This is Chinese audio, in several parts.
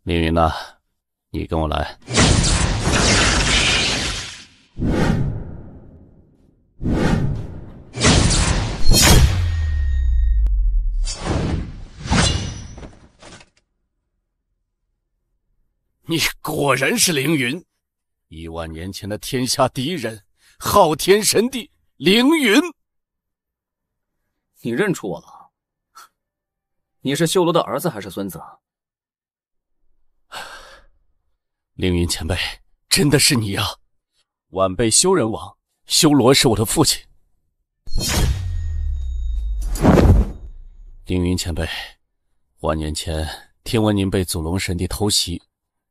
凌云呐，你跟我来。你果然是凌云，10000年前的天下第一人，昊天神帝凌云。你认出我了？你是修罗的儿子还是孙子？凌云前辈，真的是你啊！晚辈修人王，修罗是我的父亲。凌云前辈，10000年前听闻您被祖龙神帝偷袭，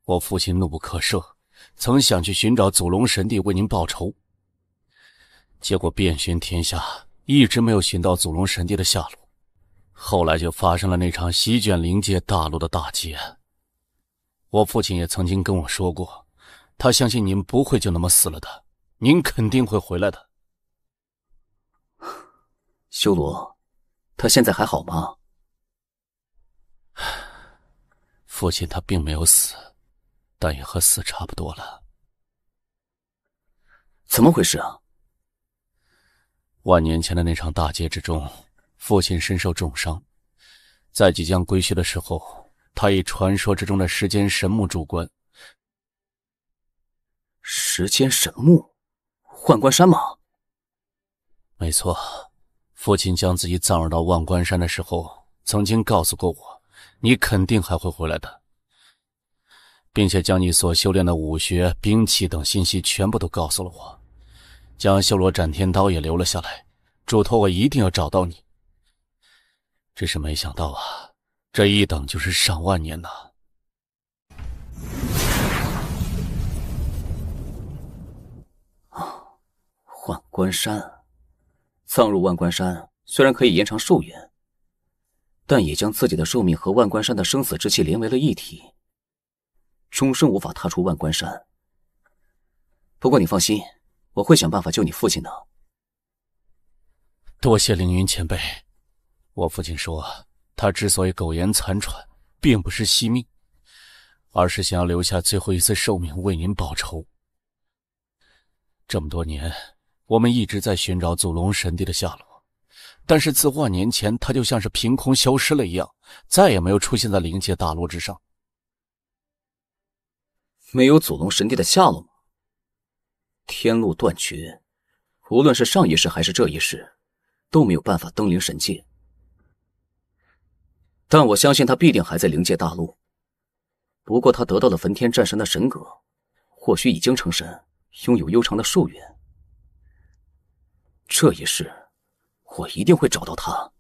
我父亲怒不可赦，曾想去寻找祖龙神帝为您报仇，结果遍寻天下，一直没有寻到祖龙神帝的下落。后来就发生了那场席卷灵界大陆的大劫。我父亲也曾经跟我说过，他相信您不会就那么死了的，您肯定会回来的。修罗，他现在还好吗？父亲他并没有死，但也和死差不多了。怎么回事啊？10000年前的那场大劫之中，父亲身受重伤，在即将归去的时候，他以传说之中的时间神木主观。时间神木？万关山吗？没错，父亲将自己葬入到万关山的时候，曾经告诉过我，你肯定还会回来的，并且将你所修炼的武学、兵器等信息全部都告诉了我，将修罗斩天刀也留了下来，嘱托我一定要找到你。只是没想到啊，这一等就是上万年呐。万关山，葬入万关山虽然可以延长寿元，但也将自己的寿命和万关山的生死之气连为了一体，终生无法踏出万关山。不过你放心，我会想办法救你父亲的。多谢凌云前辈。我父亲说，他之所以苟延残喘，并不是惜命，而是想要留下最后一次寿命为您报仇。这么多年，我们一直在寻找祖龙神帝的下落，但是自10000年前，他就像是凭空消失了一样，再也没有出现在灵界大陆之上。没有祖龙神帝的下落吗？天路断绝，无论是上一世还是这一世，都没有办法登临神界。但我相信他必定还在灵界大陆，不过他得到了焚天战神的神格，或许已经成神，拥有悠长的寿元。这一世，我一定会找到他。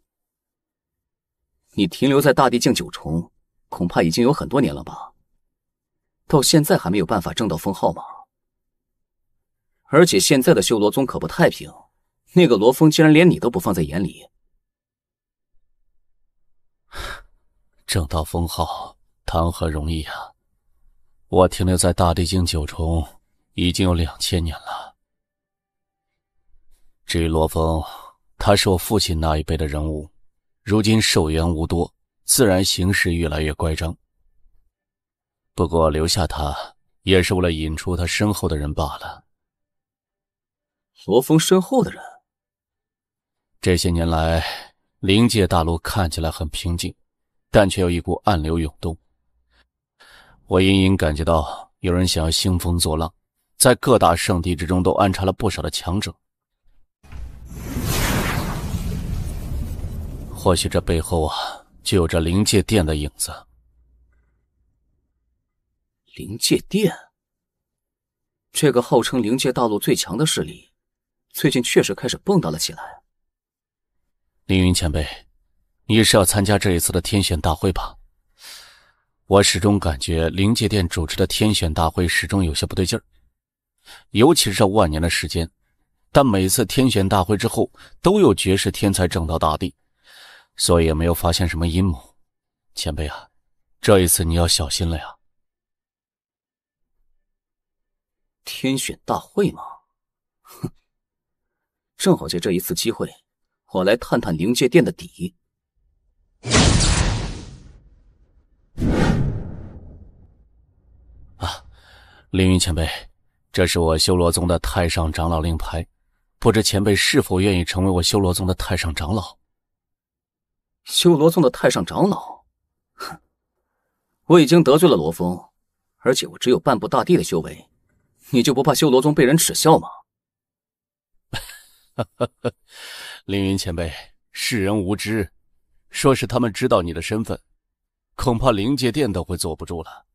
你停留在大地境九重，恐怕已经有很多年了吧？到现在还没有办法挣到封号吗？而且现在的修罗宗可不太平，那个罗峰竟然连你都不放在眼里。挣到封号谈何容易啊！我停留在大地境九重已经有2000年了。至于罗峰，他是我父亲那一辈的人物，如今寿元无多，自然行事越来越乖张。不过留下他也是为了引出他身后的人罢了。罗峰身后的人？这些年来，灵界大陆看起来很平静，但却有一股暗流涌动。我隐隐感觉到有人想要兴风作浪，在各大圣地之中都安插了不少的强者。或许这背后啊，就有着灵界殿的影子。灵界殿？这个号称灵界大陆最强的势力，最近确实开始蹦跶了起来。凌云前辈，你是要参加这一次的天选大会吧？我始终感觉灵界殿主持的天选大会始终有些不对劲儿，尤其是这10000年的时间，但每次天选大会之后都有绝世天才挣到大地，所以也没有发现什么阴谋。前辈啊，这一次你要小心了呀。天选大会吗？哼，正好借这一次机会，我来探探灵界殿的底。凌云前辈，这是我修罗宗的太上长老令牌，不知前辈是否愿意成为我修罗宗的太上长老？修罗宗的太上长老？哼，我已经得罪了罗峰，而且我只有半步大地的修为，你就不怕修罗宗被人耻笑吗？凌云前辈，世人无知，说是他们知道你的身份，恐怕灵界殿都会坐不住了。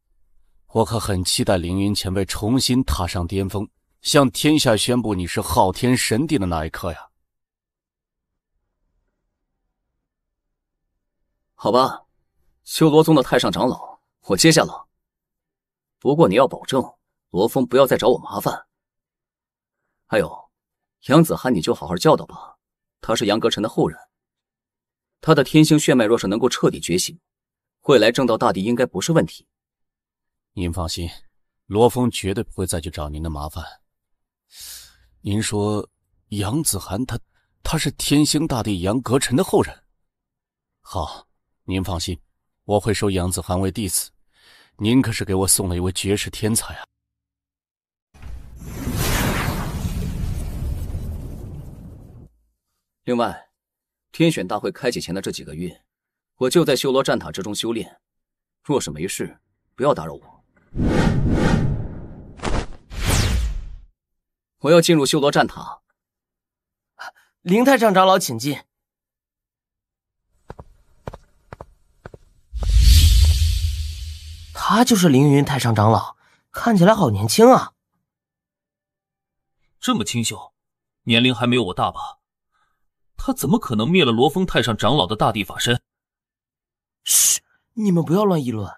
我可很期待凌云前辈重新踏上巅峰，向天下宣布你是昊天神帝的那一刻呀。好吧，修罗宗的太上长老，我接下了。不过你要保证罗峰不要再找我麻烦。还有，杨子涵你就好好教导吧，他是杨阁臣的后人，他的天星血脉若是能够彻底觉醒，未来正道大帝应该不是问题。您放心，罗峰绝对不会再去找您的麻烦。您说杨子涵他是天星大帝杨阁臣的后人？好，您放心，我会收杨子涵为弟子。您可是给我送了一位绝世天才啊！另外，天选大会开启前的这几个月，我就在修罗战塔之中修炼。若是没事，不要打扰我。我要进入修罗战塔。凌太上长老，请进。他就是凌云太上长老，看起来好年轻啊。这么清秀，年龄还没有我大吧？他怎么可能灭了罗峰太上长老的大地法身？嘘，你们不要乱议论。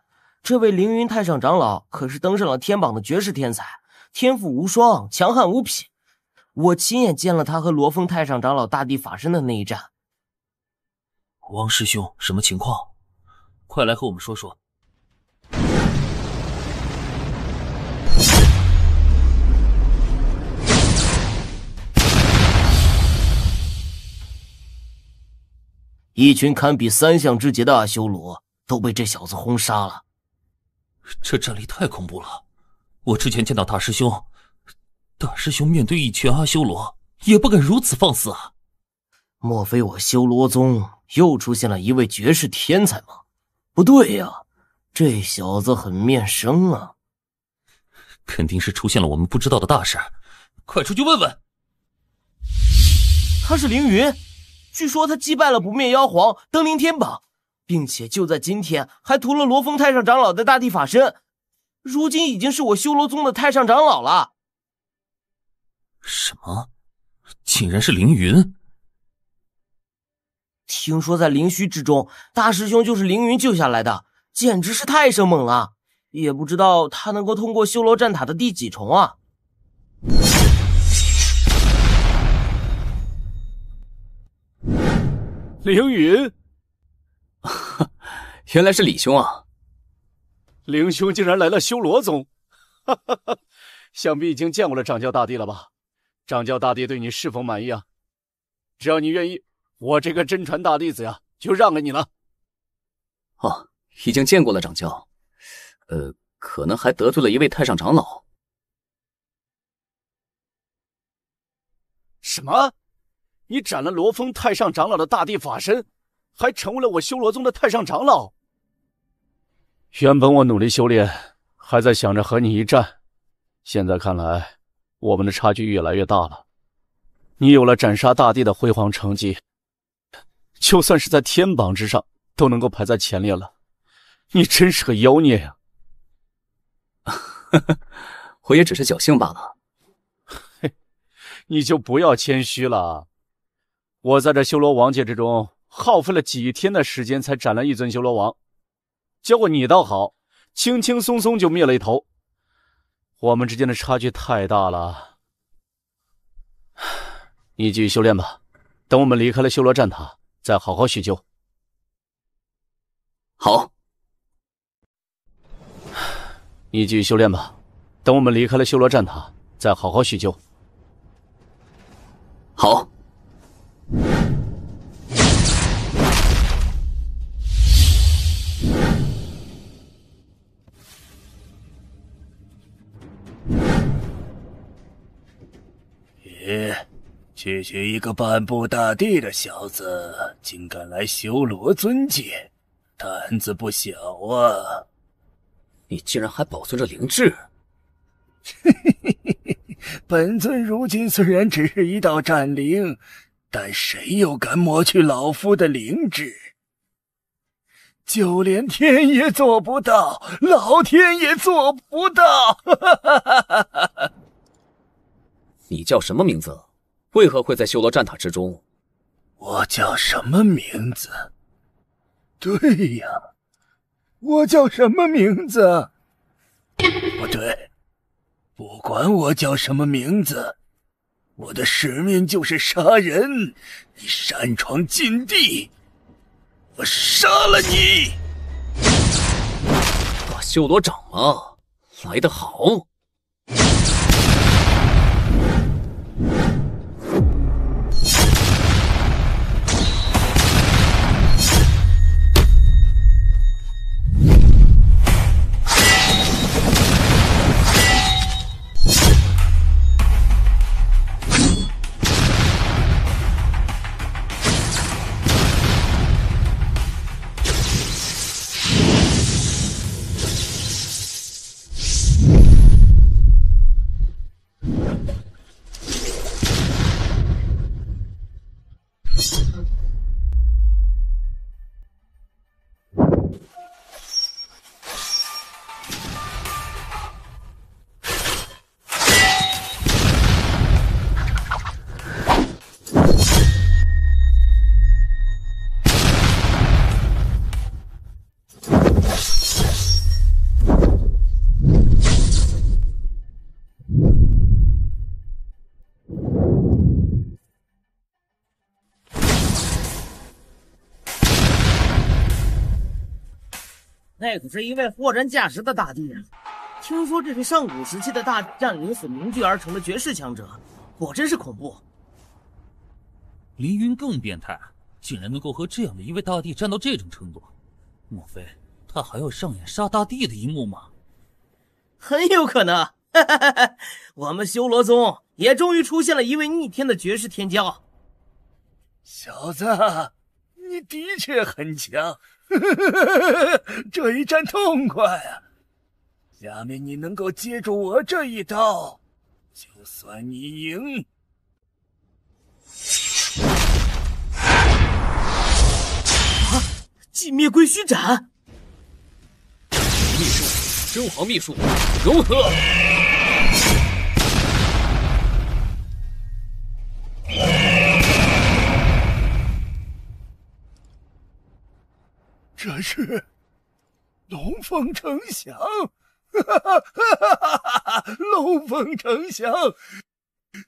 这位凌云太上长老可是登上了天榜的绝世天才，天赋无双，强悍无匹。我亲眼见了他和罗峰太上长老大地法身的那一战。汪师兄，什么情况？快来和我们说说。一群堪比三相之杰的阿修罗都被这小子轰杀了。这战力太恐怖了！我之前见到大师兄，大师兄面对一群阿修罗也不敢如此放肆啊！莫非我修罗宗又出现了一位绝世天才吗？不对呀，这小子很面生啊！肯定是出现了我们不知道的大事，快出去问问！他是凌云，据说他击败了不灭妖皇，登临天榜，并且就在今天还屠了罗峰太上长老的大地法身，如今已经是我修罗宗的太上长老了。什么？竟然是凌云！听说在灵虚之中，大师兄就是凌云救下来的，简直是太生猛了。也不知道他能够通过修罗战塔的第几重啊？凌云，原来是李兄啊！凌兄竟然来了修罗宗，想必已经见过了掌教大帝了吧？掌教大帝对你是否满意啊？只要你愿意，我这个真传大弟子呀，就让给你了。哦，已经见过了掌教，可能还得罪了一位太上长老。什么？你斩了罗峰太上长老的大地法身，还成为了我修罗宗的太上长老？原本我努力修炼，还在想着和你一战，现在看来，我们的差距越来越大了。你有了斩杀大帝的辉煌成绩，就算是在天榜之上，都能够排在前列了。你真是个妖孽呀！我也只是侥幸罢了。嘿，你就不要谦虚了。我在这修罗王界之中耗费了几天的时间才斩了一尊修罗王，结果你倒好，轻轻松松就灭了一头。我们之间的差距太大了。你继续修炼吧，等我们离开了修罗战塔，再好好叙旧。好。你继续修炼吧，等我们离开了修罗战塔，再好好叙旧。好。区区一个半步大地的小子，竟敢来修罗尊界，胆子不小啊！你竟然还保存着灵智！本尊如今虽然只是一道战灵，但谁又敢抹去老夫的灵智？就连天也做不到，老天也做不到！你叫什么名字？为何会在修罗战塔之中？我叫什么名字？对呀，我叫什么名字？不对，不管我叫什么名字，我的使命就是杀人。你擅闯禁地，我杀了你！把修罗掌了，来得好！那可是一位货真价实的大帝啊！听说这是上古时期的大战灵所凝聚而成的绝世强者，果真是恐怖。凌云更变态，竟然能够和这样的一位大帝战到这种程度，莫非他还要上演杀大帝的一幕吗？很有可能。我们修罗宗也终于出现了一位逆天的绝世天骄。小子，你的确很强。这一战痛快啊！下面你能够接住我这一刀，就算你赢。啊！寂灭归虚斩，秘术，真皇秘术，融合。这是龙凤呈祥，龙凤呈祥，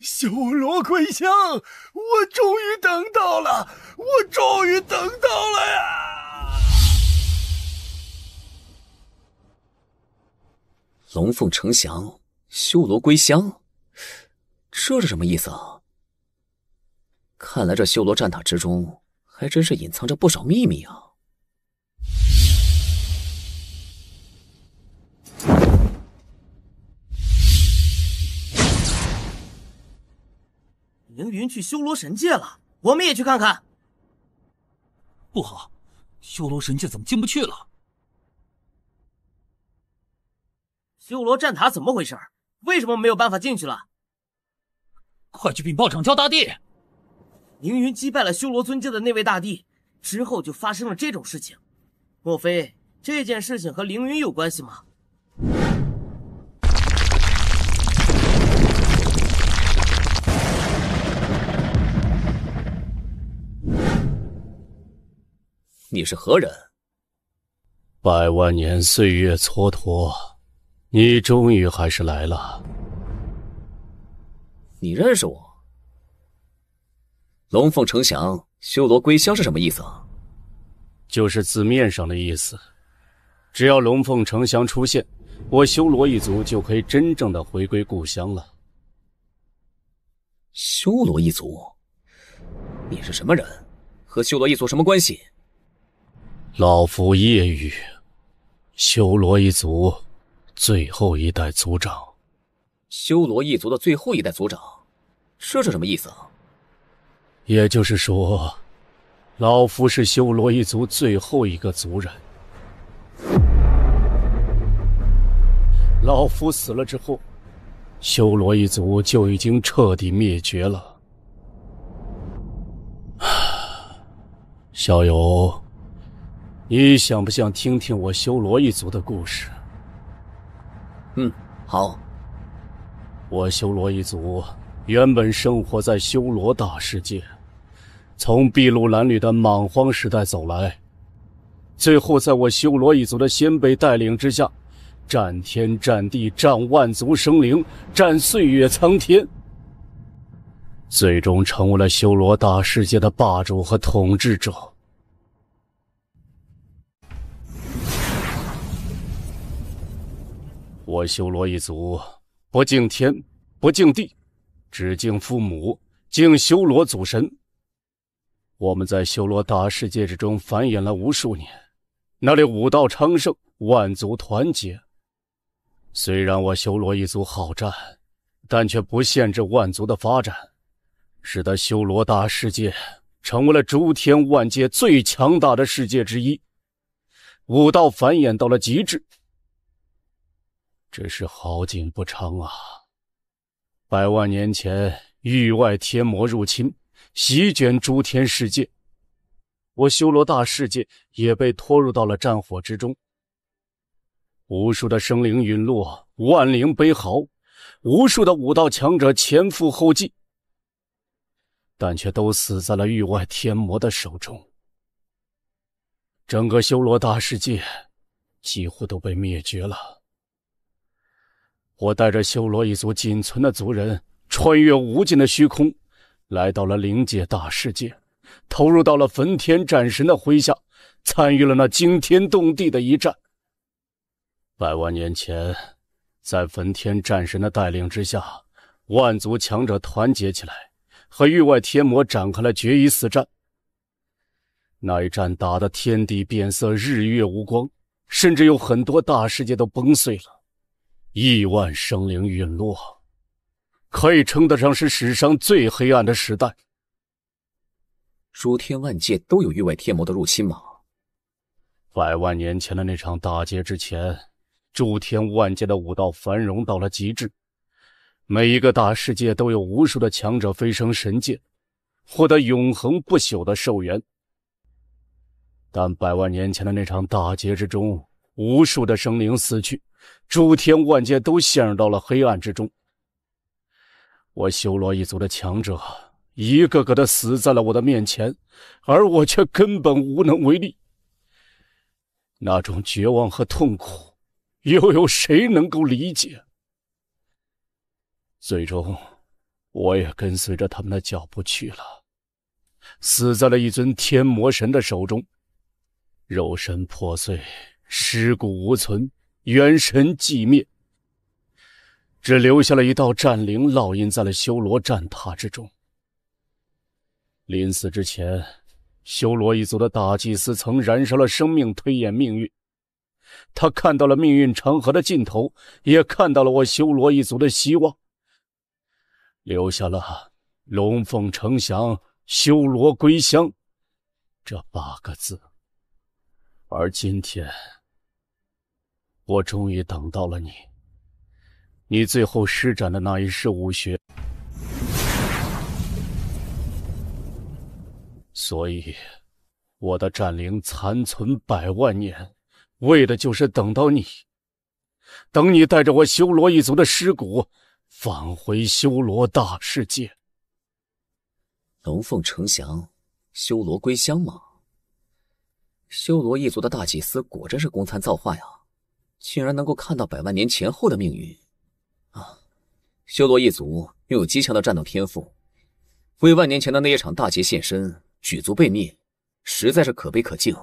修罗归乡，我终于等到了，我终于等到了呀！龙凤呈祥，修罗归乡，这是什么意思啊？看来这修罗战塔之中还真是隐藏着不少秘密啊！凌云去修罗神界了，我们也去看看。不好，修罗神界怎么进不去了？修罗战塔怎么回事？为什么没有办法进去了？快去禀报掌教大帝！凌云击败了修罗尊界的那位大帝之后，就发生了这种事情。莫非这件事情和凌云有关系吗？你是何人？百万年岁月蹉跎，你终于还是来了。你认识我？龙凤呈祥，修罗归乡是什么意思啊？就是字面上的意思。只要龙凤呈祥出现，我修罗一族就可以真正的回归故乡了。修罗一族？你是什么人？和修罗一族什么关系？老夫叶羽，修罗一族最后一代族长。修罗一族的最后一代族长，这什么意思啊？也就是说，老夫是修罗一族最后一个族人。老夫死了之后，修罗一族就已经彻底灭绝了。小友，你想不想听听我修罗一族的故事？好。我修罗一族原本生活在修罗大世界，从筚路蓝缕的莽荒时代走来，最后在我修罗一族的先辈带领之下，战天战地战万族生灵，战岁月苍天，最终成为了修罗大世界的霸主和统治者。我修罗一族不敬天，不敬地，只敬父母，敬修罗祖神。我们在修罗大世界之中繁衍了无数年，那里武道昌盛，万族团结。虽然我修罗一族好战，但却不限制万族的发展，使得修罗大世界成为了诸天万界最强大的世界之一，武道繁衍到了极致。只是好景不长啊！100万年前，域外天魔入侵，席卷诸天世界，我修罗大世界也被拖入到了战火之中。无数的生灵陨落，万灵悲嚎，无数的武道强者前赴后继，但却都死在了域外天魔的手中。整个修罗大世界几乎都被灭绝了。我带着修罗一族仅存的族人，穿越无尽的虚空，来到了灵界大世界，投入到了焚天战神的麾下，参与了那惊天动地的一战。100万年前，在焚天战神的带领之下，万族强者团结起来，和域外天魔展开了决一死战。那一战打得天地变色，日月无光，甚至有很多大世界都崩碎了。亿万生灵陨落，可以称得上是史上最黑暗的时代。诸天万界都有域外天魔的入侵吗？100万年前的那场大劫之前，诸天万界的武道繁荣到了极致，每一个大世界都有无数的强者飞升神界，获得永恒不朽的寿元。但100万年前的那场大劫之中，无数的生灵死去，诸天万界都陷入到了黑暗之中。我修罗一族的强者一个个的死在了我的面前，而我却根本无能为力。那种绝望和痛苦，又有谁能够理解？最终，我也跟随着他们的脚步去了，死在了一尊天魔神的手中，肉身破碎，尸骨无存，元神寂灭，只留下了一道战灵烙印在了修罗战塔之中。临死之前，修罗一族的大祭司曾燃烧了生命，推演命运。他看到了命运长河的尽头，也看到了我修罗一族的希望，留下了龙凤呈祥，修罗归乡这8个字。而今天，我终于等到了你，你最后施展的那一式武学。所以，我的战灵残存100万年，为的就是等到你，等你带着我修罗一族的尸骨返回修罗大世界。龙凤呈祥，修罗归乡吗？修罗一族的大祭司果真是公参造化呀，竟然能够看到100万年前后的命运啊！修罗一族拥有极强的战斗天赋，为万年前的那一场大劫献身，举族被灭，实在是可悲可敬。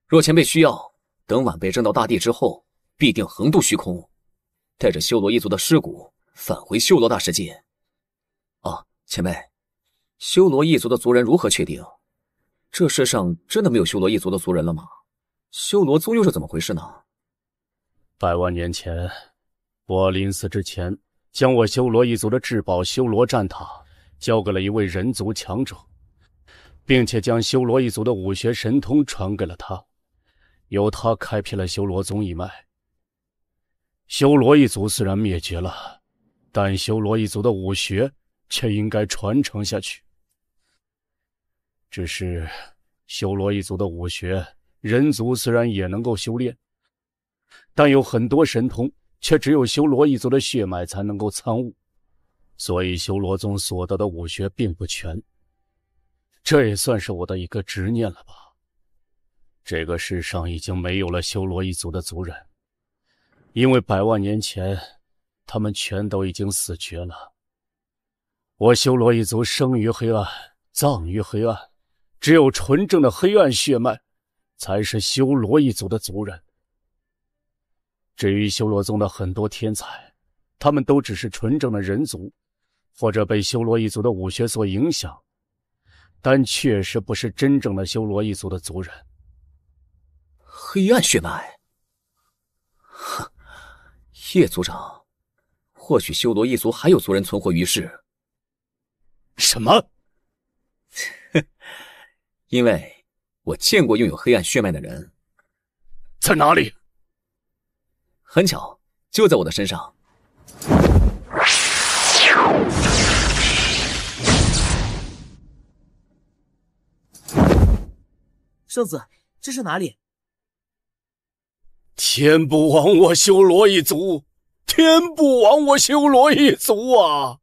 若前辈需要，等晚辈升到大地之后，必定横渡虚空，带着修罗一族的尸骨返回修罗大世界。啊，前辈，修罗一族的族人如何确定？这世上真的没有修罗一族的族人了吗？修罗族又是怎么回事呢？ 100万年前，我临死之前将我修罗一族的至宝修罗战塔交给了一位人族强者，并且将修罗一族的武学神通传给了他，由他开辟了修罗宗一脉。修罗一族虽然灭绝了，但修罗一族的武学却应该传承下去。只是修罗一族的武学，人族虽然也能够修炼，但有很多神通却只有修罗一族的血脉才能够参悟，所以修罗宗所得的武学并不全。这也算是我的一个执念了吧。这个世上已经没有了修罗一族的族人，因为100万年前他们全都已经死绝了。我修罗一族生于黑暗，葬于黑暗，只有纯正的黑暗血脉才是修罗一族的族人。至于修罗宗的很多天才，他们都只是纯正的人族，或者被修罗一族的武学所影响，但确实不是真正的修罗一族的族人。黑暗血脉？哼，叶族长，或许修罗一族还有族人存活于世。什么？因为我见过拥有黑暗血脉的人。在哪里？很巧，就在我的身上。圣子，这是哪里？天不亡我修罗一族，天不亡我修罗一族啊！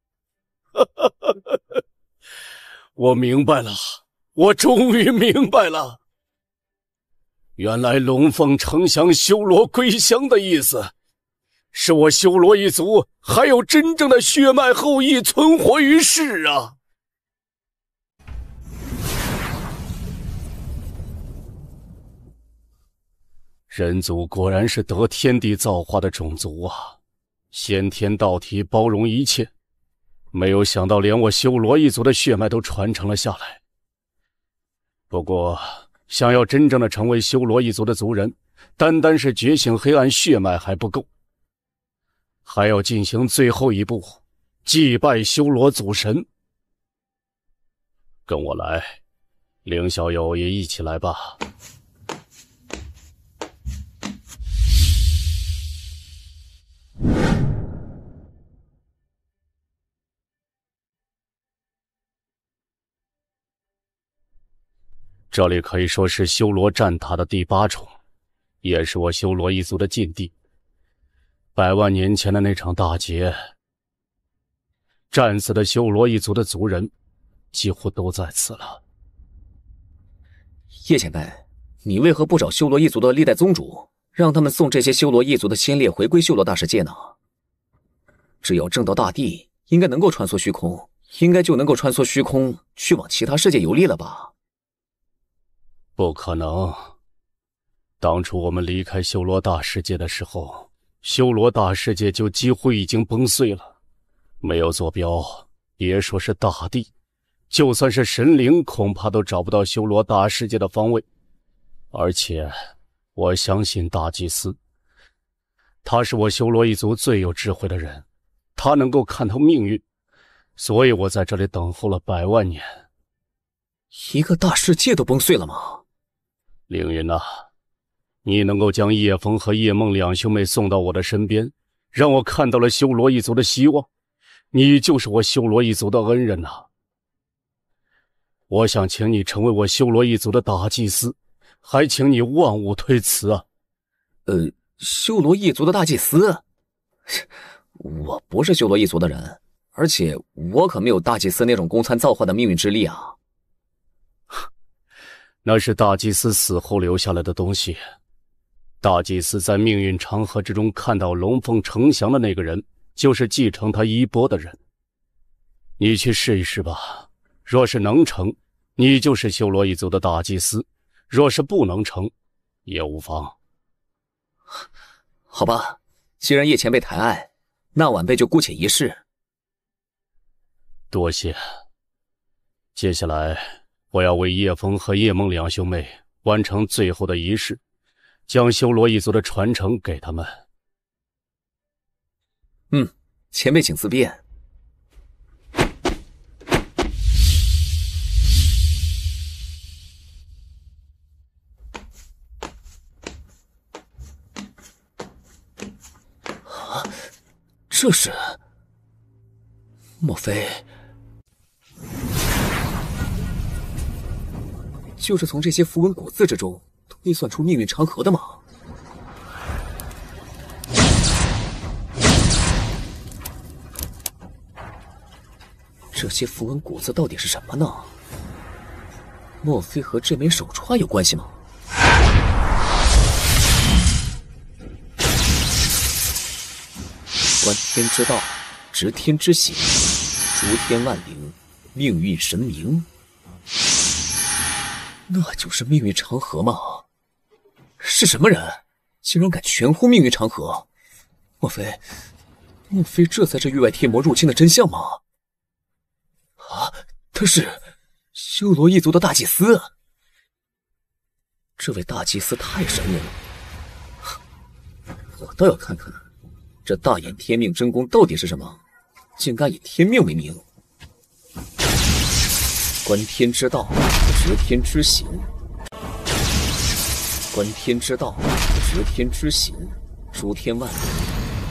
我明白了，我终于明白了。原来龙凤呈祥修罗归乡的意思，是我修罗一族还有真正的血脉后裔存活于世啊！人族果然是得天地造化的种族啊，先天道体包容一切，没有想到连我修罗一族的血脉都传承了下来。不过想要真正的成为修罗一族的族人，单单是觉醒黑暗血脉还不够，还要进行最后一步，祭拜修罗祖神。跟我来，凌小友也一起来吧。这里可以说是修罗战塔的第8重，也是我修罗一族的禁地。100万年前的那场大劫，战死的修罗一族的族人几乎都在此了。叶前辈，你为何不找修罗一族的历代宗主，让他们送这些修罗一族的先烈回归修罗大世界呢？只要正道大帝应该能够穿梭虚空，应该就能够穿梭虚空去往其他世界游历了吧？不可能。当初我们离开修罗大世界的时候，修罗大世界就几乎已经崩碎了，没有坐标，别说是大地，就算是神灵恐怕都找不到修罗大世界的方位。而且我相信大祭司，他是我修罗一族最有智慧的人，他能够看透命运，所以我在这里等候了100万年。一个大世界都崩碎了吗？凌云啊，你能够将叶枫和叶梦两兄妹送到我的身边，让我看到了修罗一族的希望，你就是我修罗一族的恩人啊。我想请你成为我修罗一族的大祭司，还请你万勿推辞啊。修罗一族的大祭司？我不是修罗一族的人，而且我可没有大祭司那种公参造化的命运之力啊。那是大祭司死后留下来的东西。大祭司在命运长河之中看到龙凤呈祥的那个人，就是继承他衣钵的人。你去试一试吧，若是能成，你就是修罗一族的大祭司；若是不能成，也无妨。好吧，既然叶前辈抬爱，那晚辈就姑且一试。多谢。接下来我要为叶枫和叶梦两兄妹完成最后的仪式，将修罗一族的传承给他们。前辈请自便。啊，这是……莫非就是从这些符文古字之中推算出命运长河的吗？这些符文古字到底是什么呢？莫非和这枚手镯有关系吗？观天之道，执天之行，诸天万灵，命运神明。那就是命运长河吗？是什么人，竟然敢全呼命运长河？莫非这才是域外天魔入侵的真相吗？啊，他是修罗一族的大祭司。这位大祭司太神了，我倒要看看这大眼天命真功到底是什么，竟敢以天命为名。观天之道，执天之行。观天之道，执天之行，诸天万灵，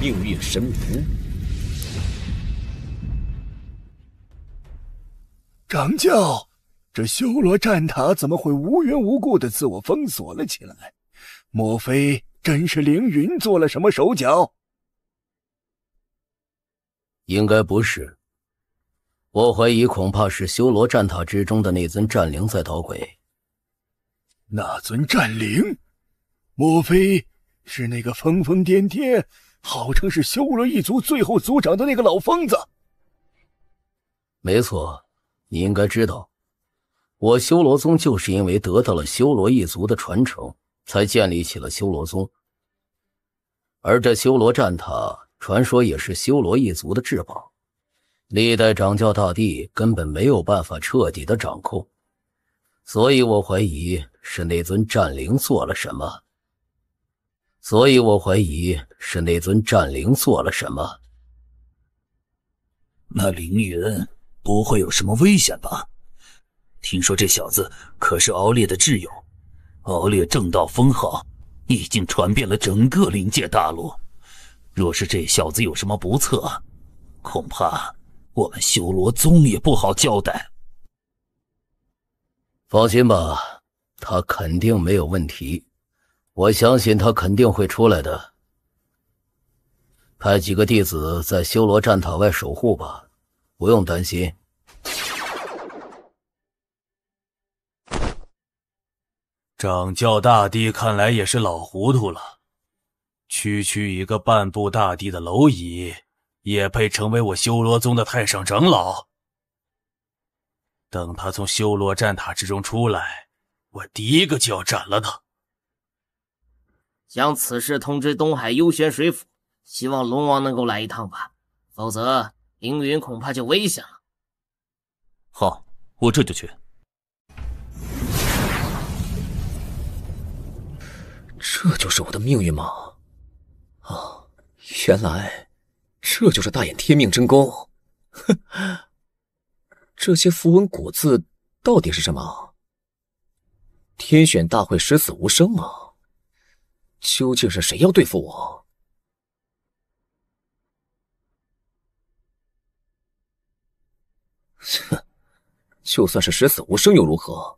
命运神明。掌教，这修罗战塔怎么会无缘无故的自我封锁了起来？莫非真是凌云做了什么手脚？应该不是，我怀疑恐怕是修罗战塔之中的那尊战灵在捣鬼。那尊战灵，莫非是那个疯疯癫癫，号称是修罗一族最后族长的那个老疯子？没错，你应该知道，我修罗宗就是因为得到了修罗一族的传承，才建立起了修罗宗。而这修罗战塔传说也是修罗一族的至宝，历代掌教大帝根本没有办法彻底的掌控，所以我怀疑是那尊战灵做了什么。那凌云不会有什么危险吧？听说这小子可是敖烈的挚友，敖烈正道封号已经传遍了整个灵界大陆，若是这小子有什么不测，恐怕我们修罗宗也不好交代。放心吧，他肯定没有问题，我相信他肯定会出来的。派几个弟子在修罗战塔外守护吧，不用担心。掌教大帝看来也是老糊涂了，区区一个半步大地的蝼蚁，也配成为我修罗宗的太上长老？等他从修罗战塔之中出来，我第一个就要斩了他。将此事通知东海幽玄水府，希望龙王能够来一趟吧，否则凌云恐怕就危险了。好，我这就去。这就是我的命运吗？啊，原来这就是大眼天命真功。哼，这些符文古字到底是什么？天选大会十死无生吗？究竟是谁要对付我？哼，就算是十死无生又如何？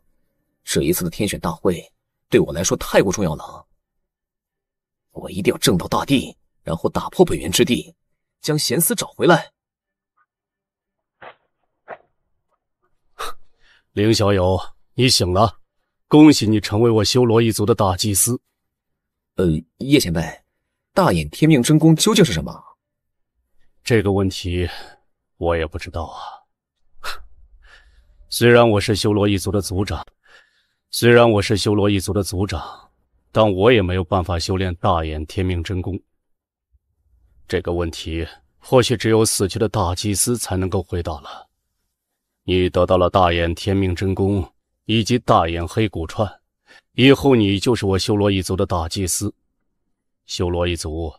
这一次的天选大会对我来说太过重要了。我一定要正道大帝，然后打破本源之地，将贤思找回来。凌小友，你醒了，恭喜你成为我修罗一族的大祭司。叶前辈，大眼天命真功究竟是什么？这个问题我也不知道啊。虽然我是修罗一族的族长，但我也没有办法修炼大眼天命真功。这个问题或许只有死去的大祭司才能够回答了。你得到了大眼天命真功以及大眼黑骨串，以后你就是我修罗一族的大祭司。修罗一族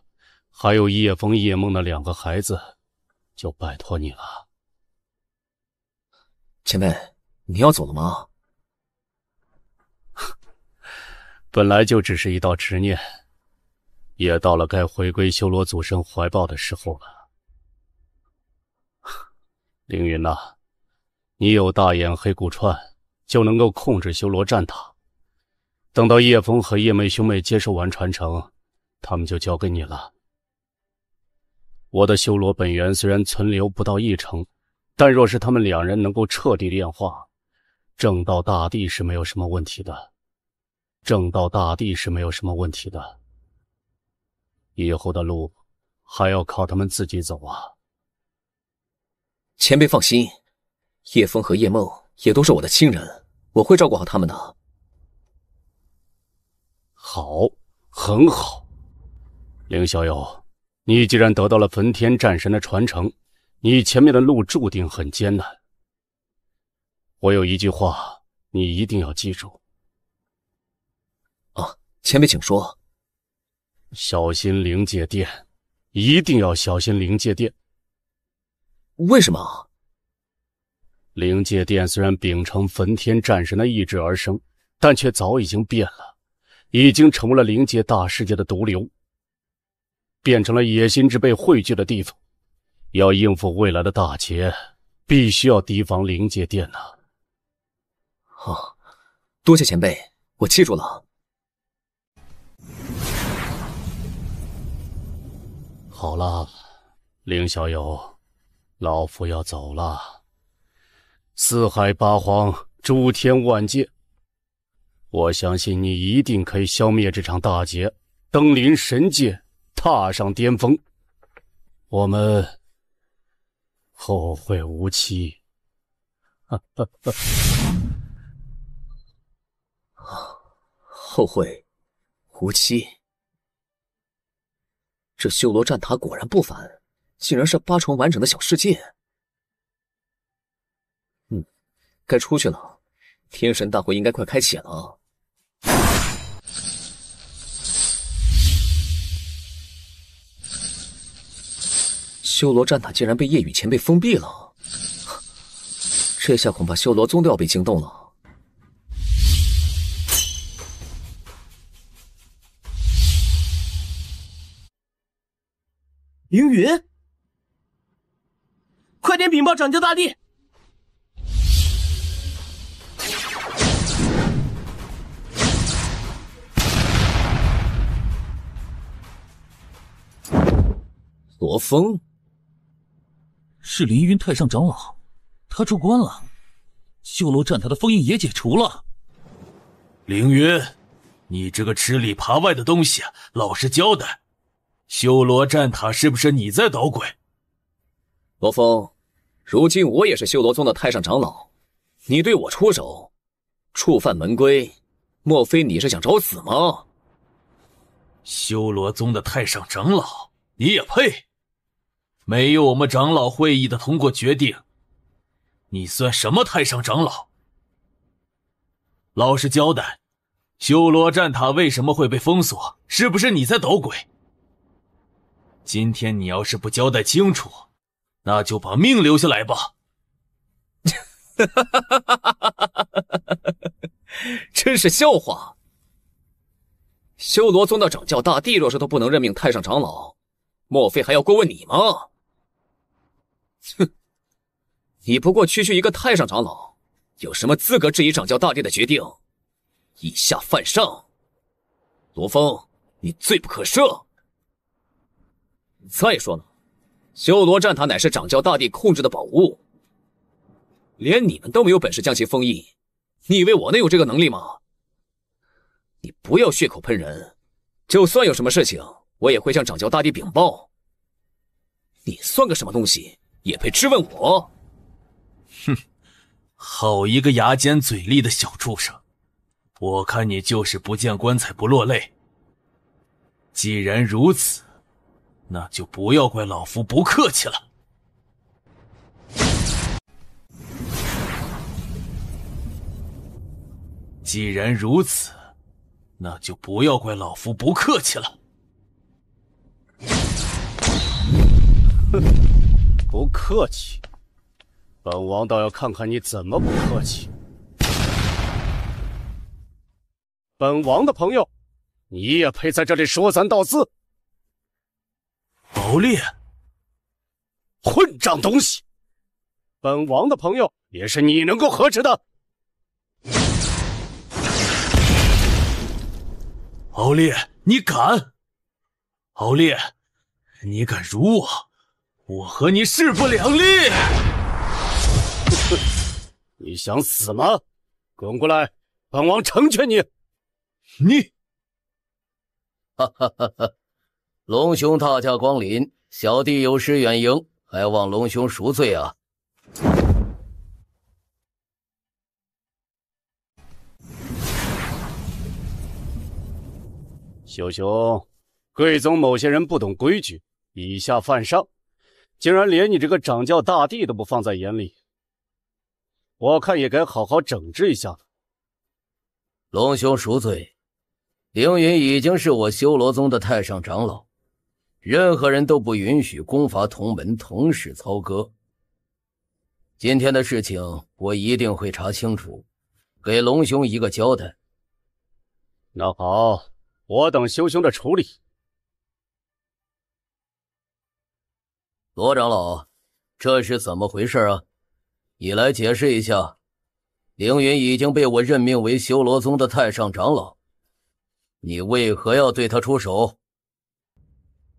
还有叶枫叶梦的2个孩子，就拜托你了。前辈，你要走了吗？本来就只是一道执念，也到了该回归修罗祖神怀抱的时候了。凌云呐，你有大眼黑骨串，就能够控制修罗战塔。等到叶枫和叶妹兄妹接受完传承，他们就交给你了。我的修罗本源虽然存留不到1成，但若是他们2人能够彻底炼化，正道大地是没有什么问题的。正道大地是没有什么问题的。以后的路还要靠他们自己走啊。前辈放心，叶枫和叶梦也都是我的亲人，我会照顾好他们的。好，很好。凌小友，你既然得到了焚天战神的传承，你前面的路注定很艰难。我有一句话，你一定要记住。前辈请说。小心灵界殿，一定要小心灵界殿。为什么？灵界殿虽然秉承焚天战神的意志而生，但却早已经变了，已经成为了灵界大世界的毒瘤，变成了野心之辈汇聚的地方。要应付未来的大劫，必须要提防灵界殿呐。多谢前辈，我记住了。好了，凌小友，老夫要走了。四海八荒，诸天万界，我相信你一定可以消灭这场大劫，登临神界，踏上巅峰。我们后会无期。后会无期。这修罗战塔果然不凡，竟然是8重完整的小世界。该出去了，天神大会应该快开启了。修罗战塔竟然被夜雨前辈封闭了，这下恐怕修罗宗都要被惊动了。凌云，快点禀报掌教大帝！罗峰，是凌云太上长老，他出关了，修罗战塔的封印也解除了。凌云，你这个吃里扒外的东西，老实交代，修罗战塔是不是你在捣鬼？罗峰，如今我也是修罗宗的太上长老，你对我出手，触犯门规，莫非你是想找死吗？修罗宗的太上长老，你也配？没有我们长老会议的通过决定，你算什么太上长老？老实交代，修罗战塔为什么会被封锁？是不是你在捣鬼？今天你要是不交代清楚，那就把命留下来吧。真是笑话。修罗宗的掌教大帝若是都不能任命太上长老，莫非还要过问你吗？哼，你不过区区一个太上长老，有什么资格质疑掌教大帝的决定？以下犯上，罗峰，你罪不可赦。再说了，修罗战塔乃是掌教大帝控制的宝物，连你们都没有本事将其封印，你以为我能有这个能力吗？你不要血口喷人，就算有什么事情，我也会向掌教大帝禀报。你算个什么东西，也配质问我？哼，好一个牙尖嘴利的小畜生！我看你就是不见棺材不落泪。既然如此，那就不要怪老夫不客气了。既然如此，那就不要怪老夫不客气了。不客气，本王倒要看看你怎么不客气。本王的朋友，你也配在这里说三道四？敖烈，混账东西！本王的朋友也是你能够呵斥的。敖烈，你敢！敖烈，你敢辱我，我和你势不两立！你想死吗？滚过来，本王成全你！你，哈哈哈哈！龙兄大驾光临，小弟有失远迎，还望龙兄赎罪啊！秀兄，贵宗某些人不懂规矩，以下犯上，竟然连你这个掌教大帝都不放在眼里，我看也该好好整治一下了。龙兄赎罪，凌云已经是我修罗宗的太上长老，任何人都不允许攻伐同门，同时操戈。今天的事情我一定会查清楚，给龙兄一个交代。那好，我等修兄的处理。罗长老，这是怎么回事啊？你来解释一下。凌云已经被我任命为修罗宗的太上长老，你为何要对他出手？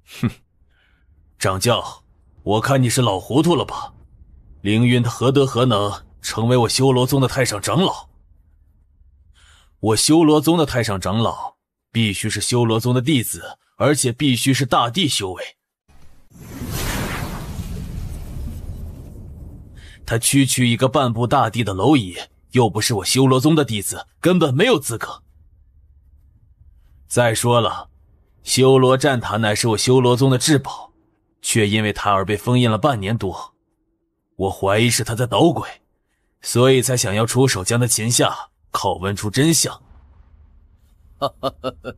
哼，掌教，我看你是老糊涂了吧？凌云他何德何能成为我修罗宗的太上长老？我修罗宗的太上长老必须是修罗宗的弟子，而且必须是大帝修为。他区区一个半步大帝的蝼蚁，又不是我修罗宗的弟子，根本没有资格。再说了，修罗战塔乃是我修罗宗的至宝，却因为他而被封印了半年多。我怀疑是他在捣鬼，所以才想要出手将他擒下，拷问出真相。哈哈哈哈，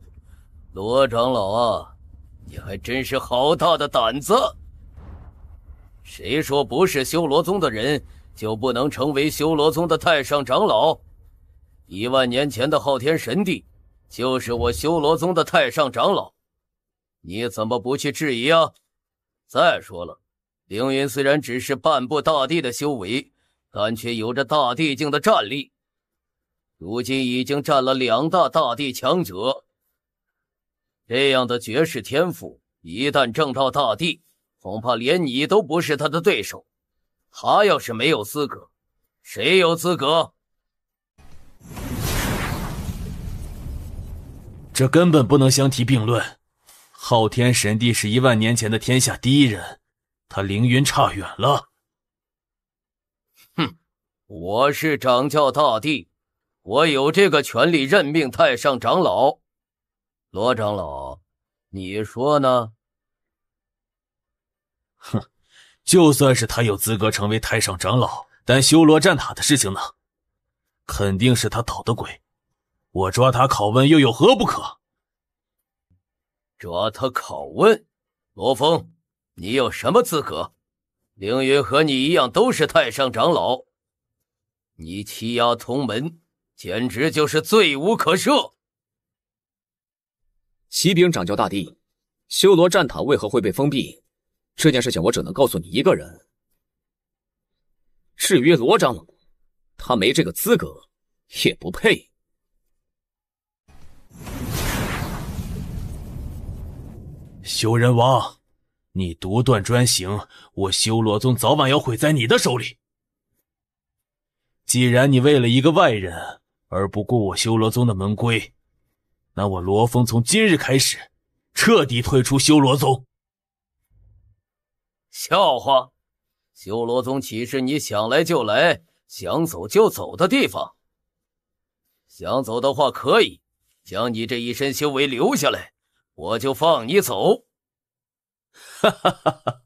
罗长老啊，你还真是好大的胆子！谁说不是修罗宗的人就不能成为修罗宗的太上长老？1万年前的昊天神帝就是我修罗宗的太上长老，你怎么不去质疑啊？再说了，凌云虽然只是半步大帝的修为，但却有着大帝境的战力，如今已经占了2大大帝强者。这样的绝世天赋，一旦证到大帝，恐怕连你都不是他的对手。他要是没有资格，谁有资格？这根本不能相提并论。昊天神帝是1万年前的天下第一人，他凌云差远了。哼，我是掌教大帝，我有这个权利任命太上长老。罗长老，你说呢？哼，就算是他有资格成为太上长老，但修罗战塔的事情呢？肯定是他捣的鬼。我抓他拷问又有何不可？抓他拷问？罗峰，你有什么资格？凌云和你一样都是太上长老，你欺压同门，简直就是罪无可赦。启禀掌教大帝，修罗战塔为何会被封闭？这件事情我只能告诉你一个人。至于罗长老，他没这个资格，也不配。修人王，你独断专行，我修罗宗早晚要毁在你的手里。既然你为了一个外人而不顾我修罗宗的门规，那我罗峰从今日开始彻底退出修罗宗。笑话，修罗宗岂是你想来就来，想走就走的地方？想走的话可以，将你这一身修为留下来，我就放你走。哈哈哈哈！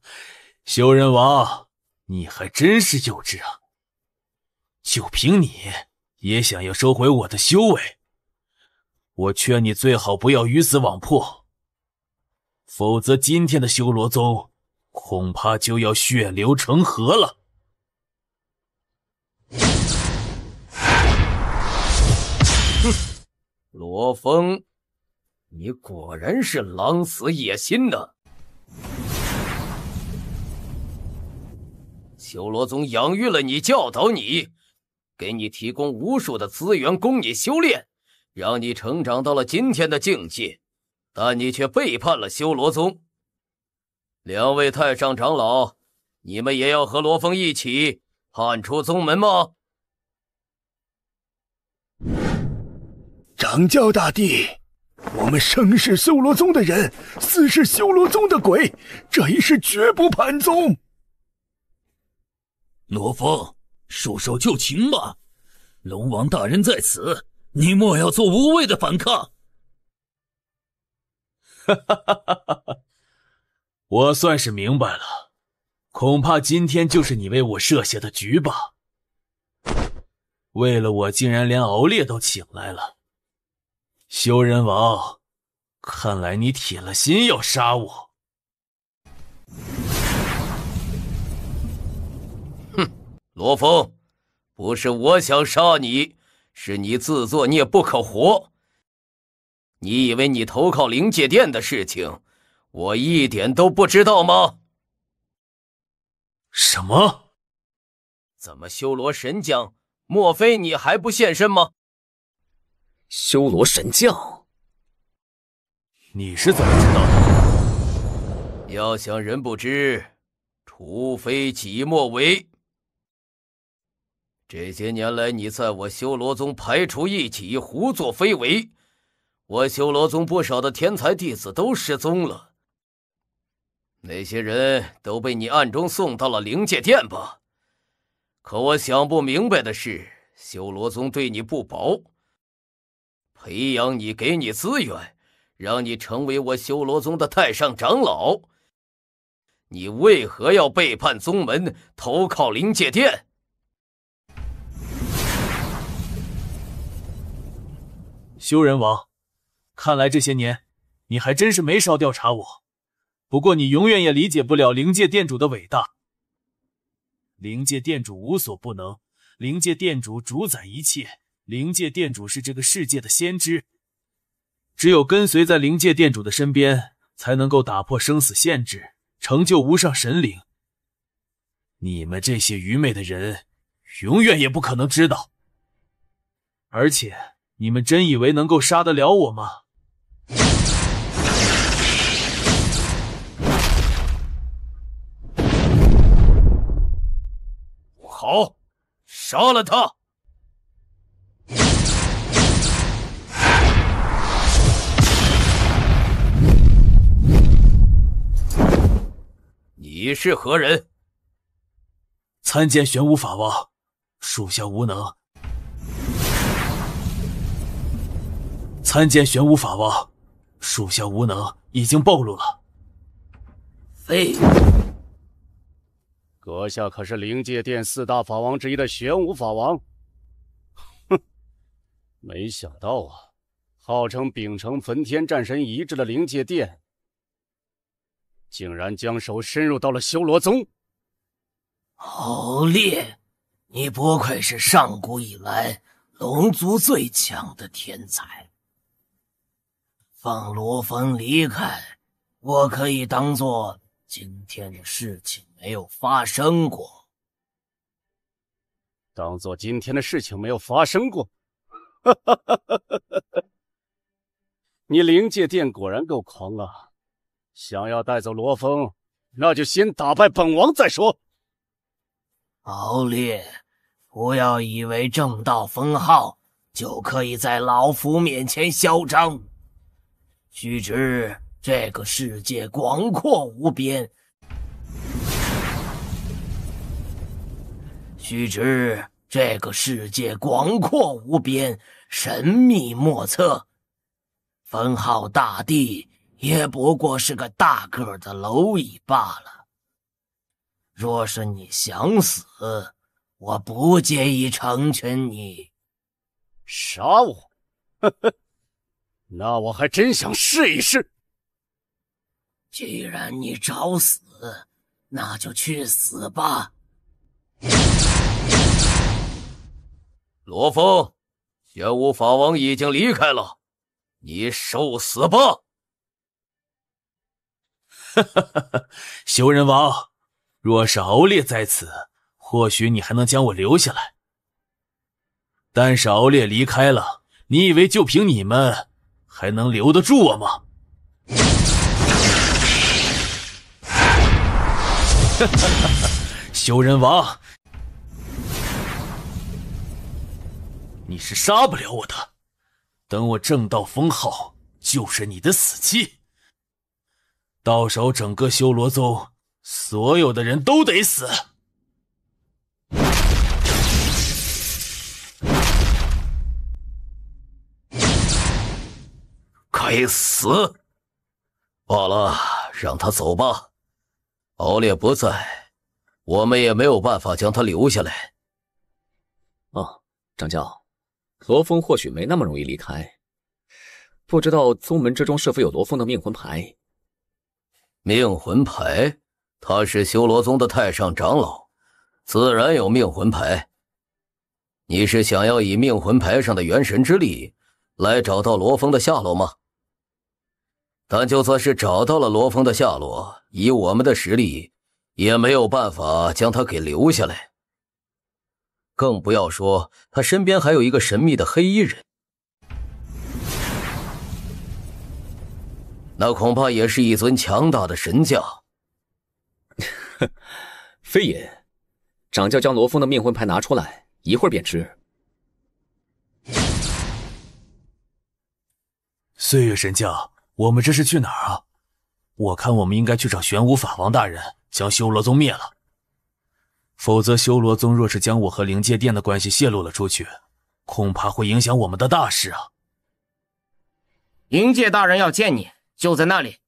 修人王，你还真是幼稚啊！就凭你也想要收回我的修为？我劝你最好不要鱼死网破，否则今天的修罗宗恐怕就要血流成河了。罗峰，你果然是狼死野心呢。修罗宗养育了你，教导你，给你提供无数的资源供你修炼，让你成长到了今天的境界，但你却背叛了修罗宗。两位太上长老，你们也要和罗峰一起叛出宗门吗？掌教大帝，我们生是修罗宗的人，死是修罗宗的鬼，这一世绝不叛宗。罗峰，束手就擒吧，龙王大人在此，你莫要做无谓的反抗。哈哈哈哈哈！我算是明白了，恐怕今天就是你为我设下的局吧。为了我，竟然连敖烈都请来了。修人王，看来你铁了心要杀我。哼，罗峰，不是我想杀你，是你自作孽不可活。你以为你投靠灵界殿的事情，我一点都不知道吗？什么？怎么修罗神将，莫非你还不现身吗？修罗神将，你是怎么知道的？要想人不知，除非己莫为。这些年来，你在我修罗宗排除异己，胡作非为，我修罗宗不少的天才弟子都失踪了。那些人都被你暗中送到了灵界殿吧？可我想不明白的是，修罗宗对你不薄，培养你，给你资源，让你成为我修罗宗的太上长老，你为何要背叛宗门，投靠灵界殿？修人王，看来这些年你还真是没少调查我，不过你永远也理解不了灵界殿主的伟大。灵界殿主无所不能，灵界殿主主宰一切，灵界殿主是这个世界的先知，只有跟随在灵界殿主的身边，才能够打破生死限制，成就无上神灵。你们这些愚昧的人，永远也不可能知道。而且，你们真以为能够杀得了我吗？好，杀了他！你是何人？参见玄武法王，属下无能。参见玄武法王，属下无能，已经暴露了。废物！阁下可是灵界殿四大法王之一的玄武法王？哼，没想到啊，号称秉承焚天战神遗志的灵界殿，竟然将手伸入到了修罗宗。敖烈，你不愧是上古以来龙族最强的天才。放罗峰离开，我可以当做今天的事情没有发生过。当做今天的事情没有发生过？你灵界殿果然够狂啊！想要带走罗峰，那就先打败本王再说。敖烈，不要以为正道封号就可以在老夫面前嚣张。须知这个世界广阔无边，神秘莫测。封号大帝也不过是个大个的蝼蚁罢了。若是你想死，我不介意成全你。杀我？呵呵，那我还真想试一试。既然你找死，那就去死吧！罗峰，玄武法王已经离开了，你受死吧！哈哈哈哈！修人王，若是敖烈在此，或许你还能将我留下来。但是敖烈离开了，你以为就凭你们还能留得住我吗？哈哈哈！修人王，你是杀不了我的。等我正道封号，就是你的死期。到时候整个修罗宗所有的人都得死。该死！罢了，让他走吧。敖烈不在，我们也没有办法将他留下来。哦，掌教，罗峰或许没那么容易离开。不知道宗门之中是否有罗峰的命魂牌？命魂牌？他是修罗宗的太上长老，自然有命魂牌。你是想要以命魂牌上的元神之力来找到罗峰的下落吗？但就算是找到了罗峰的下落，以我们的实力也没有办法将他给留下来。更不要说他身边还有一个神秘的黑衣人，那恐怕也是一尊强大的神将。非也，掌教将罗峰的命魂牌拿出来，一会儿便知。岁月神将，我们这是去哪儿啊？我看我们应该去找玄武法王大人，将修罗宗灭了。否则修罗宗若是将我和灵界殿的关系泄露了出去，恐怕会影响我们的大事啊。灵界大人要见你，就在那里。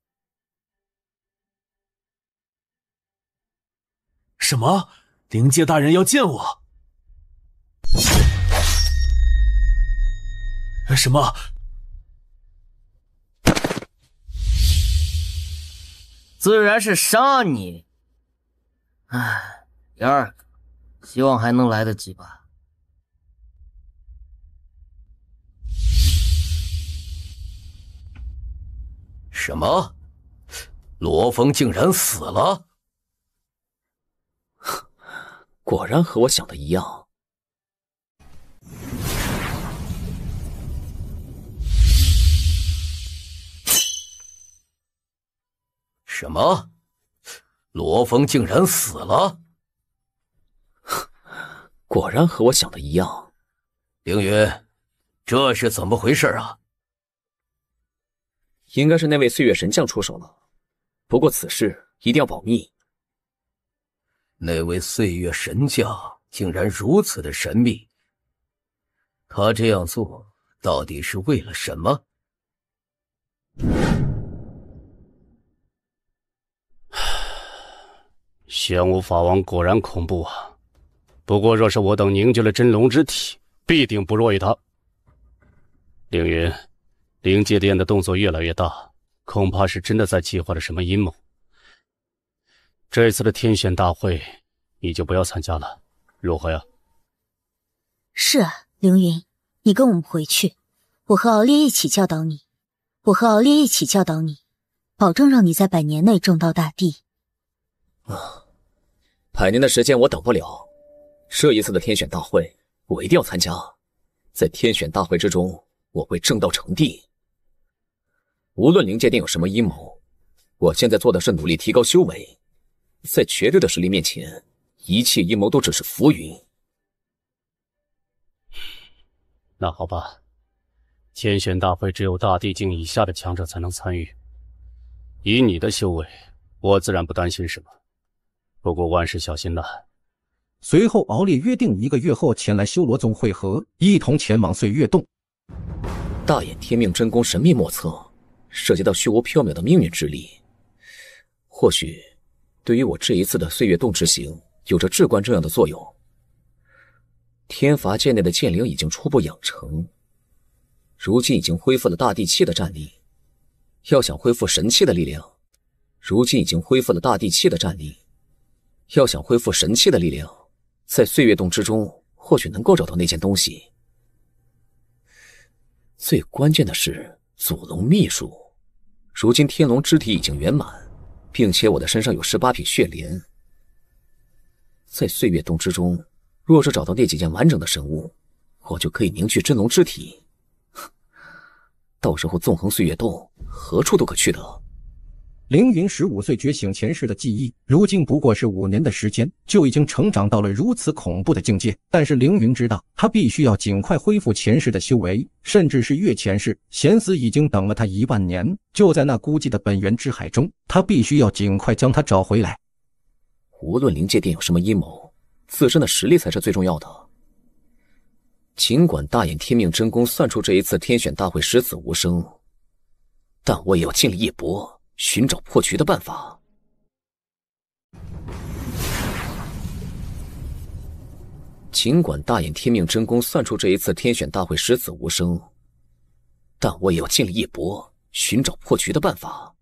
什么？灵界大人要见我？什么？自然是杀你。唉，第二个，希望还能来得及吧。什么？罗峰竟然死了？果然和我想的一样。什么？罗峰竟然死了？果然和我想的一样。凌云，这是怎么回事啊？应该是那位岁月神将出手了，不过此事一定要保密。那位岁月神将竟然如此的神秘，他这样做到底是为了什么？玄武法王果然恐怖啊！不过若是我等凝聚了真龙之体，必定不弱于他。凌云，灵界殿的动作越来越大，恐怕是真的在计划着什么阴谋。这次的天选大会，你就不要参加了，如何呀？是啊，凌云，你跟我们回去，我和敖烈一起教导你，保证让你在100年内正道大帝。100年的时间我等不了，这一次的天选大会我一定要参加，在天选大会之中我会正道成帝。无论灵界殿有什么阴谋，我现在做的是努力提高修为，在绝对的实力面前，一切阴谋都只是浮云。那好吧，天选大会只有大地境以下的强者才能参与。以你的修为，我自然不担心什么。不过万事小心了。随后敖烈约定1个月后前来修罗宗会合，一同前往岁月洞。大眼天命真功神秘莫测，涉及到虚无缥缈的命运之力，或许对于我这一次的岁月洞之行有着至关重要的作用。天罚界内的剑灵已经初步养成，如今已经恢复了大地气的战力。要想恢复神气的力量，要想恢复神器的力量，在岁月洞之中或许能够找到那件东西。最关键的是祖龙秘术，如今天龙之体已经圆满，并且我的身上有18品血莲。在岁月洞之中，若是找到那几件完整的神物，我就可以凝聚真龙之体。到时候纵横岁月洞，何处都可去得。凌云15岁觉醒前世的记忆，如今不过是5年的时间，就已经成长到了如此恐怖的境界。但是凌云知道，他必须要尽快恢复前世的修为，甚至是越前世。贤思已经等了他1万年，就在那孤寂的本源之海中，他必须要尽快将他找回来。无论灵界殿有什么阴谋，自身的实力才是最重要的。尽管大眼天命真功算出这一次天选大会十死无生，但我也要尽力一搏，寻找破局的办法。尽管大眼天命真功算出这一次天选大会十死无生，但我也要尽力一搏，寻找破局的办法。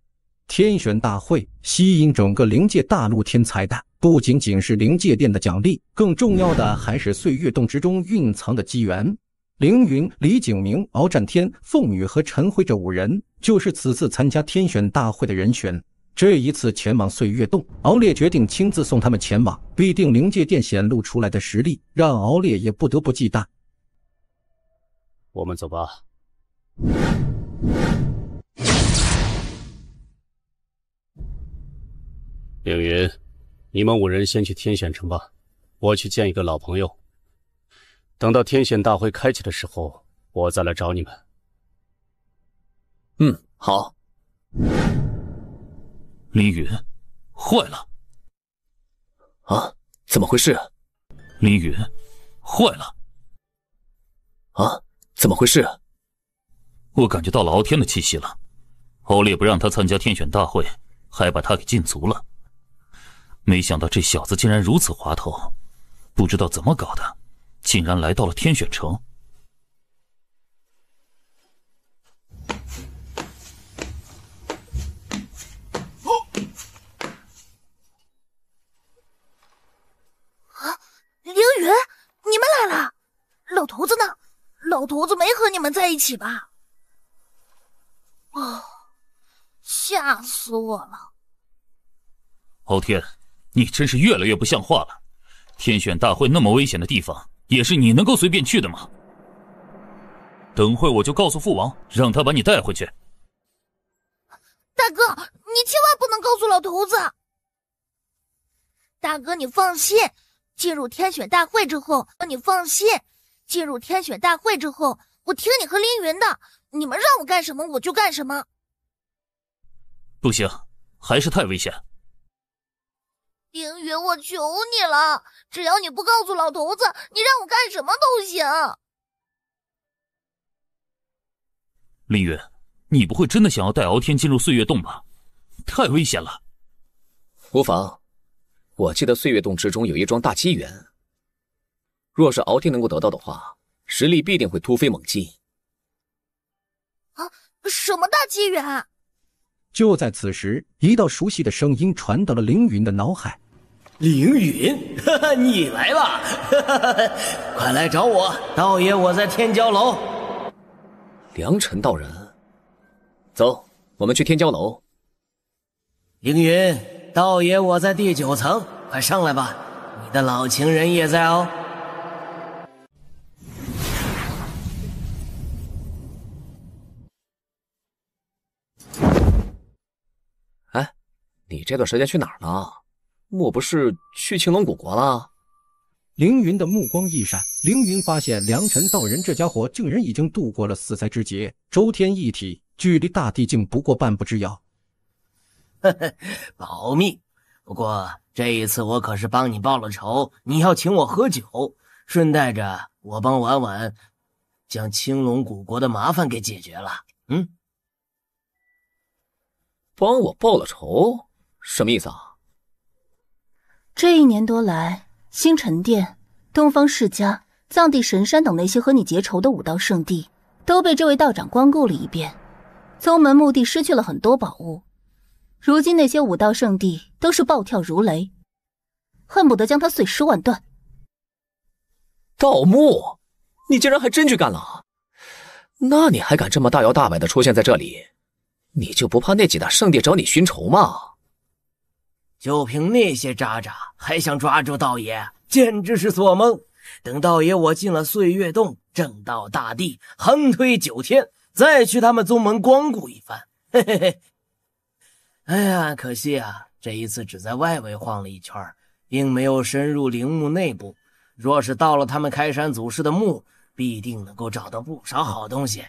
天选大会吸引整个灵界大陆天才的，不仅仅是灵界殿的奖励，更重要的还是岁月洞之中蕴藏的机缘。凌云、李景明、敖战天、凤羽和陈辉这5人，就是此次参加天选大会的人选。这一次前往岁月洞，敖烈决定亲自送他们前往，必定灵界殿显露出来的实力，让敖烈也不得不忌惮。我们走吧。凌云，你们5人先去天选城吧，我去见一个老朋友。等到天选大会开启的时候，我再来找你们。好。凌云，坏了！啊，怎么回事？凌云，坏了！啊，怎么回事？我感觉到了敖天的气息了。敖烈不让他参加天选大会，还把他给禁足了。没想到这小子竟然如此滑头，不知道怎么搞的，竟然来到了天选城。凌云，你们来了！老头子呢？老头子没和你们在一起吧？哦，吓死我了！敖天，你真是越来越不像话了。天选大会那么危险的地方，也是你能够随便去的吗？等会我就告诉父王，让他把你带回去。大哥，你千万不能告诉老头子！大哥，你放心，进入天选大会之后，我听你和凌云的，你们让我干什么我就干什么。不行，还是太危险。凌云，我求你了，只要你不告诉老头子，你让我干什么都行。凌云，你不会真的想要带敖天进入岁月洞吧？太危险了。无妨，我记得岁月洞之中有一桩大机缘，若是敖天能够得到的话，实力必定会突飞猛进。啊，什么大机缘？就在此时，一道熟悉的声音传到了凌云的脑海。凌云，你来了，快来找我，道爷我在天骄楼。良辰道人，走，我们去天骄楼。凌云，道爷我在第9层，快上来吧，你的老情人也在哦。哎，你这段时间去哪儿呢？莫不是去青龙古国了？凌云的目光一闪，凌云发现良辰道人这家伙竟然已经度过了4灾之劫，周天一体，距离大地境不过半步之遥。保密。不过这一次我可是帮你报了仇，你要请我喝酒，顺带着我帮婉婉将青龙古国的麻烦给解决了。帮我报了仇？什么意思啊？这1年多来，星辰殿、东方世家、藏地神山等那些和你结仇的武道圣地，都被这位道长光顾了一遍。宗门墓地失去了很多宝物，如今那些武道圣地都是暴跳如雷。恨不得将他碎尸万段。盗墓，你竟然还真去干了？那你还敢这么大摇大摆的出现在这里？你就不怕那几大圣地找你寻仇吗？就凭那些渣渣，还想抓住道爷，简直是做梦。等道爷我进了岁月洞，正道大帝，横推9天，再去他们宗门光顾一番。嘿嘿嘿。哎呀，可惜啊，这一次只在外围晃了一圈，并没有深入陵墓内部。若是到了他们开山祖师的墓，必定能够找到不少好东西。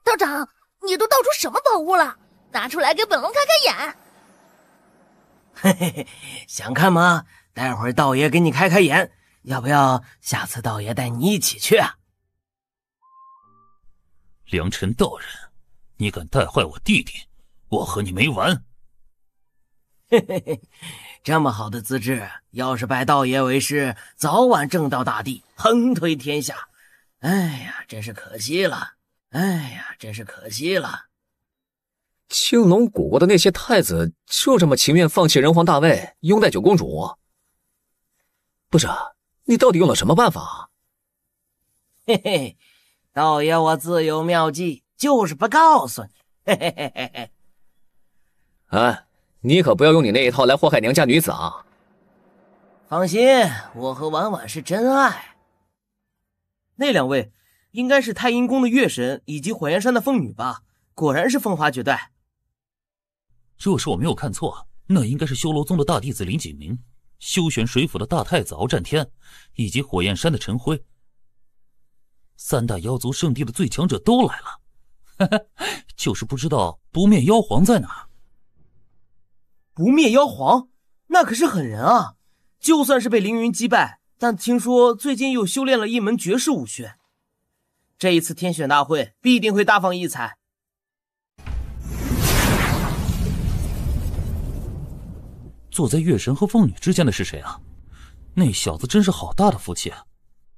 道长，你都盗出什么宝物了？拿出来给本龙开开眼。嘿嘿嘿，想看吗？待会儿道爷给你开开眼，要不要下次道爷带你一起去啊？良辰道人，你敢带坏我弟弟，我和你没完！嘿嘿嘿，这么好的资质，要是拜道爷为师，早晚正道大帝，横推天下。哎呀，真是可惜了！哎呀，真是可惜了！青龙古国的那些太子就这么情愿放弃人皇大位，拥戴九公主？不是，你到底用了什么办法？嘿嘿，道爷我自有妙计，就是不告诉你。嘿嘿嘿嘿嘿。哎，你可不要用你那一套来祸害娘家女子啊！放心，我和婉婉是真爱。那两位应该是太阴宫的月神以及火焰山的凤女吧？果然是风华绝代。若是我没有看错，那应该是修罗宗的大弟子林景明，修玄水府的大太子敖战天，以及火焰山的陈辉。3大妖族圣地的最强者都来了，哈哈，就是不知道不灭妖皇在哪。不灭妖皇，那可是狠人啊！就算是被凌云击败，但听说最近又修炼了一门绝世武学。这一次天选大会必定会大放异彩。坐在月神和凤女之间的是谁啊？那小子真是好大的福气啊！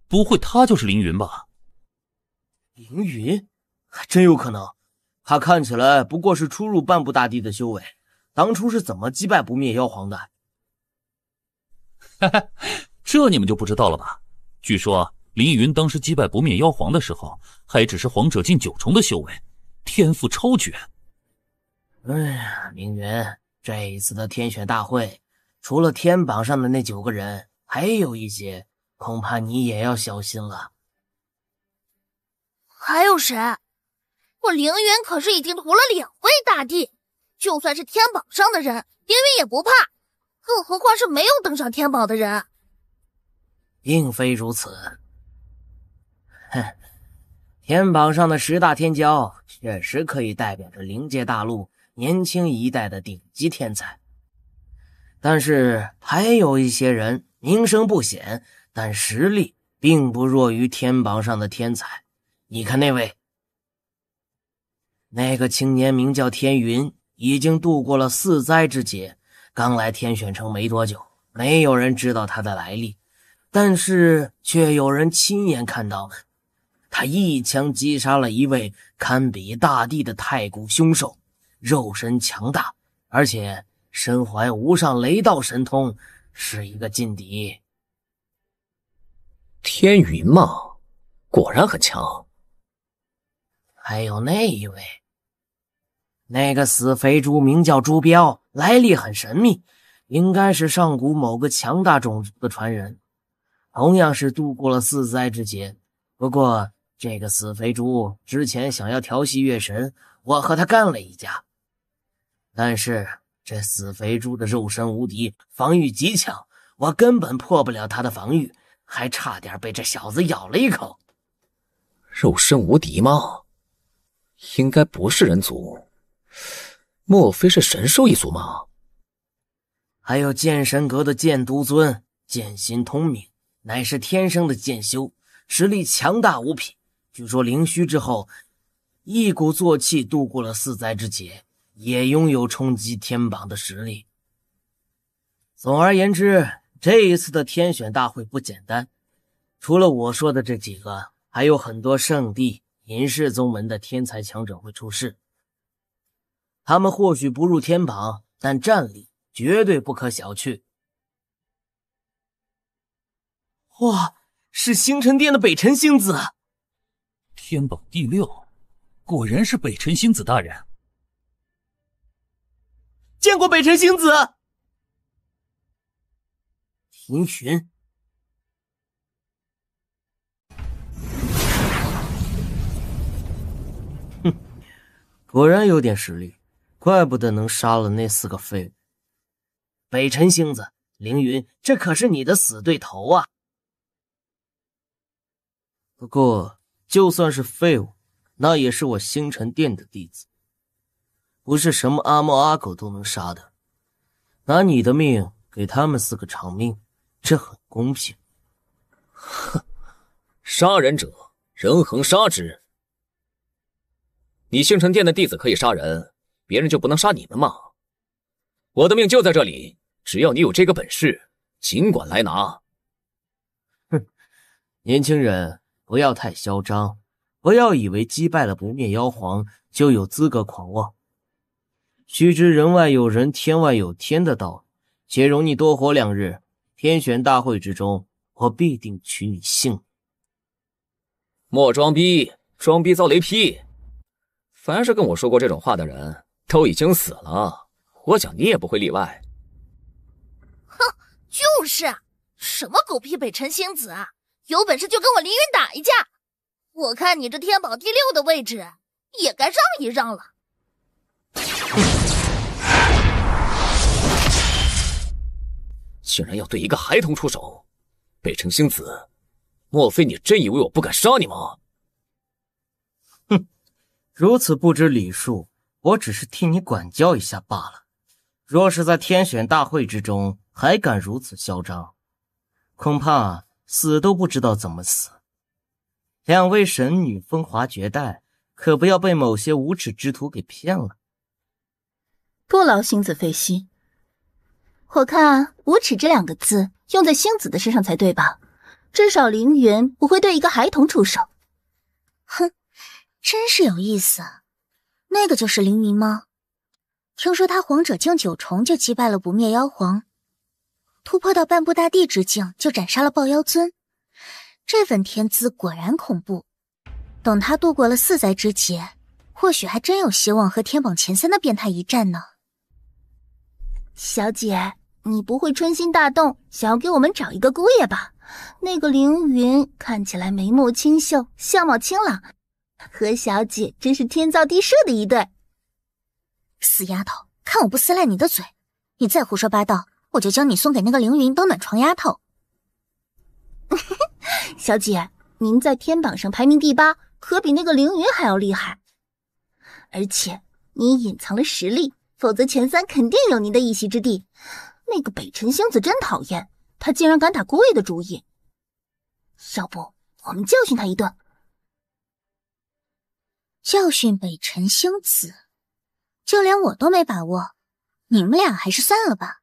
不会他就是凌云吧？凌云？还真有可能。他看起来不过是初入半步大帝的修为，当初是怎么击败不灭妖皇的？哈哈，这你们就不知道了吧？据说凌云当时击败不灭妖皇的时候，还只是皇者境9重的修为，天赋超绝。哎呀，凌云，这一次的天选大会，除了天榜上的那9个人，还有一些，恐怕你也要小心了。还有谁？我凌云可是已经屠了2位大帝，就算是天榜上的人，凌云也不怕，更何况是没有登上天榜的人。并非如此。哼，天榜上的10大天骄，确实可以代表着灵界大陆年轻一代的顶级天才，但是还有一些人名声不显，但实力并不弱于天榜上的天才。你看那位，那个青年名叫天云，已经度过了4灾之劫，刚来天选城没多久，没有人知道他的来历，但是却有人亲眼看到他一枪击杀了一位堪比大帝的太古凶兽，肉身强大，而且身怀无上雷道神通，是一个劲敌。天云嘛，果然很强。还有那一位，那个死肥猪名叫朱标，来历很神秘，应该是上古某个强大种族的传人，同样是度过了4灾之劫。不过这个死肥猪之前想要调戏月神，我和他干了一架，但是这死肥猪的肉身无敌，防御极强，我根本破不了他的防御，还差点被这小子咬了一口。肉身无敌吗？应该不是人族，莫非是神兽一族吗？还有剑神阁的剑都尊，剑心通明，乃是天生的剑修，实力强大无匹。据说灵虚之后，一鼓作气度过了4灾之劫，也拥有冲击天榜的实力。总而言之，这一次的天选大会不简单，除了我说的这几个，还有很多圣地、隐世宗门的天才强者会出世。他们或许不入天榜，但战力绝对不可小觑。哇，是星辰殿的北辰星子！天榜第6，果然是北辰星子大人。见过北辰星子。听询。哼，果然有点实力，怪不得能杀了那4个废物。北辰星子，凌云，这可是你的死对头啊！不过，就算是废物，那也是我星辰殿的弟子，不是什么阿猫阿狗都能杀的。拿你的命给他们4个偿命，这很公平。哼，杀人者，人恒杀之。你星辰殿的弟子可以杀人，别人就不能杀你们吗？我的命就在这里，只要你有这个本事，尽管来拿。哼，年轻人，不要太嚣张，不要以为击败了不灭妖皇就有资格狂妄。须知人外有人，天外有天的道理，且容你多活2日，天选大会之中，我必定取你性命。莫装逼，装逼遭雷劈！凡是跟我说过这种话的人，都已经死了，我想你也不会例外。哼，就是，什么狗屁北辰星子啊！有本事就跟我凌云打一架！我看你这天榜第6的位置，也该让一让了。竟然要对一个孩童出手，北辰星子，莫非你真以为我不敢杀你吗？哼，如此不知礼数，我只是替你管教一下罢了。若是在天选大会之中还敢如此嚣张，恐怕死都不知道怎么死。2位神女风华绝代，可不要被某些无耻之徒给骗了。不劳星子费心，我看无耻这2个字用在星子的身上才对吧？至少凌云不会对一个孩童出手。哼，真是有意思。那个就是凌云吗？听说他皇者境9重就击败了不灭妖皇，突破到半步大地之境就斩杀了暴妖尊，这份天资果然恐怖。等他度过了4灾之劫，或许还真有希望和天榜前3的变态一战呢。小姐，你不会春心大动，想要给我们找一个姑爷吧？那个凌云看起来眉目清秀，相貌清朗，和小姐真是天造地设的一对。死丫头，看我不撕烂你的嘴！你再胡说八道，我就将你送给那个凌云当暖床丫头。小姐，您在天榜上排名第8，可比那个凌云还要厉害。而且你隐藏了实力，否则前3肯定有您的一席之地。那个北辰星子真讨厌，他竟然敢打姑爷的主意。要不我们教训他一顿？教训北辰星子，就连我都没把握，你们俩还是算了吧。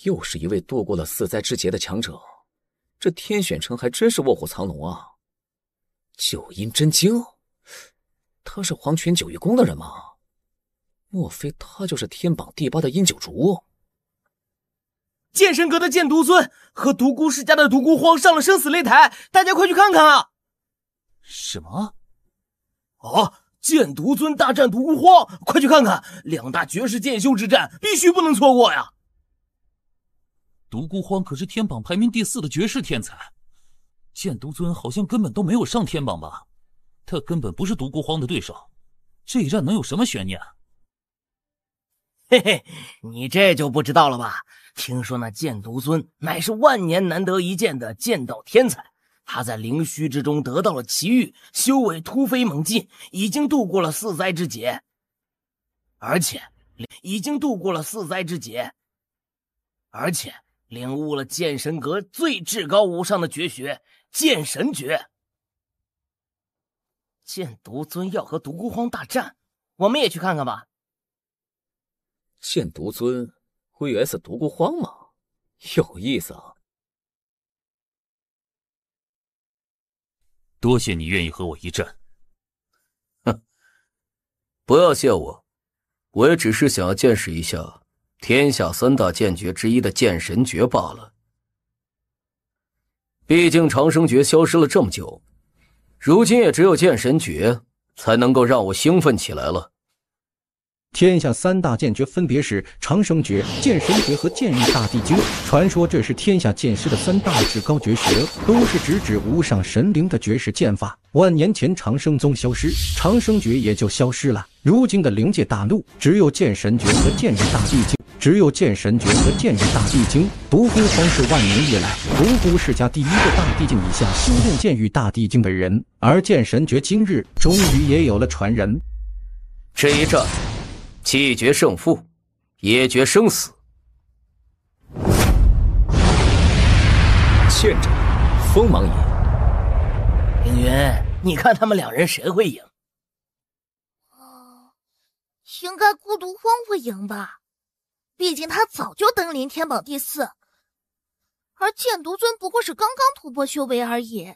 又是一位度过了4灾之劫的强者，这天选城还真是卧虎藏龙啊！九阴真经，他是黄泉九玉宫的人吗？莫非他就是天榜第8的阴九竹？剑神阁的剑独尊和独孤世家的独孤荒上了生死擂台，大家快去看看啊！什么？啊！剑独尊大战独孤荒，快去看看！2大绝世剑修之战，必须不能错过呀！独孤荒可是天榜排名第4的绝世天才，剑独尊好像根本都没有上天榜吧？他根本不是独孤荒的对手，这一战能有什么悬念？嘿嘿，你这就不知道了吧？听说那剑独尊乃是万年难得一见的剑道天才，他在灵虚之中得到了奇遇，修为突飞猛进，已经度过了4灾之劫，而且领悟了剑神阁最至高无上的绝学剑神诀。剑独尊要和独孤荒大战，我们也去看看吧。剑独尊 vs 独孤荒吗？有意思啊！多谢你愿意和我一战。哼，不要谢我，我也只是想要见识一下天下3大剑诀之一的剑神诀罢了。毕竟长生诀消失了这么久，如今也只有剑神诀才能够让我兴奋起来了。天下3大剑诀分别是长生诀、剑神诀和剑域大地经。传说这是天下剑师的3大至高绝学，都是直指无上神灵的绝世剑法。万年前长生宗消失，长生诀也就消失了。如今的灵界大陆，只有剑神诀和剑域大地经。独孤皇是万年以来独孤世家第一个大地境以下修炼剑域大地经的人，而剑神诀今日终于也有了传人。这一战，气决胜负，也决生死。剑者，锋芒也。凌云，你看他们2人谁会赢？应该孤独荒会赢吧，毕竟他早就登临天榜第4，而剑毒尊不过是刚刚突破修为而已。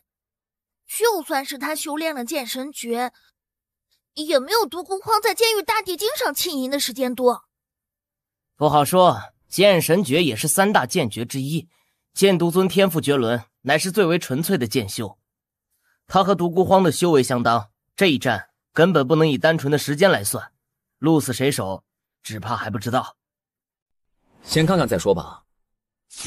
就算是他修炼了剑神诀，也没有独孤荒在剑域大地经上浸淫的时间多。不好说，剑神诀也是3大剑诀之一，剑毒尊天赋绝伦，乃是最为纯粹的剑修。他和独孤荒的修为相当，这一战根本不能以单纯的时间来算，鹿死谁手，只怕还不知道。先看看再说吧。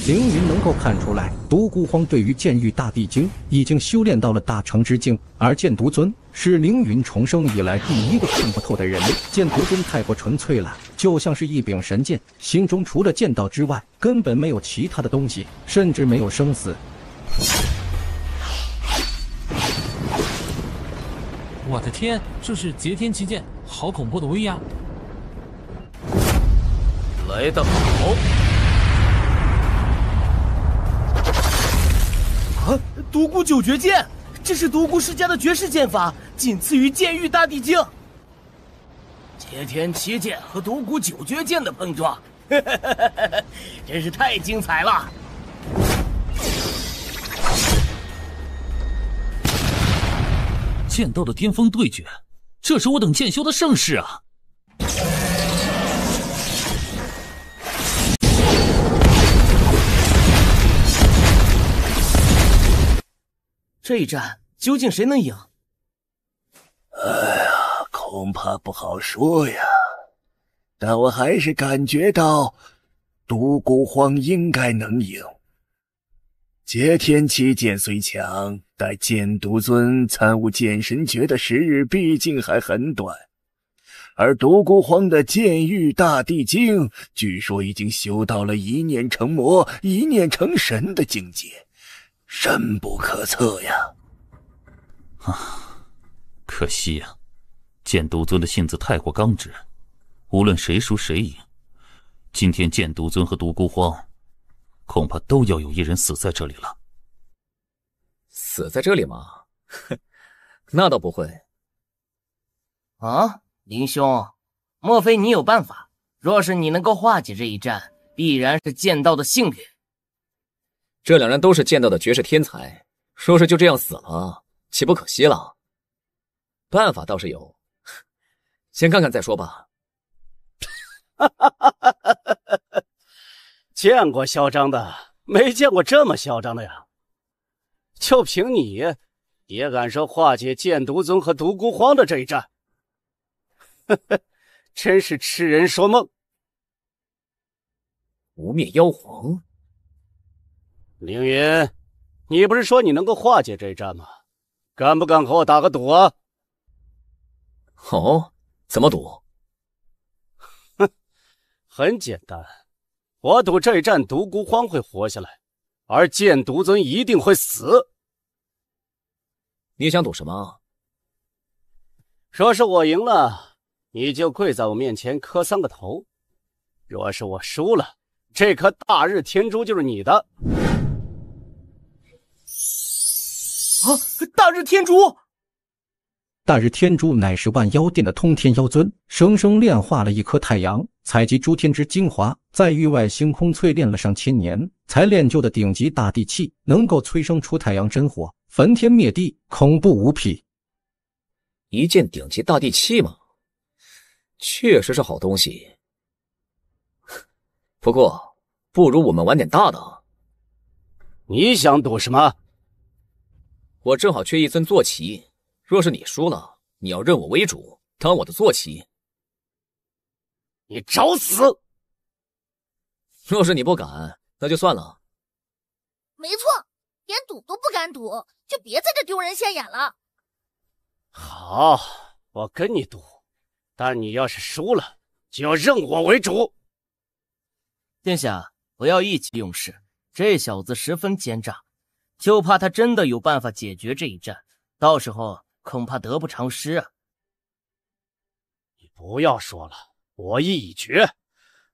凌云能够看出来，独孤荒对于剑域大地经已经修炼到了大成之境，而剑毒尊是凌云重生以来第一个看不透的人。剑毒尊太过纯粹了，就像是一柄神剑，心中除了剑道之外，根本没有其他的东西，甚至没有生死。我的天，这是劫天奇剑，好恐怖的威压！来得好！啊！独孤九绝剑，这是独孤世家的绝世剑法，仅次于剑域大地经。劫天奇剑和独孤九绝剑的碰撞，真是太精彩了！剑道的巅峰对决，这是我等剑修的盛世啊！这一战究竟谁能赢？哎呀，恐怕不好说呀。但我还是感觉到独孤荒应该能赢。劫天奇剑虽强，但剑毒尊参悟剑神诀的时日毕竟还很短，而独孤荒的剑域大地经据说已经修到了一念成魔、一念成神的境界，深不可测呀。可惜呀，剑毒尊的性子太过刚直，无论谁输谁赢，今天剑毒尊和独孤荒恐怕都要有一人死在这里了。死在这里吗？那倒不会。啊，林兄，莫非你有办法？若是你能够化解这一战，必然是剑道的幸运。这2人都是剑道的绝世天才，说是就这样死了，岂不可惜了？办法倒是有，先看看再说吧。见过嚣张的，没见过这么嚣张的呀！就凭你，也敢说化解剑毒尊和独孤荒的这一战？真是痴人说梦！无灭妖皇，凌云，你不是说你能够化解这一战吗？敢不敢和我打个赌啊？哦，怎么赌？很简单，我赌这一战独孤荒会活下来，而剑毒尊一定会死。你想赌什么？若是我赢了，你就跪在我面前磕3个头；若是我输了，这颗大日天珠就是你的。啊！大日天珠！大日天珠乃是万妖殿的通天妖尊，生生炼化了一颗太阳，采集诸天之精华，在域外星空淬炼了上千年，才炼就的顶级大地气，能够催生出太阳真火，焚天灭地，恐怖无匹。一件顶级大地气吗？确实是好东西。不过，不如我们玩点大的。你想赌什么？我正好缺一尊坐骑，若是你输了，你要认我为主，当我的坐骑。你找死！若是你不敢，那就算了。没错，连赌都不敢赌，就别在这丢人现眼了。好，我跟你赌，但你要是输了，就要认我为主。殿下，不要意气用事，这小子十分奸诈，就怕他真的有办法解决这一战，到时候恐怕得不偿失啊。你不要说了，博弈已决。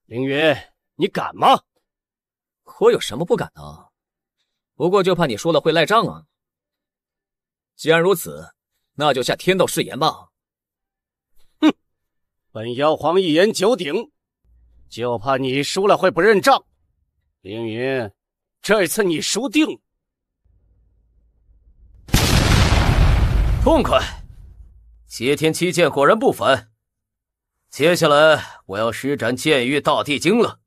凌云，你敢吗？我有什么不敢的？不过就怕你输了会赖账啊。既然如此，那就下天道誓言吧。哼，本妖皇一言九鼎，就怕你输了会不认账。凌云，这次你输定。痛快！挟天七剑果然不凡。接下来我要施展剑域大地经了，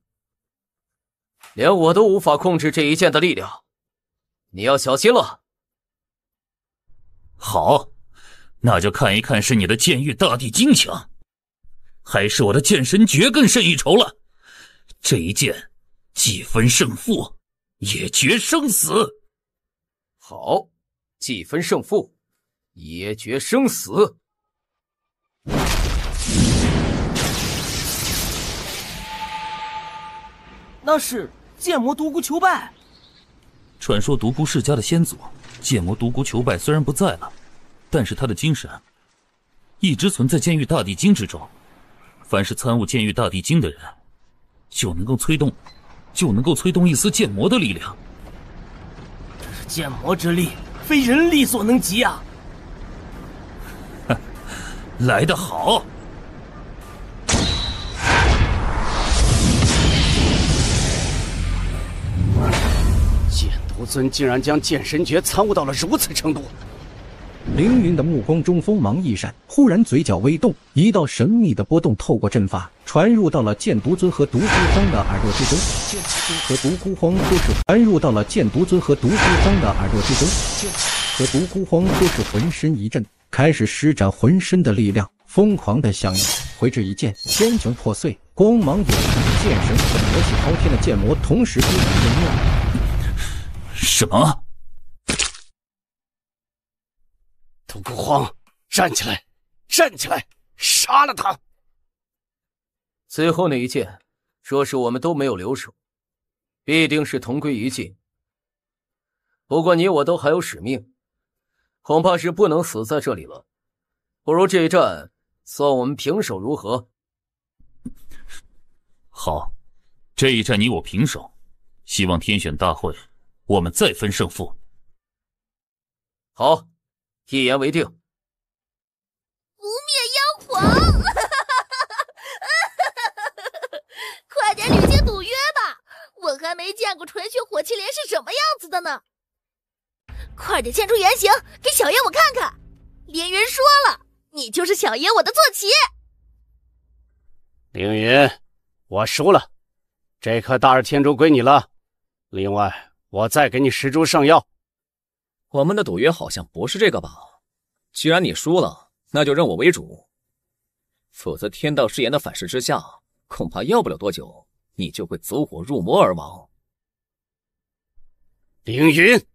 连我都无法控制这一剑的力量，你要小心了。好，那就看一看是你的剑域大地经强，还是我的剑神诀更胜一筹了。这一剑既分胜负，也决生死。好，既分胜负，也决生死。那是剑魔独孤求败。传说独孤世家的先祖剑魔独孤求败虽然不在了，但是他的精神一直存在剑域大地经之中。凡是参悟剑域大地经的人，就能够催动一丝剑魔的力量。这是剑魔之力，非人力所能及啊！来得好！剑毒尊竟然将剑神诀参悟到了如此程度。凌云的目光中锋芒一闪，忽然嘴角微动，一道神秘的波动透过阵法传入到了剑毒尊和独孤方的耳朵之中。剑毒尊和独孤荒都是传入到了剑毒尊和独孤方的耳朵之中。和独孤荒都是浑身一震，开始施展浑身的力量，疯狂的响应，挥之一剑，天穹破碎，光芒永恒，剑神和魔气滔天的剑魔同时孤立湮灭。什么？独孤荒，站起来，站起来，杀了他！最后那一剑，若是我们都没有留守，必定是同归于尽。不过你我都还有使命，恐怕是不能死在这里了。不如这一战算我们平手如何？好，这一战你我平手，希望天选大会我们再分胜负。好，一言为定。不灭妖皇，快点履行赌约吧！我还没见过纯血火麒麟是什么样子的呢。快点现出原形，给小爷我看看。凌云说了，你就是小爷我的坐骑。凌云，我输了，这颗大日天珠归你了。另外，我再给你10株圣药。我们的赌约好像不是这个吧？既然你输了，那就认我为主，否则天道誓言的反噬之下，恐怕要不了多久，你就会走火入魔而亡。凌云，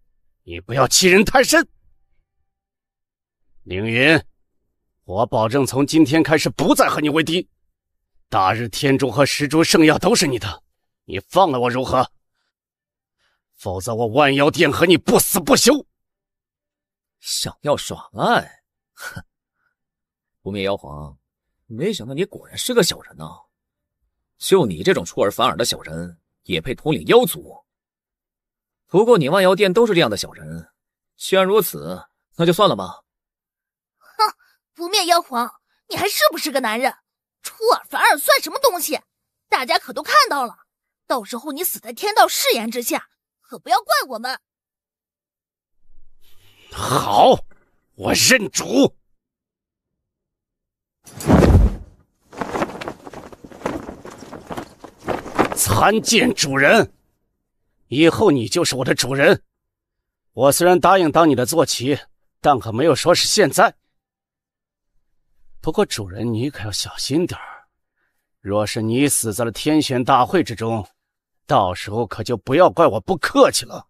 你不要欺人太甚。凌云，我保证从今天开始不再和你为敌。大日天珠和10株圣药都是你的，你放了我如何？否则我万妖殿和你不死不休。想要耍赖？哼！不灭妖皇，没想到你果然是个小人呐！就你这种出尔反尔的小人，也配统领妖族？不过你万妖殿都是这样的小人，既然如此，那就算了吧。哼！不灭妖皇，你还是不是个男人？出尔反尔算什么东西？大家可都看到了，到时候你死在天道誓言之下，可不要怪我们。好，我认主。参见主人。以后你就是我的主人。我虽然答应当你的坐骑，但可没有说是现在。不过主人，你可要小心点儿。若是你死在了天选大会之中，到时候可就不要怪我不客气了。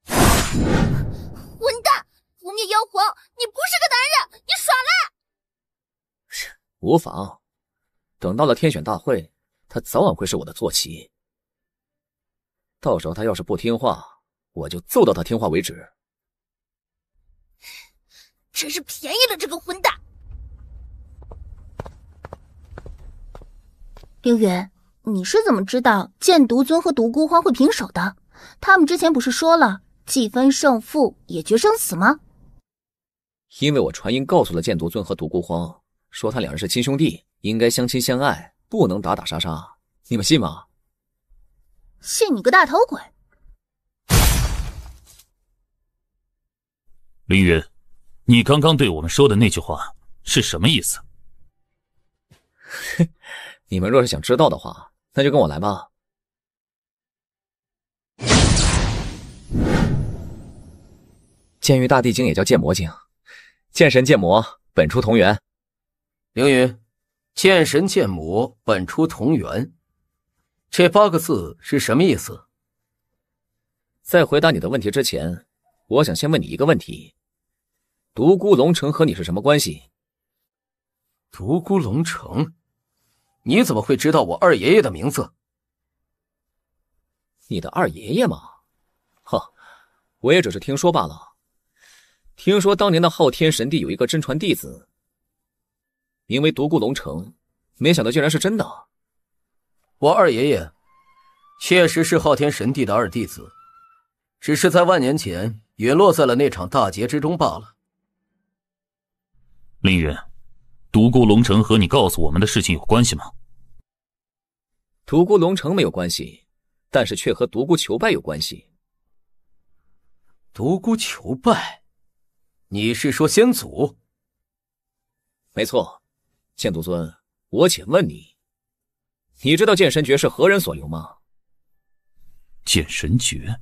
混蛋！覆灭妖皇，你不是个男人，你耍赖！无妨，等到了天选大会，他早晚会是我的坐骑。到时候他要是不听话，我就揍到他听话为止。真是便宜了这个混蛋！凌云，你是怎么知道剑毒尊和独孤荒会平手的？他们之前不是说了既分胜负也决生死吗？因为我传音告诉了剑毒尊和独孤荒，说他两人是亲兄弟，应该相亲相爱，不能打打杀杀。你们信吗？信你个大头鬼！凌云，你刚刚对我们说的那句话是什么意思？你们若是想知道的话，那就跟我来吧。剑域大地经也叫剑魔经，剑神剑魔本出同源。凌云，剑神剑魔本出同源，这8个字是什么意思？在回答你的问题之前，我想先问你一个问题：独孤龙城和你是什么关系？独孤龙城？你怎么会知道我二爷爷的名字？你的二爷爷吗？呵，我也只是听说罢了。听说当年的昊天神帝有一个真传弟子，名为独孤龙城，没想到竟然是真的。我二爷爷确实是昊天神帝的二弟子，只是在万年前陨落在了那场大劫之中罢了。凌云，独孤龙城和你告诉我们的事情有关系吗？独孤龙城没有关系，但是却和独孤求败有关系。独孤求败？你是说先祖？没错，剑毒尊，我且问你，你知道剑神诀是何人所留吗？剑神诀，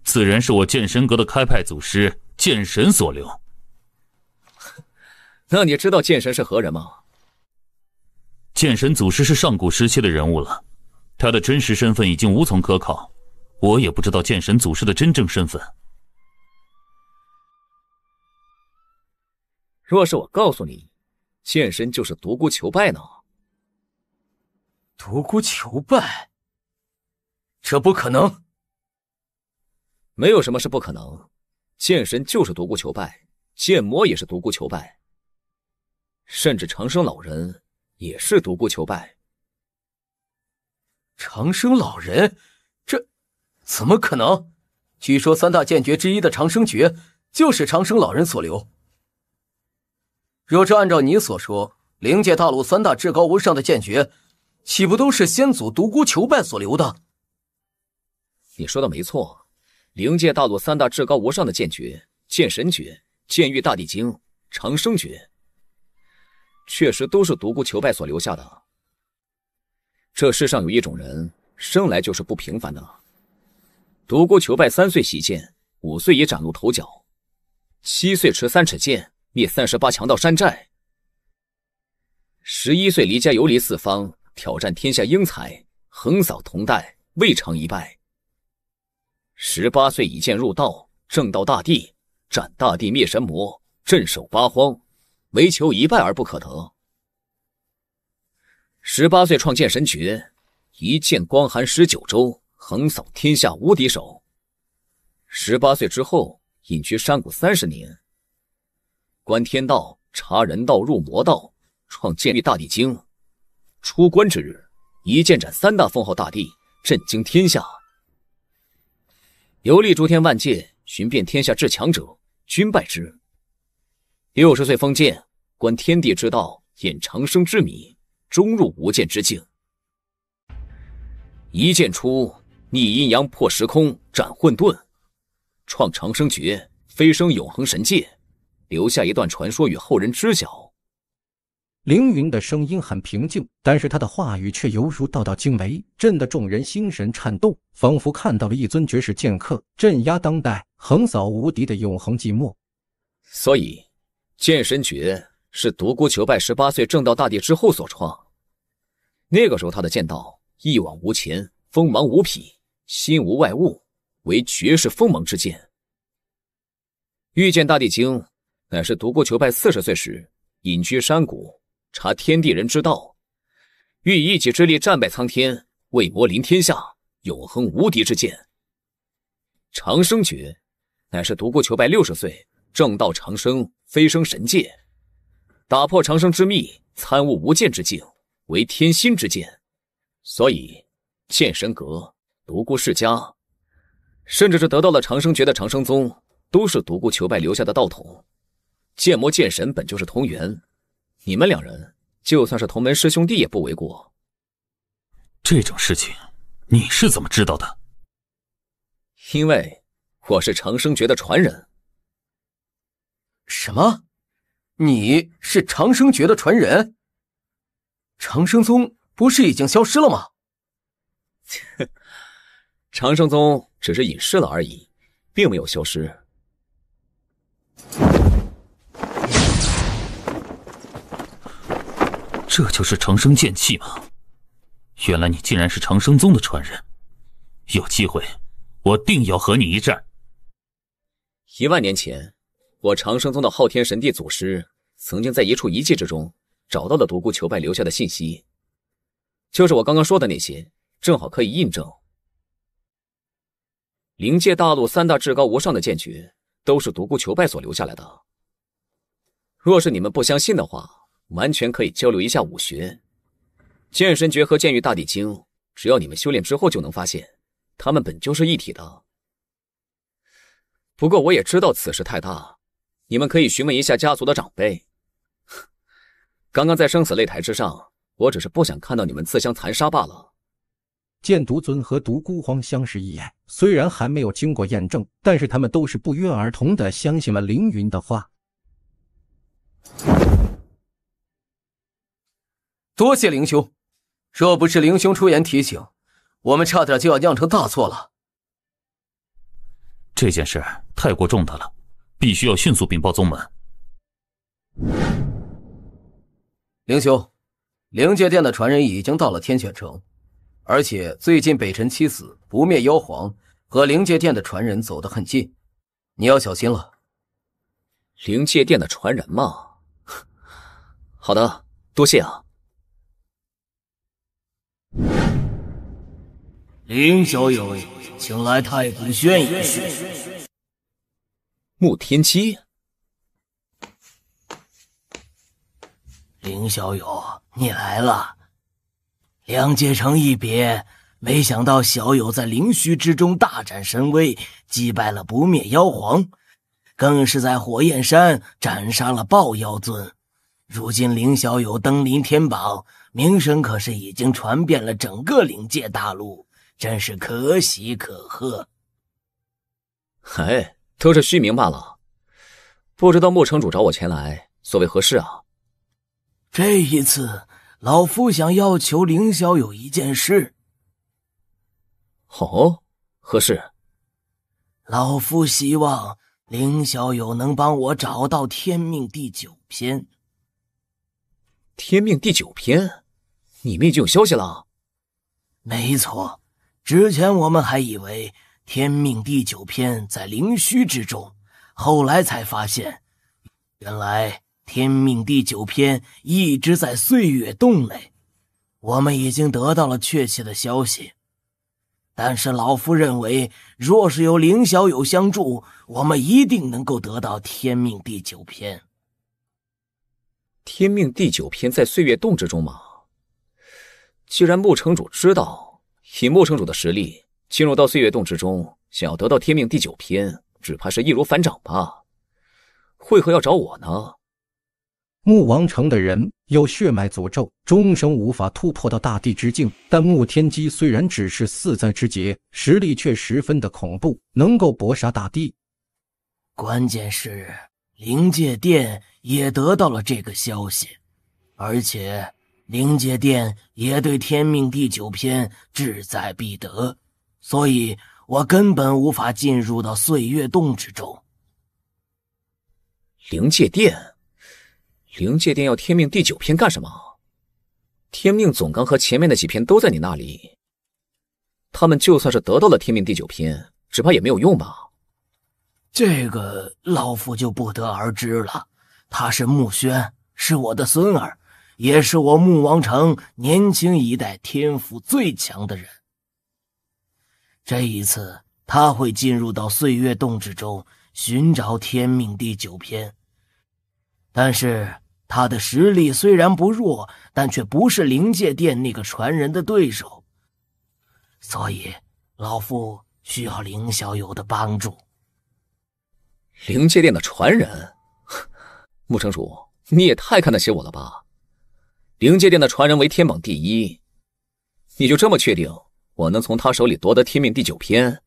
自然是我剑神阁的开派祖师剑神所留。那你知道剑神是何人吗？剑神祖师是上古时期的人物了，他的真实身份已经无从可考，我也不知道剑神祖师的真正身份。若是我告诉你，剑神就是独孤求败呢？独孤求败？这不可能。没有什么是不可能，剑神就是独孤求败，剑魔也是独孤求败，甚至长生老人也是独孤求败。长生老人？这怎么可能？据说3大剑诀之一的长生诀就是长生老人所留。若是按照你所说，灵界大陆3大至高无上的剑诀，岂不都是先祖独孤求败所留的？你说的没错，灵界大陆3大至高无上的剑诀，剑神诀、剑域大地经、长生诀，确实都是独孤求败所留下的。这世上有一种人，生来就是不平凡的。独孤求败3岁习剑，5岁已崭露头角，7岁持3尺剑灭38强盗山寨，11岁离家游历四方，挑战天下英才，横扫同代，未尝一败。18岁以剑入道，正道大地，斩大地灭神魔，镇守八荒，唯求一败而不可得。18岁创剑神诀，一剑光寒19州，横扫天下无敌手。18岁之后隐居山谷30年，观天道，察人道，入魔道，创剑域大地经。出关之日，一剑斩3大封号大帝，震惊天下。游历诸天万界，寻遍天下至强者，均败之。60岁封剑，观天地之道，验长生之谜，终入无剑之境。一剑出，逆阴阳，破时空，斩混沌，创长生诀，飞升永恒神界，留下一段传说与后人知晓。凌云的声音很平静，但是他的话语却犹如道道惊雷，震得众人心神颤动，仿佛看到了一尊绝世剑客，镇压当代，横扫无敌的永恒寂寞。所以，剑神诀是独孤求败18岁正道大帝之后所创。那个时候他的剑道一往无前，锋芒无匹，心无外物，为绝世锋芒之剑。御剑大帝经乃是独孤求败40岁时隐居山谷，察天地人之道，欲以一己之力战败苍天，为魔临天下，永恒无敌之剑。长生诀乃是独孤求败60岁正道长生飞升神界，打破长生之秘，参悟无间之境，为天心之剑。所以剑神阁、独孤世家，甚至是得到了长生诀的长生宗，都是独孤求败留下的道统。剑魔剑神本就是同源，你们两人就算是同门师兄弟也不为过。这种事情你是怎么知道的？因为我是长生诀的传人。什么？你是长生诀的传人？长生宗不是已经消失了吗？长生宗只是隐世了而已，并没有消失。这就是长生剑气吗？原来你竟然是长生宗的传人，有机会我定要和你一战。10000年前，我长生宗的昊天神帝祖师曾经在一处遗迹之中找到了独孤求败留下的信息，就是我刚刚说的那些，正好可以印证。灵界大陆3大至高无上的剑诀都是独孤求败所留下来的。若是你们不相信的话，完全可以交流一下武学。剑神诀和剑域大帝经，只要你们修炼之后就能发现，他们本就是一体的。不过我也知道此事太大，你们可以询问一下家族的长辈。刚刚在生死擂台之上，我只是不想看到你们自相残杀罢了。剑独尊和独孤荒相视一眼，虽然还没有经过验证，但是他们都是不约而同地相信了凌云的话。多谢凌兄，若不是凌兄出言提醒，我们差点就要酿成大错了。这件事太过重大了，必须要迅速禀报宗门。凌兄，灵界殿的传人已经到了天选城，而且最近北辰七子、不灭妖皇和灵界殿的传人走得很近，你要小心了。灵界殿的传人嘛，好的，多谢啊。凌小友，请来太古轩一叙。穆天机，凌小友，你来了。梁界城一别，没想到小友在灵虚之中大展神威，击败了不灭妖皇，更是在火焰山斩杀了豹妖尊。如今凌小友登临天榜，名声可是已经传遍了整个灵界大陆，真是可喜可贺。哎，都是虚名罢了。不知道穆城主找我前来，所谓何事啊？这一次，老夫想要求凌小友一件事。哦，何事？老夫希望凌小友能帮我找到天命第9篇。天命第9篇？你们已经有消息了？没错，之前我们还以为天命第9篇在灵虚之中，后来才发现，原来天命第9篇一直在岁月洞内。我们已经得到了确切的消息，但是老夫认为，若是有凌小友相助，我们一定能够得到天命第9篇。天命第9篇在岁月洞之中吗？既然穆城主知道，以穆城主的实力进入到岁月洞之中，想要得到天命第9篇，只怕是易如反掌吧？为何要找我呢？穆王城的人有血脉诅咒，终生无法突破到大帝之境，但穆天机虽然只是4灾之劫，实力却十分的恐怖，能够搏杀大帝。关键是灵界殿也得到了这个消息，而且灵界殿也对天命第9篇志在必得，所以我根本无法进入到岁月洞之中。灵界殿？灵界殿要天命第9篇干什么？天命总纲和前面的几篇都在你那里，他们就算是得到了天命第9篇，只怕也没有用吧？这个老夫就不得而知了。他是穆轩，是我的孙儿，也是我穆王城年轻一代天赋最强的人。这一次他会进入到岁月洞之中寻找天命第9篇，但是他的实力虽然不弱，但却不是灵界殿那个传人的对手，所以老夫需要凌小友的帮助。灵界殿的传人？穆城主，你也太看得起我了吧？灵界殿的传人为天榜第1，你就这么确定我能从他手里夺得天命第9篇？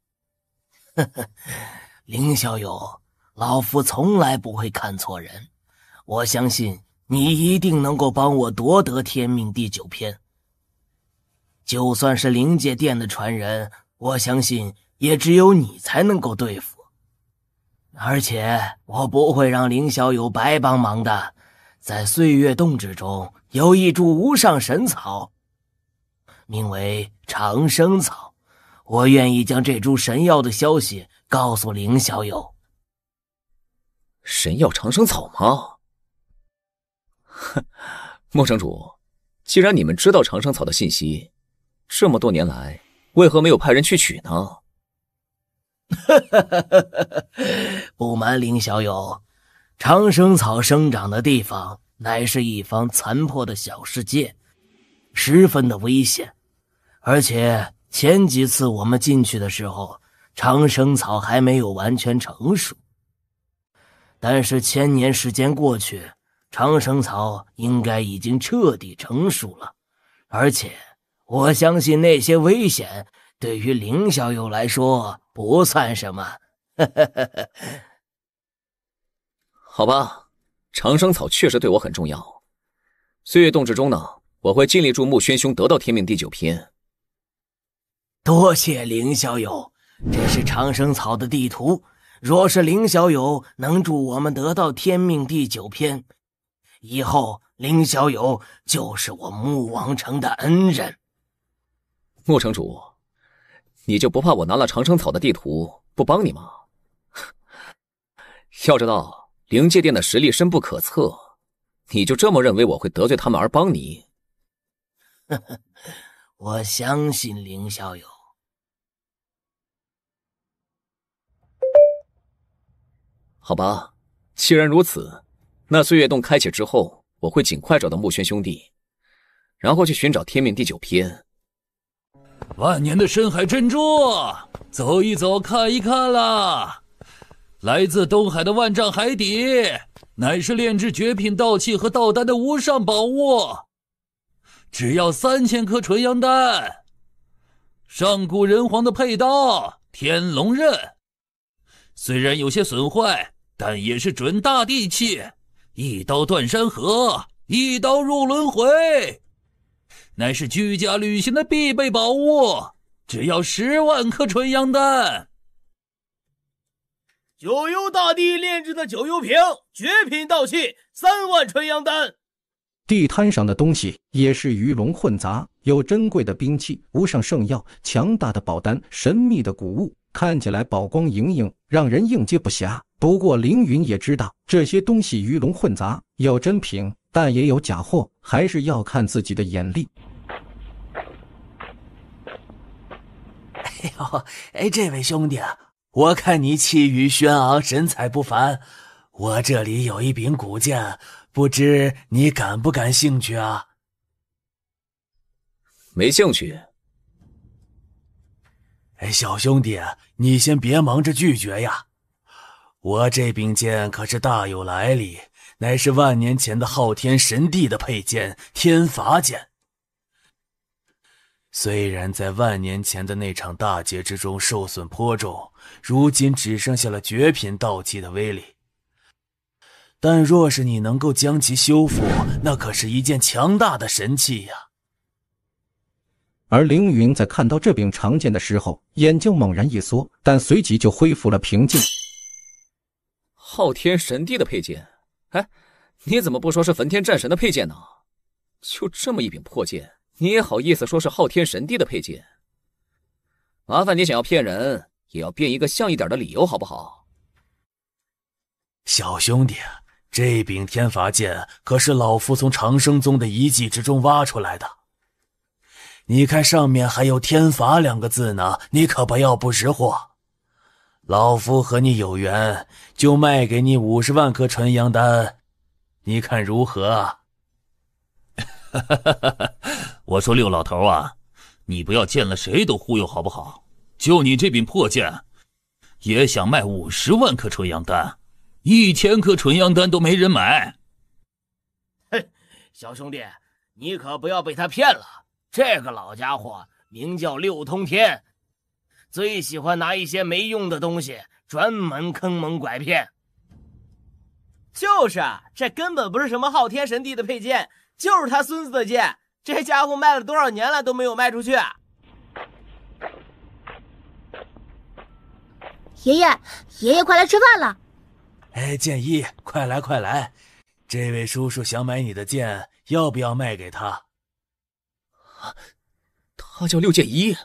凌小友，老夫从来不会看错人，我相信你一定能够帮我夺得天命第9篇。就算是灵界殿的传人，我相信也只有你才能够对付。而且我不会让凌小友白帮忙的，在岁月洞之中有一株无上神草，名为长生草，我愿意将这株神药的消息告诉凌小友。神药长生草吗？哼，莫城主，既然你们知道长生草的信息，这么多年来为何没有派人去取呢？不瞒凌小友，长生草生长的地方乃是一方残破的小世界，十分的危险。而且前几次我们进去的时候，长生草还没有完全成熟。但是1000年时间过去，长生草应该已经彻底成熟了。而且我相信那些危险对于凌小友来说不算什么。好吧，长生草确实对我很重要。岁月洞之中呢，我会尽力助穆轩兄得到天命第9篇。多谢凌小友，这是长生草的地图，若是凌小友能助我们得到天命第9篇，以后凌小友就是我穆王城的恩人。穆城主，你就不怕我拿了长生草的地图不帮你吗？要知道灵界殿的实力深不可测，你就这么认为我会得罪他们而帮你？我相信凌小友。好吧，既然如此，那岁月洞开启之后，我会尽快找到穆轩兄弟，然后去寻找天命第9篇。万年的深海珍珠，走一走，看一看啦！来自东海的万丈海底，乃是炼制绝品道器和道丹的无上宝物，只要3000颗纯阳丹。上古人皇的佩刀天龙刃，虽然有些损坏，但也是准大地气，一刀断山河，一刀入轮回，乃是居家旅行的必备宝物，只要10万颗纯阳丹。九幽大帝炼制的九幽瓶，绝品道器，3万纯阳丹。地摊上的东西也是鱼龙混杂，有珍贵的兵器、无上圣药、强大的宝丹、神秘的古物，看起来宝光莹莹，让人应接不暇。不过凌云也知道，这些东西鱼龙混杂，有真品，但也有假货，还是要看自己的眼力。哎呦，这位兄弟，我看你气宇轩昂，神采不凡。我这里有一柄古剑，不知你感不感兴趣啊？没兴趣。小兄弟，你先别忙着拒绝呀。我这柄剑可是大有来历，乃是万年前的昊天神帝的佩剑天罚剑。虽然在万年前的那场大劫之中受损颇重，如今只剩下了绝品道器的威力，但若是你能够将其修复，那可是一件强大的神器呀。而凌云在看到这柄长剑的时候，眼睛猛然一缩，但随即就恢复了平静。昊天神帝的佩剑，哎，你怎么不说是焚天战神的佩剑呢？就这么一柄破剑，你也好意思说是昊天神帝的佩剑？麻烦你想要骗人，也要编一个像一点的理由，好不好？小兄弟，这柄天罚剑可是老夫从长生宗的遗迹之中挖出来的。你看上面还有天罚2个字呢，你可不要不识货。老夫和你有缘，就卖给你50万颗纯阳丹，你看如何啊？我说六老头啊，你不要见了谁都忽悠好不好？就你这柄破剑，也想卖50万颗纯阳丹，1000颗纯阳丹都没人买。嘿，小兄弟，你可不要被他骗了。这个老家伙名叫六通天，最喜欢拿一些没用的东西，专门坑蒙拐骗。就是啊，这根本不是什么昊天神帝的佩剑，就是他孙子的剑。这家伙卖了多少年了都没有卖出去。爷爷，快来吃饭了！哎，剑一，快来快来！这位叔叔想买你的剑，要不要卖给他？他叫六剑一。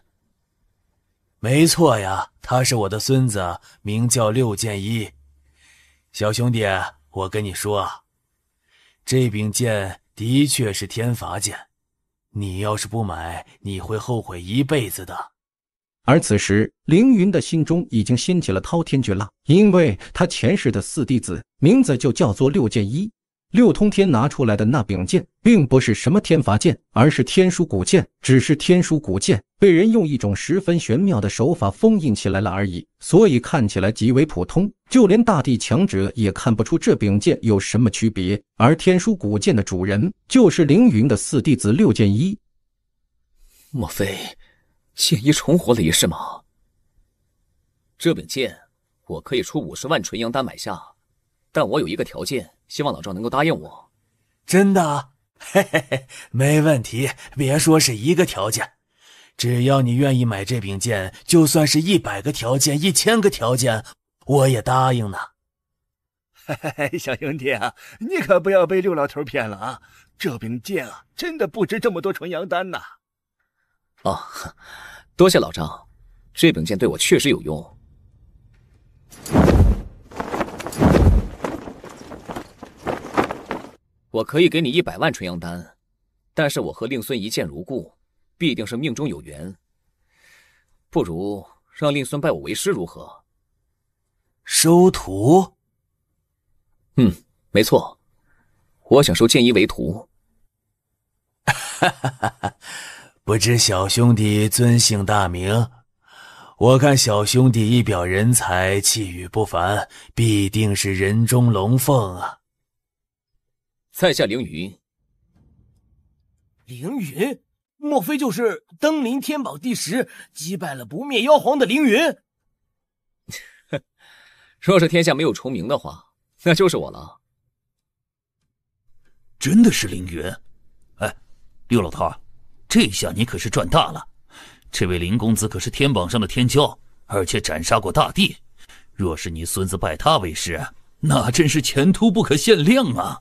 没错呀，他是我的孙子，名叫六剑一。小兄弟，我跟你说，这柄剑的确是天罚剑，你要是不买，你会后悔一辈子的。而此时，凌云的心中已经掀起了滔天巨浪，因为他前世的4弟子名字就叫做六剑一。六通天拿出来的那柄剑，并不是什么天罚剑，而是天书古剑。只是天书古剑被人用一种十分玄妙的手法封印起来了而已，所以看起来极为普通，就连大地强者也看不出这柄剑有什么区别。而天书古剑的主人，就是凌云的4弟子六剑一。莫非剑一重活了一世吗？这柄剑我可以出50万纯阳丹买下，但我有一个条件，希望老赵能够答应我。真的？嘿嘿嘿，没问题，别说是1个条件，只要你愿意买这柄剑，就算是100个条件、1000个条件，我也答应呢。嘿嘿，小兄弟啊，你可不要被六老头骗了啊！这柄剑啊，真的不值这么多纯阳丹呐。哦，多谢老赵，这柄剑对我确实有用。我可以给你100万纯阳丹，但是我和令孙一见如故，必定是命中有缘。不如让令孙拜我为师如何？收徒？没错，我想收剑一为徒。不知小兄弟尊姓大名？我看小兄弟一表人才，气宇不凡，必定是人中龙凤啊！在下凌云。凌云？莫非就是登临天宝第10，击败了不灭妖皇的凌云？若是天下没有重名的话，那就是我了。真的是凌云？哎，六老头，这下你可是赚大了。这位林公子可是天榜上的天骄，而且斩杀过大帝。若是你孙子拜他为师，那真是前途不可限量啊！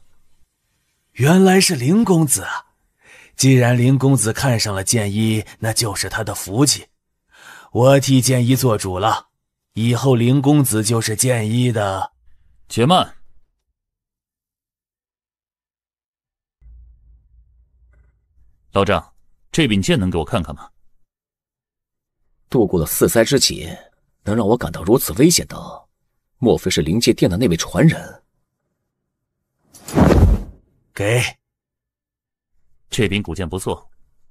原来是林公子啊！既然林公子看上了剑一，那就是他的福气。我替剑一做主了，以后林公子就是剑一的。且慢，老丈，这柄剑能给我看看吗？度过了4灾之劫，能让我感到如此危险的，莫非是灵界殿的那位传人？给。这柄古剑不错，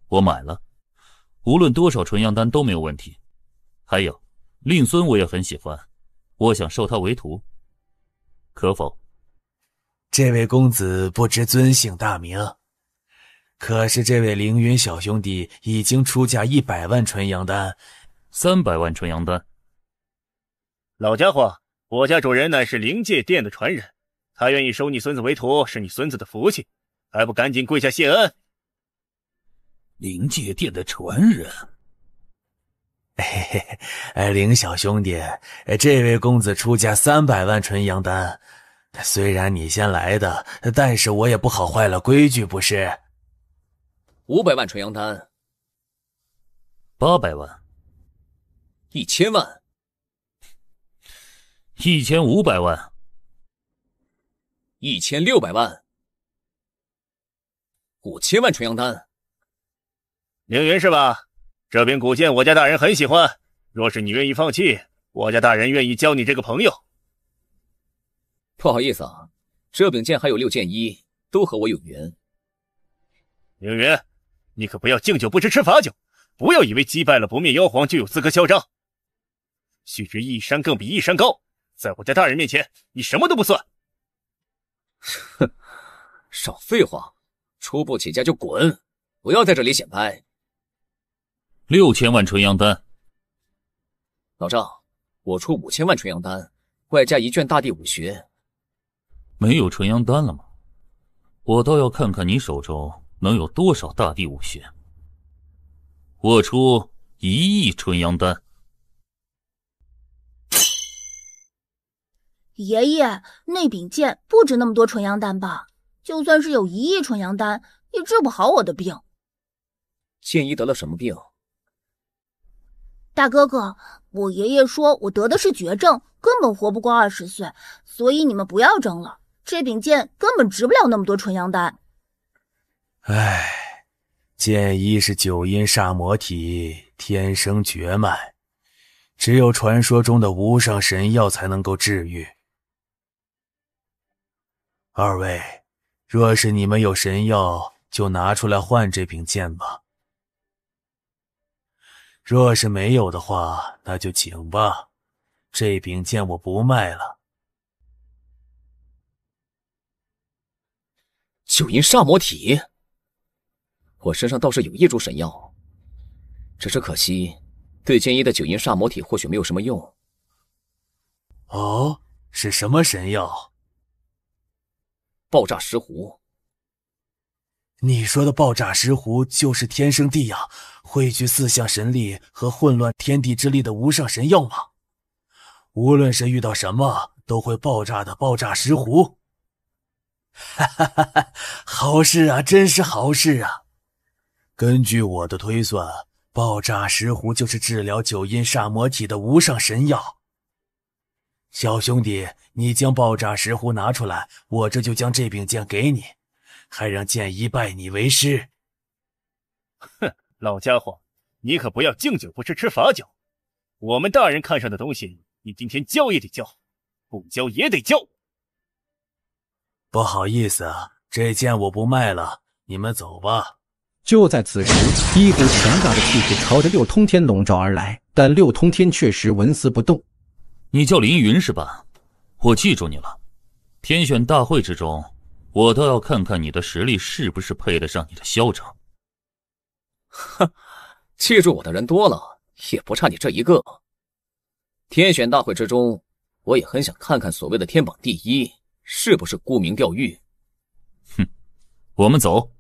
我买了，无论多少纯阳丹都没有问题。还有，令孙我也很喜欢，我想收他为徒，可否？这位公子不知尊姓大名，可是这位凌云小兄弟已经出价100万纯阳丹，300万纯阳丹。老家伙，我家主人乃是灵界殿的传人，他愿意收你孙子为徒，是你孙子的福气，还不赶紧跪下谢恩？灵界殿的传人。林小兄弟，这位公子出价300万纯阳丹，虽然你先来的，但是我也不好坏了规矩，不是？500万纯阳丹，800万，1000万，1500万，1600万，5000万纯阳丹。凌云是吧？这柄古剑我家大人很喜欢，若是你愿意放弃，我家大人愿意交你这个朋友。不好意思啊，这柄剑还有6件衣，都和我有缘。凌云，你可不要敬酒不吃吃罚酒，不要以为击败了不灭妖皇就有资格嚣张。须知一山更比一山高，在我家大人面前，你什么都不算。哼，少废话，出不起价就滚，不要在这里显摆。6000万纯阳丹。老赵，我出5000万纯阳丹，外加1卷大地武学。没有纯阳丹了吗？我倒要看看你手中能有多少大地武学。我出1亿纯阳丹。爷爷，那柄剑不值那么多纯阳丹吧？就算是有1亿纯阳丹，也治不好我的病。剑一得了什么病？大哥哥，我爷爷说我得的是绝症，根本活不过20岁，所以你们不要争了。这柄剑根本值不了那么多纯阳丹。唉，剑一是9阴煞魔体，天生绝脉，只有传说中的无上神药才能够治愈。二位，若是你们有神药，就拿出来换这柄剑吧。若是没有的话，那就请吧，这柄剑我不卖了。9阴煞魔体，我身上倒是有一株神药，只是可惜，对剑一的9阴煞魔体或许没有什么用。哦，是什么神药？爆炸石斛。你说的爆炸石斛就是天生地养，汇聚4项神力和混乱天地之力的无上神药吗？无论是遇到什么都会爆炸的爆炸石斛。哈哈哈哈，好事啊，真是好事啊！根据我的推算，爆炸石斛就是治疗9阴煞魔体的无上神药。小兄弟，你将爆炸石斛拿出来，我这就将这柄剑给你，还让剑一拜你为师。哼，老家伙，你可不要敬酒不吃吃罚酒。我们大人看上的东西，你今天交也得交，不交也得交。不好意思啊，这剑我不卖了，你们走吧。就在此时，一股强大的气势朝着6通天笼罩而来，但6通天却是纹丝不动。你叫凌云是吧？我记住你了。天选大会之中，我倒要看看你的实力是不是配得上你的嚣张。哼，记住我的人多了，也不差你这一个。天选大会之中，我也很想看看所谓的天榜第一是不是沽名钓誉。哼，我们走。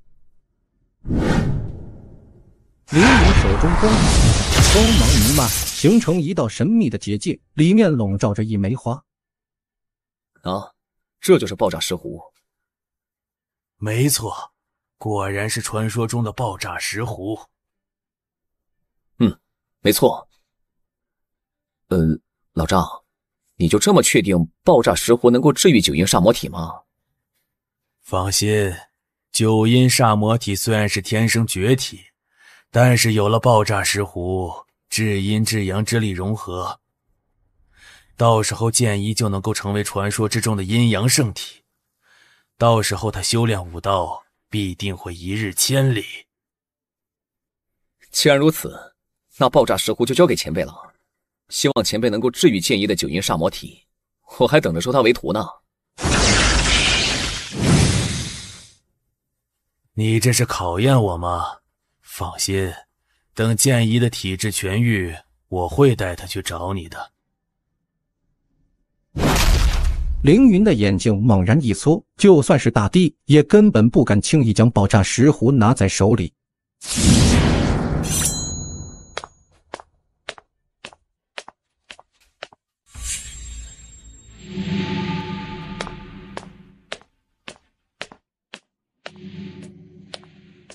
凌云手中光芒弥漫，形成一道神秘的结界，里面笼罩着一梅花。啊，这就是爆炸石斛。没错，果然是传说中的爆炸石斛。没错。老张，你就这么确定爆炸石斛能够治愈9阴煞魔体吗？放心，9阴煞魔体虽然是天生绝体，但是有了爆炸石斛，至阴至阳之力融合，到时候剑一就能够成为传说之中的阴阳圣体。到时候他修炼武道，必定会一日千里。既然如此，那爆炸石斛就交给前辈了。希望前辈能够治愈剑一的9阴煞魔体，我还等着收他为徒呢。你这是考验我吗？放心，等剑一的体质痊愈，我会带他去找你的。凌云的眼睛猛然一缩，就算是大帝也根本不敢轻易将爆炸石壶拿在手里。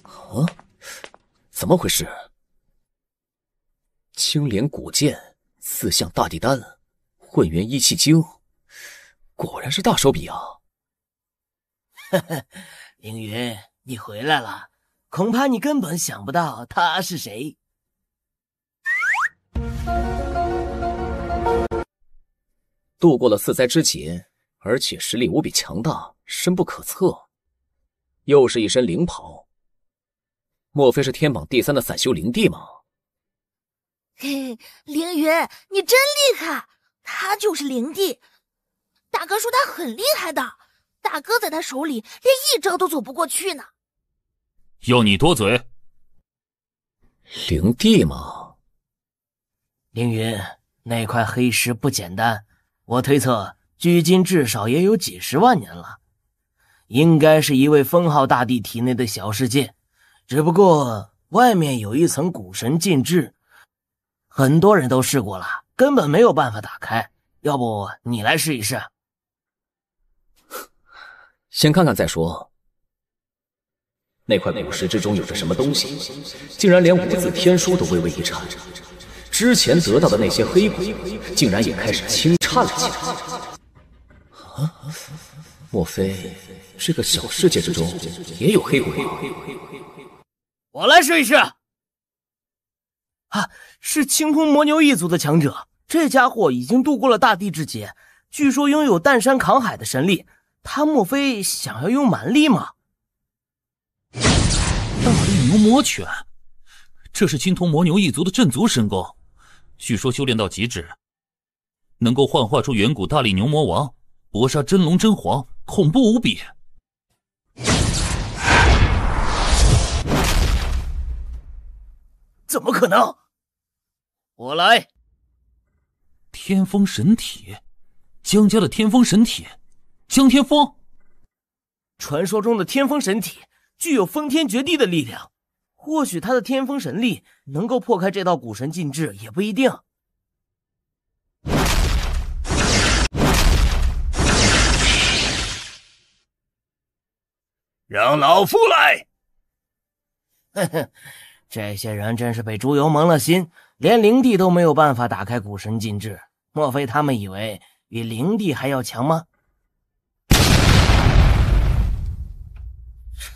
啊，怎么回事？青莲古剑，四象大地丹，混元一气经，果然是大手笔啊！呵呵，凌云，你回来了，恐怕你根本想不到他是谁。度过了4灾之劫，而且实力无比强大，深不可测。又是一身灵袍，莫非是天榜第3的散修灵帝吗？嘿，凌云，你真厉害！他就是灵帝，大哥说他很厉害的，大哥在他手里连一招都走不过去呢。要你多嘴！灵帝吗？凌云，那块黑石不简单，我推测距今至少也有几10万年了，应该是一位封号大帝体内的小世界，只不过外面有一层古神禁制，很多人都试过了，根本没有办法打开。要不你来试一试？先看看再说。那块古石之中有着什么东西，竟然连5字天书都微微一颤。之前得到的那些黑鬼，竟然也开始轻颤了起来。啊，莫非这个小世界之中也有黑鬼？我来试一试。啊，是青铜魔牛一族的强者，这家伙已经度过了大地之劫，据说拥有淡山扛海的神力。他莫非想要用蛮力吗？大力牛魔拳，这是青铜魔牛一族的镇族神功，据说修炼到极致，能够幻化出远古大力牛魔王，搏杀真龙真皇，恐怖无比。怎么可能？我来。天风神体，江家的天风神体，江天风。传说中的天风神体具有封天绝地的力量，或许他的天风神力能够破开这道古神禁制，也不一定。让老夫来！呵呵，这些人真是被猪油蒙了心，连灵帝都没有办法打开古神禁制，莫非他们以为比灵帝还要强吗？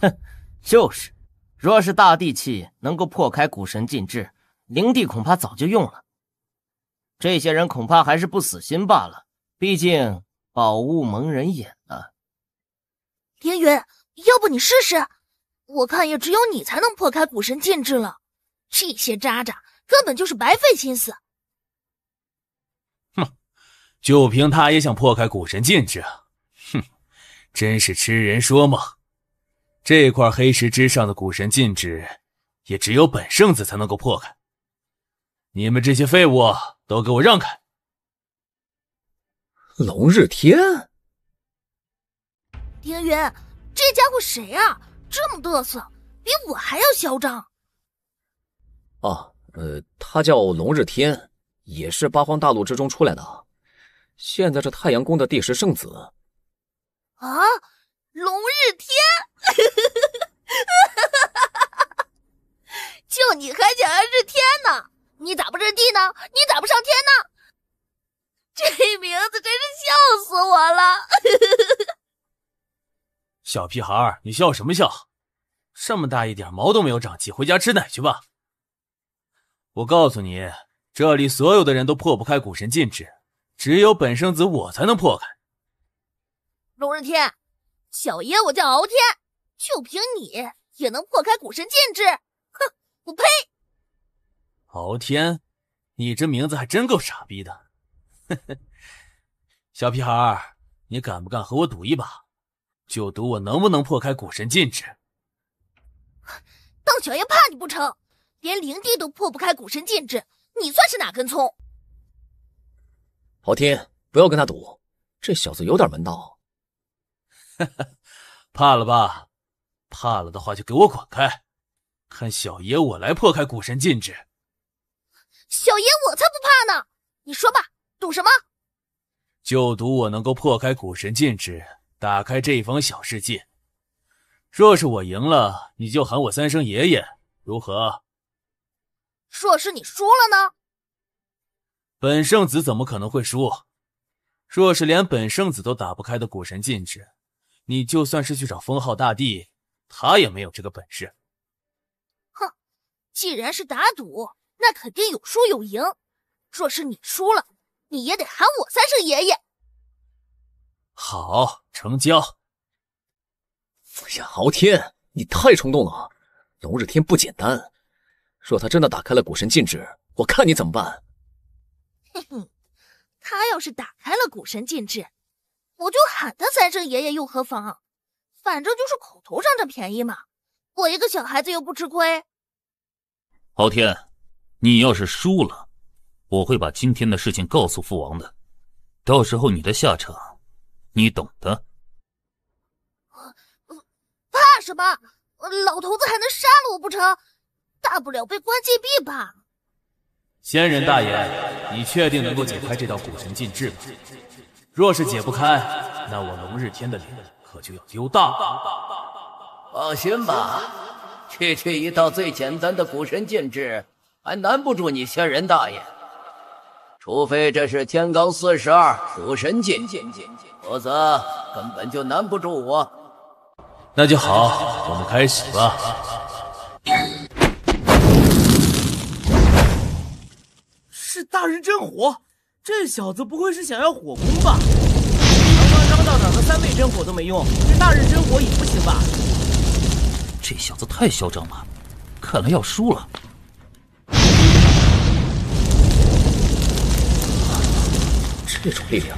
哼，就是，若是大地气能够破开古神禁制，灵帝恐怕早就用了。这些人恐怕还是不死心罢了，毕竟宝物蒙人眼啊。凌云，要不你试试？我看也只有你才能破开古神禁制了，这些渣渣根本就是白费心思。哼，就凭他也想破开古神禁制啊？哼，真是痴人说梦。这块黑石之上的古神禁制，也只有本圣子才能够破开。你们这些废物，都给我让开！龙日天，凌云，这家伙谁啊？这么嘚瑟，比我还要嚣张。啊，他叫龙日天，也是八荒大陆之中出来的，现在是太阳宫的第10圣子。啊，龙日天！就你还想要日天呢？你咋不日地呢？你咋不上天呢？这名字真是笑死我了！小屁孩，你笑什么笑？这么大一点毛都没有长齐，回家吃奶去吧。我告诉你，这里所有的人都破不开古神禁制，只有本圣子我才能破开。龙日天，小爷我叫敖天，就凭你也能破开古神禁制？哼，我呸！敖天，你这名字还真够傻逼的。小屁孩，你敢不敢和我赌一把？就赌我能不能破开古神禁制。当小爷怕你不成？连灵帝都破不开古神禁制，你算是哪根葱？敖天，不要跟他赌，这小子有点门道。怕了吧？怕了的话就给我滚开！看小爷我来破开古神禁制！小爷我才不怕呢！你说吧，赌什么？就赌我能够破开古神禁制，打开这一方小世界。若是我赢了，你就喊我三声爷爷，如何？若是你输了呢？本圣子怎么可能会输？若是连本圣子都打不开的古神禁制，你就算是去找封号大帝，他也没有这个本事。哼，既然是打赌，那肯定有输有赢。若是你输了，你也得喊我三声爷爷。好，成交。哎呀，敖天，你太冲动了！龙日天不简单，若他真的打开了古神禁制，我看你怎么办？哼哼，他要是打开了古神禁制，我就喊他三声爷爷又何妨？反正就是口头上占便宜嘛，我一个小孩子又不吃亏。敖天，你要是输了，我会把今天的事情告诉父王的，到时候你的下场，你懂的。怕什么？老头子还能杀了我不成？大不了被关禁闭吧。仙人大爷，你确定能够解开这道古神禁制吗？若是解不开，那我龙日天的脸可就要丢大了。放心吧，区区一道最简单的古神禁制，还难不住你仙人大爷。除非这是天罡42古神禁，否则根本就难不住我。那就好，我们开始吧。是大日真火，这小子不会是想要火攻吧？刚刚张道长的3倍真火都没用，这大日真火也不行吧？这小子太嚣张了，看来要输了。这种力量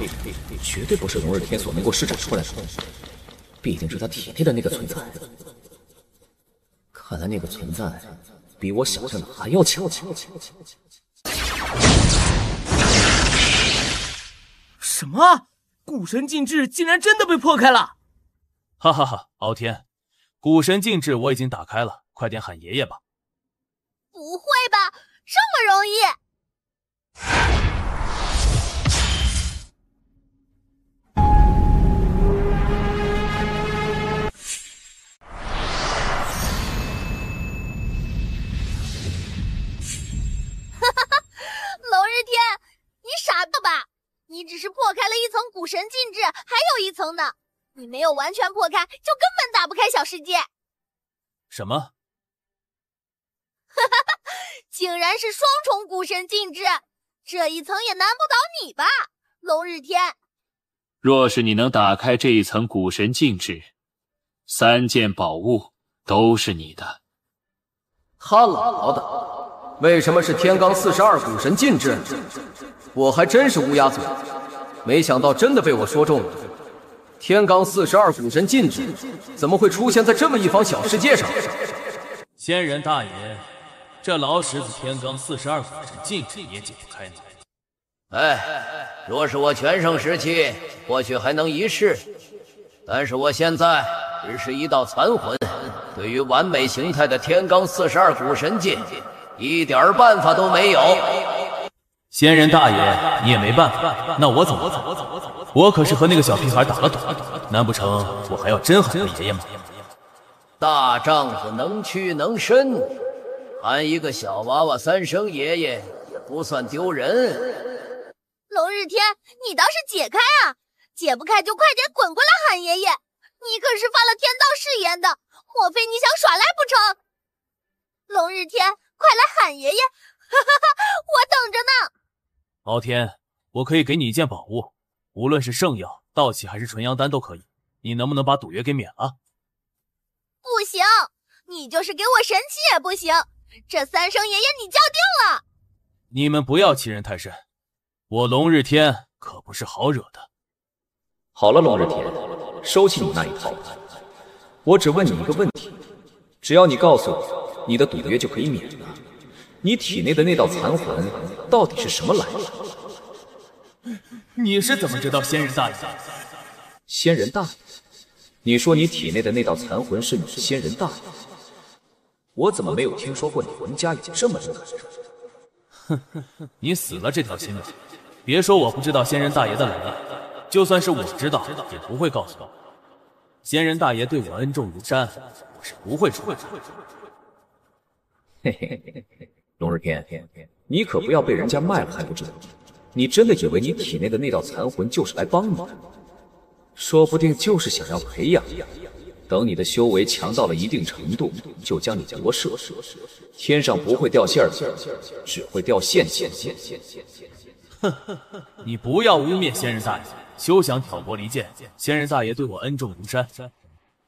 绝对不是龙日天所能够施展出来的，必定是他体内的那个存在。看来那个存在比我想象的还要强。什么？古神禁制竟然真的被破开了！哈哈哈，敖天，古神禁制我已经打开了，快点喊爷爷吧。不会吧，这么容易？龙日天，你傻的吧？你只是破开了一层古神禁制，还有一层呢。你没有完全破开，就根本打不开小世界。什么？竟然是双重古神禁制，这一层也难不倒你吧，龙日天。若是你能打开这一层古神禁制，3件宝物都是你的。他老的，为什么是天罡42古神禁制？我还真是乌鸦嘴，没想到真的被我说中了。天罡42古神禁制怎么会出现在这么一方小世界上？仙人大爷，这老石子天罡42古神禁制也解不开呢。哎，若是我全盛时期，或许还能一试，但是我现在只是一道残魂，对于完美形态的天罡42古神禁，一点办法都没有。仙人大爷，你也没办法，那我怎么办？我可是和那个小屁孩打了赌，难不成我还要真喊他爷爷吗？大丈夫能屈能伸，喊一个小娃娃3声爷爷也不算丢人。龙日天，你倒是解开啊！解不开就快点滚过来喊爷爷！你可是发了天道誓言的，莫非你想耍赖不成？龙日天，快来喊爷爷！哈哈哈，我等着呢。敖天，我可以给你一件宝物，无论是圣药、道器还是纯阳丹都可以，你能不能把赌约给免了？不行，你就是给我神器也不行，这3声爷爷你叫定了。你们不要欺人太甚，我龙日天可不是好惹的。好了，龙日天，收起你那一套。我只问你一个问题，只要你告诉我，你的赌约就可以免了。你体内的那道残魂到底是什么来历？你是怎么知道仙人大爷？仙人大爷？你说你体内的那道残魂是你的仙人大爷？我怎么没有听说过你魂家有这么厉害的人？哼，你死了这条心吧！别说我不知道仙人大爷的来历，就算是我知道，也不会告诉你。仙人大爷对我恩重如山，我是不会说的。嘿嘿嘿嘿，龙日天，你可不要被人家卖了还不知道。你真的以为你体内的那道残魂就是来帮你的？说不定就是想要培养你，等你的修为强到了一定程度，就将你国射。天上不会掉馅儿饼，只会掉陷阱。哼，你不要污蔑仙人大爷，休想挑拨离间。仙人大爷对我恩重如山，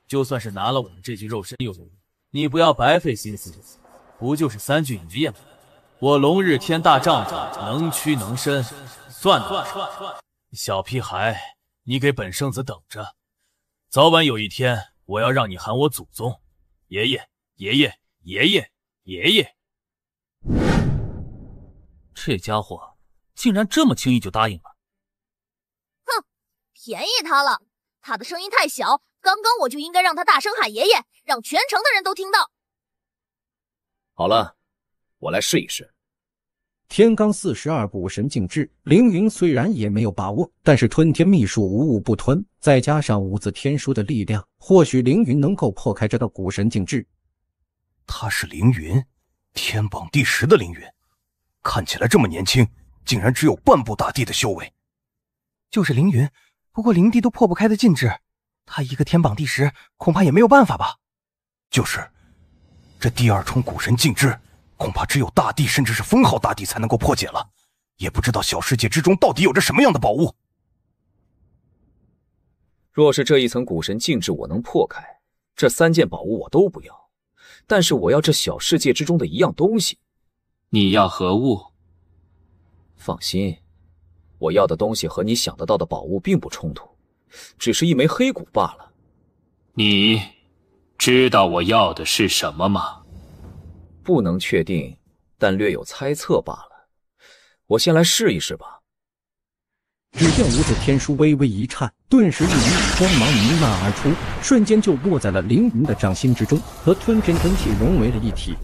就算是拿了我的这具肉身又如何？你不要白费心思，不就是3句一夜吗？我龙日天大丈夫，能屈能伸，算得上。小屁孩，你给本圣子等着，早晚有一天，我要让你喊我祖宗，爷爷，爷爷，爷爷，爷爷。这家伙竟然这么轻易就答应了。哼，便宜他了，他的声音太小，刚刚我就应该让他大声喊爷爷，让全城的人都听到。好了，我来试一试。天罡42补神境制，凌云虽然也没有把握，但是吞天秘术无物不吞，再加上五字天书的力量，或许凌云能够破开这道古神境制。他是凌云，天榜第10的凌云，看起来这么年轻，竟然只有半步大地的修为。就是凌云，不过灵帝都破不开的禁制，他一个天榜第10，恐怕也没有办法吧？就是，这第2重古神禁制，恐怕只有大帝甚至是封号大帝才能够破解了，也不知道小世界之中到底有着什么样的宝物。若是这一层古神禁制我能破开，这3件宝物我都不要，但是我要这小世界之中的一样东西。你要何物？放心，我要的东西和你想得到的宝物并不冲突，只是一枚黑骨罢了。你知道我要的是什么吗？不能确定，但略有猜测罢了。我先来试一试吧。只见无字天书微微一颤，顿时一缕光芒弥漫而出，瞬间就落在了凌云的掌心之中，和吞真真气融为了一体。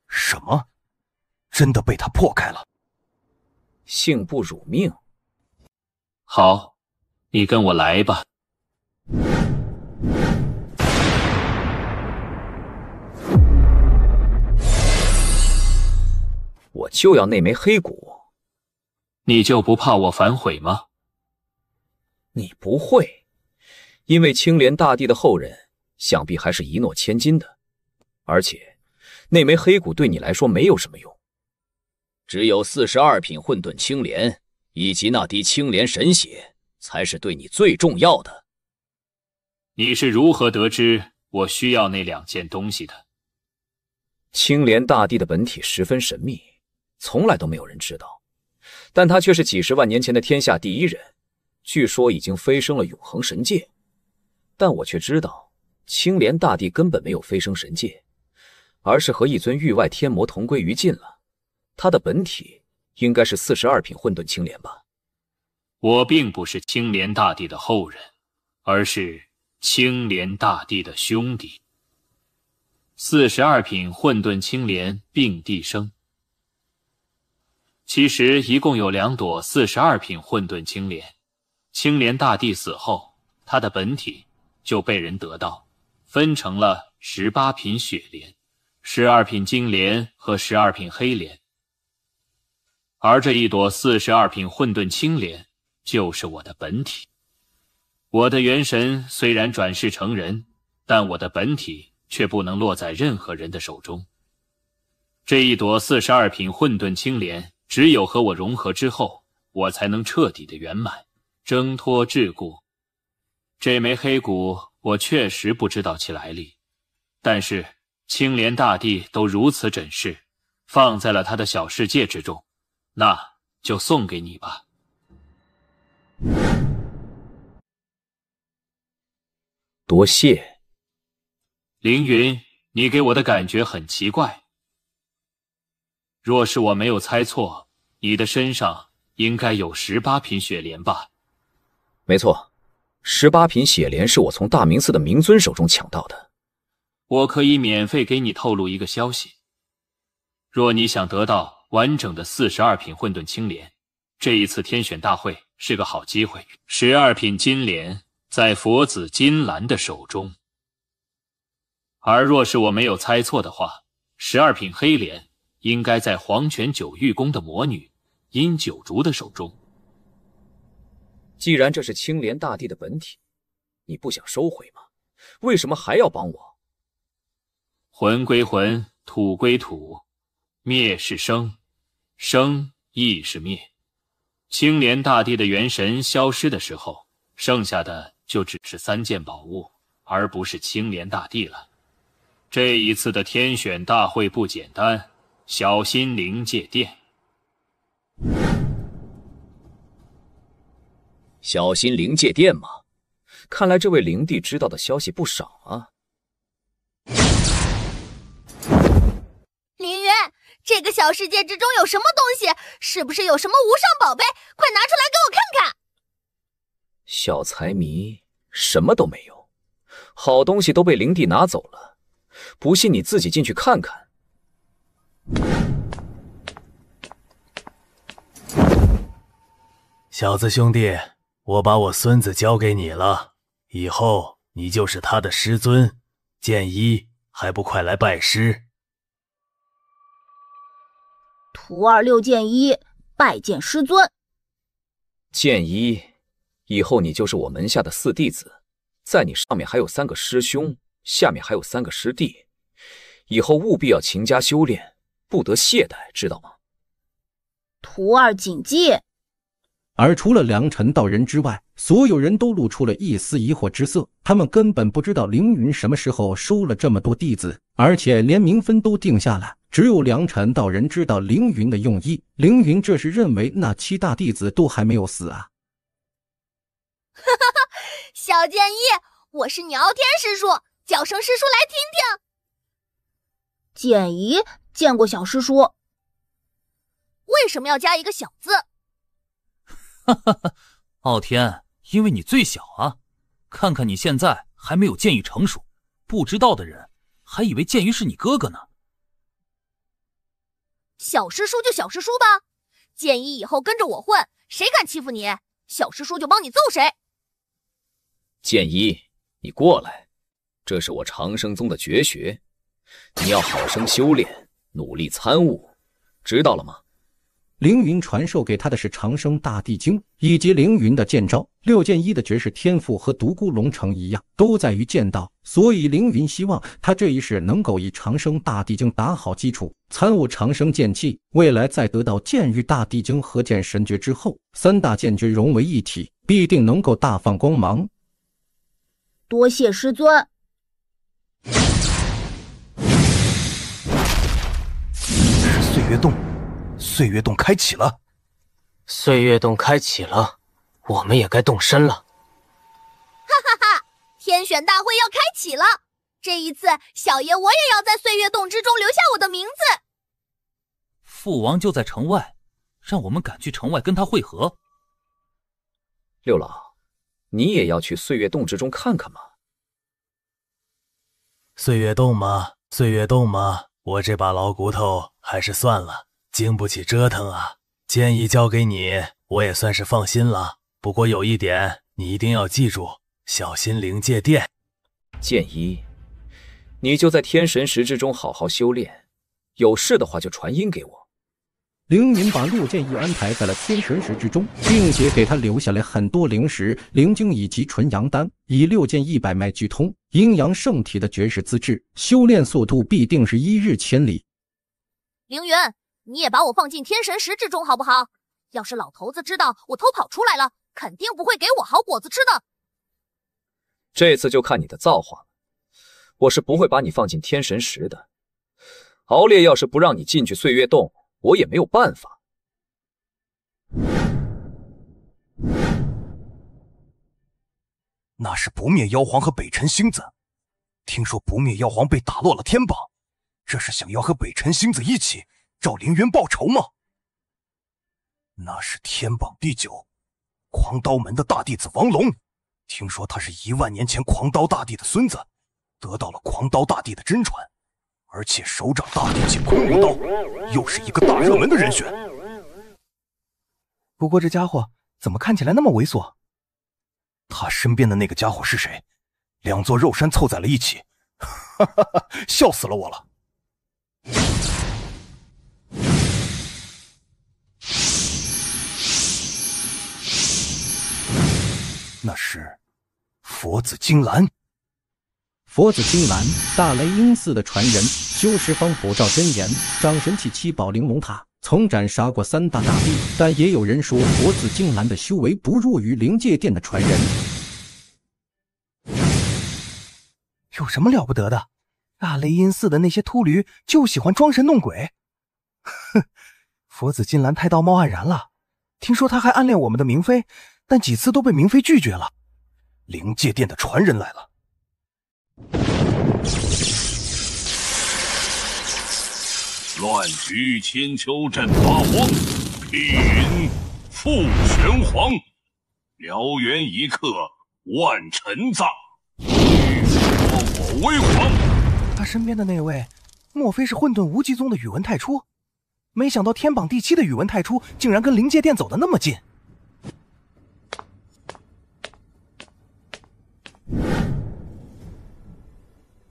什么？真的被他破开了？幸不辱命。好，你跟我来吧。我就要那枚黑骨。你就不怕我反悔吗？你不会，因为青莲大帝的后人想必还是一诺千金的，而且那枚黑骨对你来说没有什么用，只有42品混沌青莲以及那滴青莲神血才是对你最重要的。你是如何得知我需要那2件东西的？青莲大帝的本体十分神秘，从来都没有人知道，但他却是几10万年前的天下第1人，据说已经飞升了永恒神界。但我却知道，青莲大帝根本没有飞升神界，而是和一尊域外天魔同归于尽了。他的本体应该是42品混沌青莲吧？我并不是青莲大帝的后人，而是青莲大帝的兄弟。42品混沌青莲并蒂生。其实一共有2朵42品混沌青莲，青莲大帝死后，他的本体就被人得到，分成了18品血莲、12品金莲和12品黑莲。而这一朵42品混沌青莲就是我的本体。我的元神虽然转世成人，但我的本体却不能落在任何人的手中。这一朵42品混沌青莲只有和我融合之后，我才能彻底的圆满，挣脱桎梏。这枚黑骨我确实不知道其来历，但是青莲大帝都如此诊视，放在了他的小世界之中，那就送给你吧。多谢。凌云，你给我的感觉很奇怪。若是我没有猜错，你的身上应该有18品血莲吧？没错，18品血莲是我从大明寺的明尊手中抢到的。我可以免费给你透露一个消息，若你想得到完整的42品混沌青莲，这一次天选大会是个好机会。12品金莲在佛子金兰的手中，而若是我没有猜错的话，12品黑莲应该在黄泉九玉宫的魔女殷九竹的手中。既然这是青莲大帝的本体，你不想收回吗？为什么还要帮我？魂归魂，土归土，灭是生，生亦是灭。青莲大帝的元神消失的时候，剩下的就只是3件宝物，而不是青莲大帝了。这一次的天选大会不简单，小心灵界殿。小心灵界殿吗？看来这位灵帝知道的消息不少啊。凌云，这个小世界之中有什么东西？是不是有什么无上宝贝？快拿出来给我看看！小财迷，什么都没有，好东西都被灵帝拿走了，不信你自己进去看看。小子兄弟，我把我孙子交给你了，以后你就是他的师尊，剑一还不快来拜师？徒儿六剑一拜见师尊。剑一，以后你就是我门下的4弟子，在你上面还有3个师兄，下面还有3个师弟，以后务必要勤加修炼，不得懈怠，知道吗？徒儿谨记。而除了良辰道人之外，所有人都露出了一丝疑惑之色。他们根本不知道凌云什么时候收了这么多弟子，而且连名分都定下来。只有良辰道人知道凌云的用意。凌云这是认为那7大弟子都还没有死啊！小剑一，我是鸟天师叔，叫声师叔来听听。剑一见过小师叔。为什么要加一个小字？傲天，因为你最小啊，看看你现在还没有剑玉成熟，不知道的人还以为剑玉是你哥哥呢。小师叔就小师叔吧，剑一以后跟着我混，谁敢欺负你，小师叔就帮你揍谁。剑一，你过来，这是我长生宗的绝学，你要好生修炼，努力参悟，知道了吗？凌云传授给他的是长生大地经，以及凌云的剑招。6剑一的绝世天赋和独孤龙城一样，都在于剑道，所以凌云希望他这一世能够以长生大地经打好基础，参悟长生剑气，未来在得到剑域大地经和剑神诀之后，3大剑诀融为一体，必定能够大放光芒。多谢师尊。岁月洞，岁月洞开启了。岁月洞开启了，我们也该动身了。哈哈哈！天选大会要开启了，这一次小爷我也要在岁月洞之中留下我的名字。父王就在城外，让我们赶去城外跟他会合。六老，你也要去岁月洞之中看看吗？岁月洞吗？岁月洞吗？我这把老骨头还是算了，经不起折腾啊。建议交给你，我也算是放心了。不过有一点，你一定要记住，小心灵界殿。剑一，你就在天神石之中好好修炼，有事的话就传音给我。凌云把6剑一安排在了天神石之中，并且给他留下了很多灵石、灵晶以及纯阳丹，以6剑一百脉俱通、阴阳圣体的绝世资质，修炼速度必定是1日千里。凌云，你也把我放进天神石之中好不好？要是老头子知道我偷跑出来了，肯定不会给我好果子吃的。这次就看你的造化了，我是不会把你放进天神石的。敖烈要是不让你进去岁月洞，我也没有办法。那是不灭妖皇和北辰星子，听说不灭妖皇被打落了天榜，这是想要和北辰星子一起找凌云报仇吗？那是天榜第9，狂刀门的大弟子王龙，听说他是10000年前狂刀大帝的孙子，得到了狂刀大帝的真传，而且手掌大帝剑昆仑刀，又是一个大热门的人选。不过这家伙怎么看起来那么猥琐？他身边的那个家伙是谁？2座肉山凑在了一起，哈哈哈，笑死了我了。那是佛子金兰。佛子金兰，大雷音寺的传人，修十方普照真言，掌神器7宝玲珑塔，曾斩杀过3大大帝，但也有人说佛子金兰的修为不弱于灵界殿的传人。有什么了不得的？大雷音寺的那些秃驴就喜欢装神弄鬼。哼，佛子金兰太道貌岸然了，听说他还暗恋我们的明妃，但几次都被明妃拒绝了。灵界殿的传人来了。乱局千秋震八荒，披云覆玄黄。燎原一刻万尘葬，欲说我为皇。他身边的那位，莫非是混沌无极宗的宇文太初？没想到天榜第7的宇文太初竟然跟灵界殿走得那么近。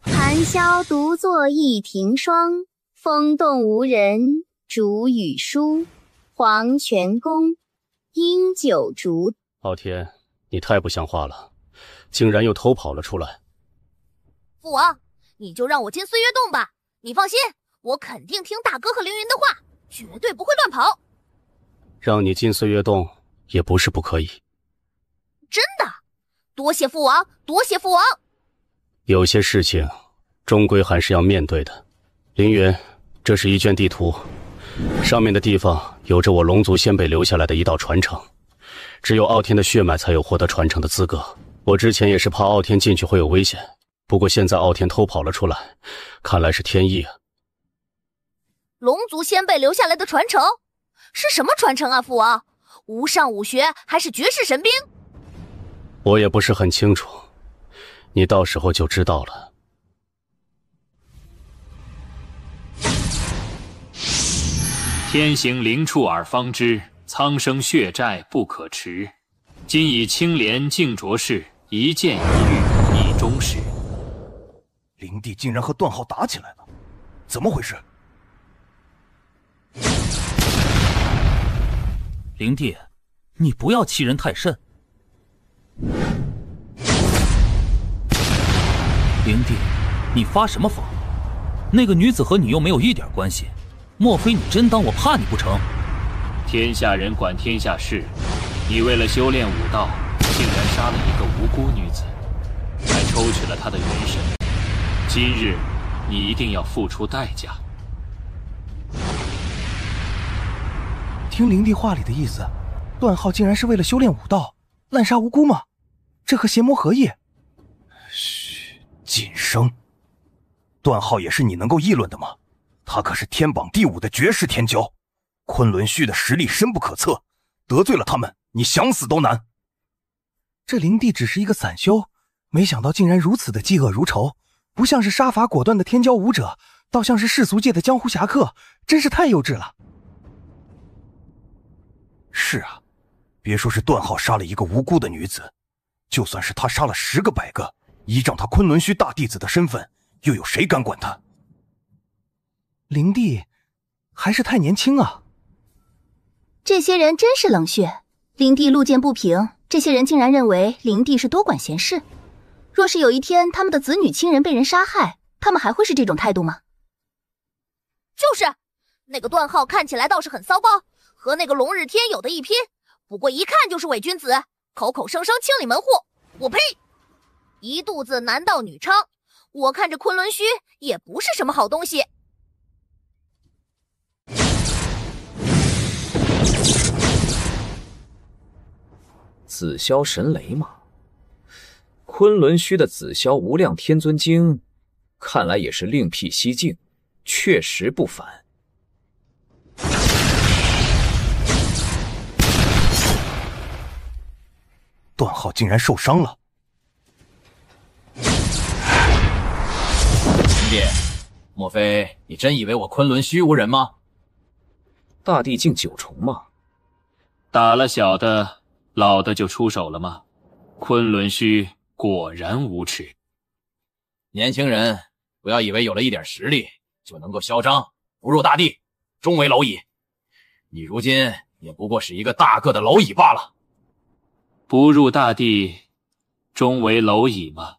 谈萧独坐一庭霜，风动无人，竹雨疏。黄泉宫，饮酒竹。傲天，你太不像话了，竟然又偷跑了出来。父王，你就让我进岁月洞吧，你放心，我肯定听大哥和凌云的话，绝对不会乱跑。让你进岁月洞也不是不可以。真的？多谢父王，多谢父王。有些事情终归还是要面对的。凌云，这是一卷地图，上面的地方有着我龙族先辈留下来的一道传承，只有傲天的血脉才有获得传承的资格。我之前也是怕傲天进去会有危险，不过现在傲天偷跑了出来，看来是天意啊。龙族先辈留下来的传承是什么传承啊？父王，无上武学还是绝世神兵？我也不是很清楚，你到时候就知道了。天行灵触而方知，苍生血债不可迟。今以清廉净浊世，一剑一律以终始。灵帝竟然和段浩打起来了，怎么回事？灵帝，你不要欺人太甚。灵帝，你发什么疯？那个女子和你又没有一点关系，莫非你真当我怕你不成？天下人管天下事，你为了修炼武道，竟然杀了一个无辜女子，还抽取了她的元神。今日你一定要付出代价。听灵帝话里的意思，段浩竟然是为了修炼武道，滥杀无辜吗？这和邪魔合意。嘘，谨声。段浩也是你能够议论的吗？他可是天榜第5的绝世天骄，昆仑虚的实力深不可测，得罪了他们，你想死都难。这灵帝只是一个散修，没想到竟然如此的嫉恶如仇，不像是杀伐果断的天骄武者，倒像是世俗界的江湖侠客，真是太幼稚了。是啊，别说是段浩杀了一个无辜的女子，就算是他杀了10个100个，依仗他昆仑虚大弟子的身份，又有谁敢管他？灵帝还是太年轻啊。这些人真是冷血，灵帝路见不平，这些人竟然认为灵帝是多管闲事。若是有一天他们的子女亲人被人杀害，他们还会是这种态度吗？就是那个段浩看起来倒是很骚包，和那个龙日天有的一拼，不过一看就是伪君子，口口声声清理门户，我呸！一肚子男盗女娼，我看这昆仑虚也不是什么好东西。紫霄神雷吗？昆仑虚的紫霄无量天尊经看来也是另辟蹊径，确实不凡。段浩竟然受伤了。兄弟，莫非你真以为我昆仑虚无人吗？大地境9重吗？打了小的，老的就出手了吗？昆仑虚果然无耻。年轻人，不要以为有了一点实力就能够嚣张，不入大地，终为蝼蚁。你如今也不过是一个大个的蝼蚁罢了。不入大地，终为蝼蚁吗？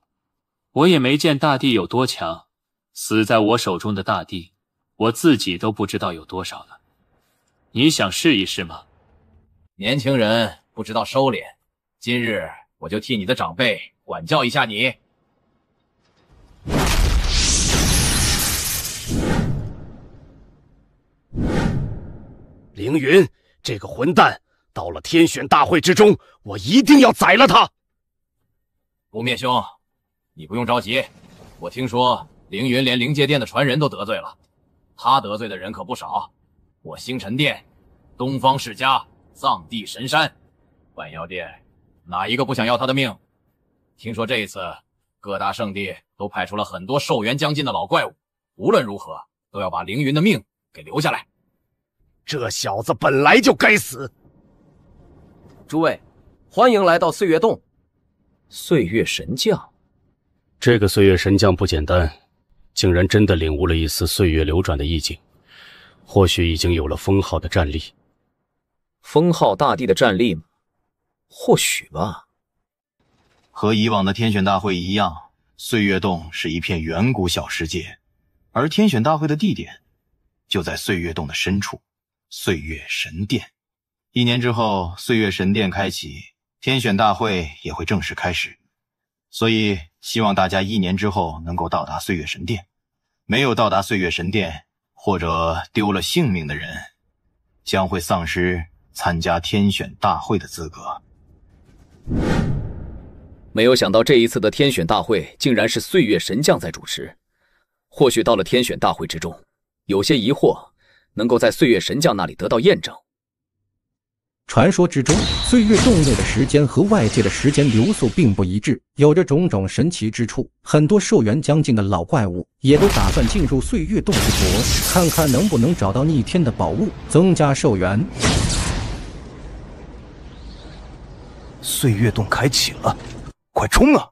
我也没见大地有多强，死在我手中的大地，我自己都不知道有多少了。你想试一试吗？年轻人不知道收敛，今日我就替你的长辈管教一下你。凌云，这个混蛋，到了天选大会之中，我一定要宰了他。不灭兄，你不用着急，我听说凌云连灵界殿的传人都得罪了，他得罪的人可不少。我星辰殿、东方世家、藏地神山、万妖殿，哪一个不想要他的命？听说这一次各大圣地都派出了很多寿元将近的老怪物，无论如何都要把凌云的命给留下来。这小子本来就该死。诸位，欢迎来到岁月洞。岁月神将，这个岁月神将不简单，竟然真的领悟了一丝岁月流转的意境，或许已经有了封号的战力。封号大帝的战力吗？或许吧。和以往的天选大会一样，岁月洞是一片远古小世界，而天选大会的地点就在岁月洞的深处，岁月神殿。1年之后，岁月神殿开启，天选大会也会正式开始。所以希望大家1年之后能够到达岁月神殿。没有到达岁月神殿或者丢了性命的人，将会丧失参加天选大会的资格。没有想到这一次的天选大会竟然是岁月神将在主持。或许到了天选大会之中，有些疑惑能够在岁月神将那里得到验证。传说之中，岁月洞内的时间和外界的时间流速并不一致，有着种种神奇之处。很多寿元将近的老怪物也都打算进入岁月洞之国，看看能不能找到逆天的宝物，增加寿元。岁月洞开启了，快冲啊！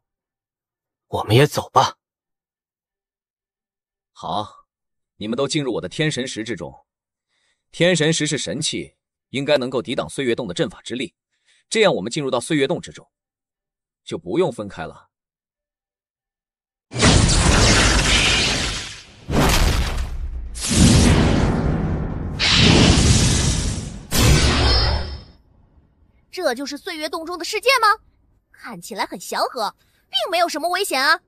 我们也走吧。好，你们都进入我的天神石之中。天神石是神器，应该能够抵挡岁月洞的阵法之力，这样我们进入到岁月洞之中，就不用分开了。这就是岁月洞中的世界吗？看起来很祥和，并没有什么危险啊。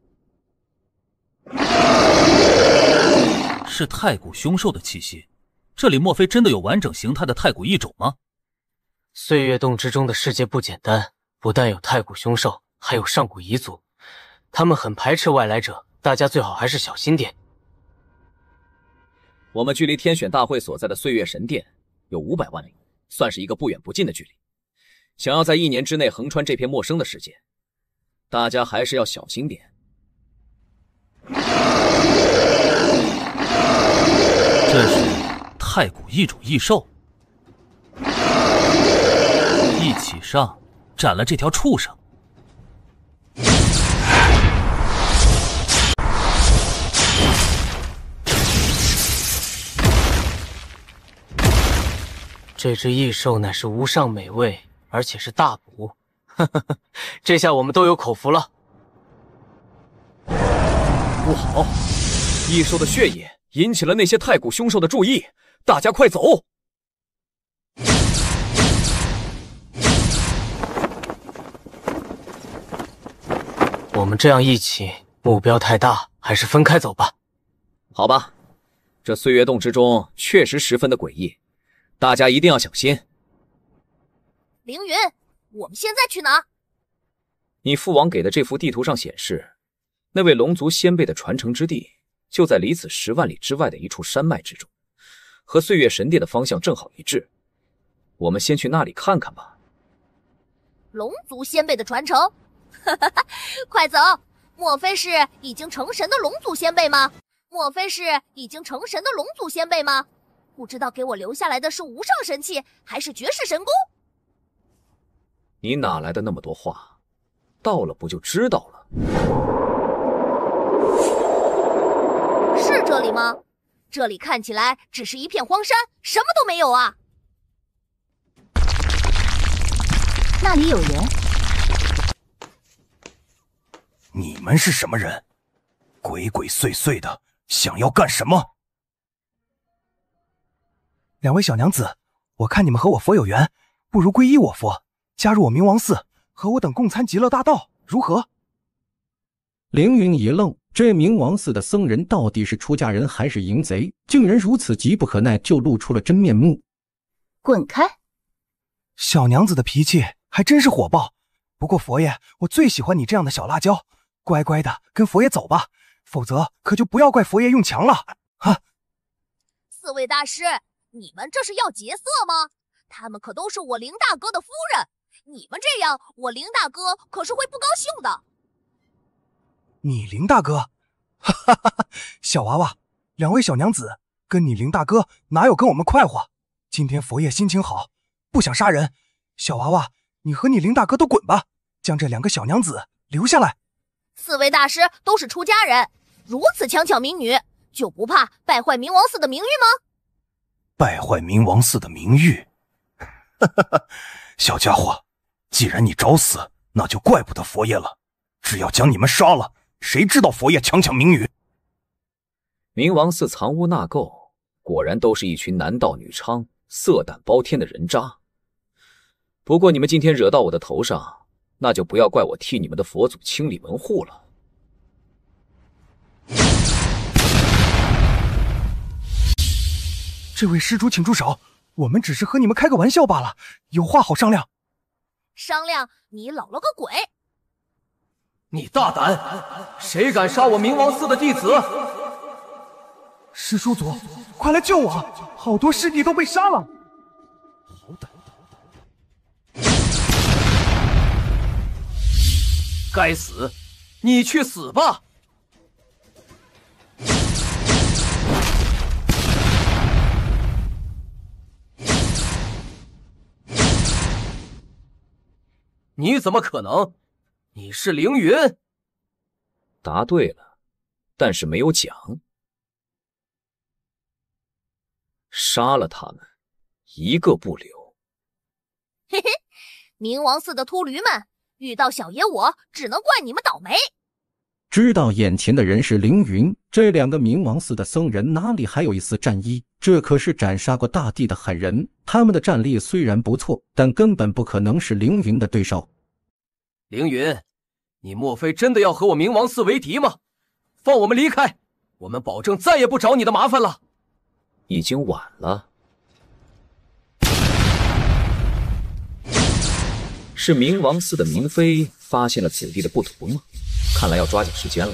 是太古凶兽的气息，这里莫非真的有完整形态的太古异种吗？岁月洞之中的世界不简单，不但有太古凶兽，还有上古遗族，他们很排斥外来者，大家最好还是小心点。我们距离天选大会所在的岁月神殿有500万里，算是一个不远不近的距离。想要在1年之内横穿这片陌生的世界，大家还是要小心点。这是太古异种异兽，一起上斩了这条畜生。这只异兽乃是无上美味，而且是大补。这下我们都有口福了。不好，异兽的血液引起了那些太古凶兽的注意，大家快走！我们这样一起，目标太大，还是分开走吧。好吧，这岁月洞之中确实十分的诡异，大家一定要小心。凌云，我们现在去哪？你父王给的这幅地图上显示，那位龙族先辈的传承之地就在离此10万里之外的一处山脉之中，和岁月神殿的方向正好一致。我们先去那里看看吧。龙族先辈的传承，快走！莫非是已经成神的龙族先辈吗？莫非是已经成神的龙族先辈吗？不知道给我留下来的是无上神器，还是绝世神功？你哪来的那么多话？到了不就知道了？是这里吗？这里看起来只是一片荒山，什么都没有啊！那里有人。你们是什么人？鬼鬼祟祟的，想要干什么？2位小娘子，我看你们和我佛有缘，不如皈依我佛，加入我冥王寺，和我等共参极乐大道，如何？凌云一愣，这冥王寺的僧人到底是出家人还是淫贼？竟然如此急不可耐，就露出了真面目。滚开！小娘子的脾气还真是火爆，不过佛爷，我最喜欢你这样的小辣椒，乖乖的跟佛爷走吧，否则可就不要怪佛爷用强了。哈，4位大师，你们这是要劫色吗？他们可都是我凌大哥的夫人，你们这样，我凌大哥可是会不高兴的。你凌大哥？哈哈哈！小娃娃，2位小娘子跟你凌大哥哪有跟我们快活？今天佛爷心情好，不想杀人。小娃娃，你和你凌大哥都滚吧，将这2个小娘子留下来。4位大师都是出家人，如此强抢民女，就不怕败坏冥王寺的名誉吗？败坏冥王寺的名誉？哈哈哈！小家伙，既然你找死，那就怪不得佛爷了。只要将你们杀了，谁知道佛爷强抢民女？冥王寺藏污纳垢，果然都是一群男盗女娼、色胆包天的人渣。不过你们今天惹到我的头上，那就不要怪我替你们的佛祖清理门户了。这位施主请住手，我们只是和你们开个玩笑罢了，有话好商量。商量？你老了个鬼！你大胆！谁敢杀我冥王寺的弟子？师叔祖，快来救我！好多师弟都被杀了。好歹！该死！你去死吧！你怎么可能？你是凌云？答对了，但是没有奖。杀了他们，一个不留。嘿嘿，冥王寺的秃驴们，遇到小爷我，只能怪你们倒霉。知道眼前的人是凌云，这2个冥王寺的僧人哪里还有一丝战意？这可是斩杀过大帝的狠人，他们的战力虽然不错，但根本不可能是凌云的对手。凌云，你莫非真的要和我冥王寺为敌吗？放我们离开，我们保证再也不找你的麻烦了。已经晚了。是冥王寺的明妃发现了此地的不妥吗？看来要抓紧时间了，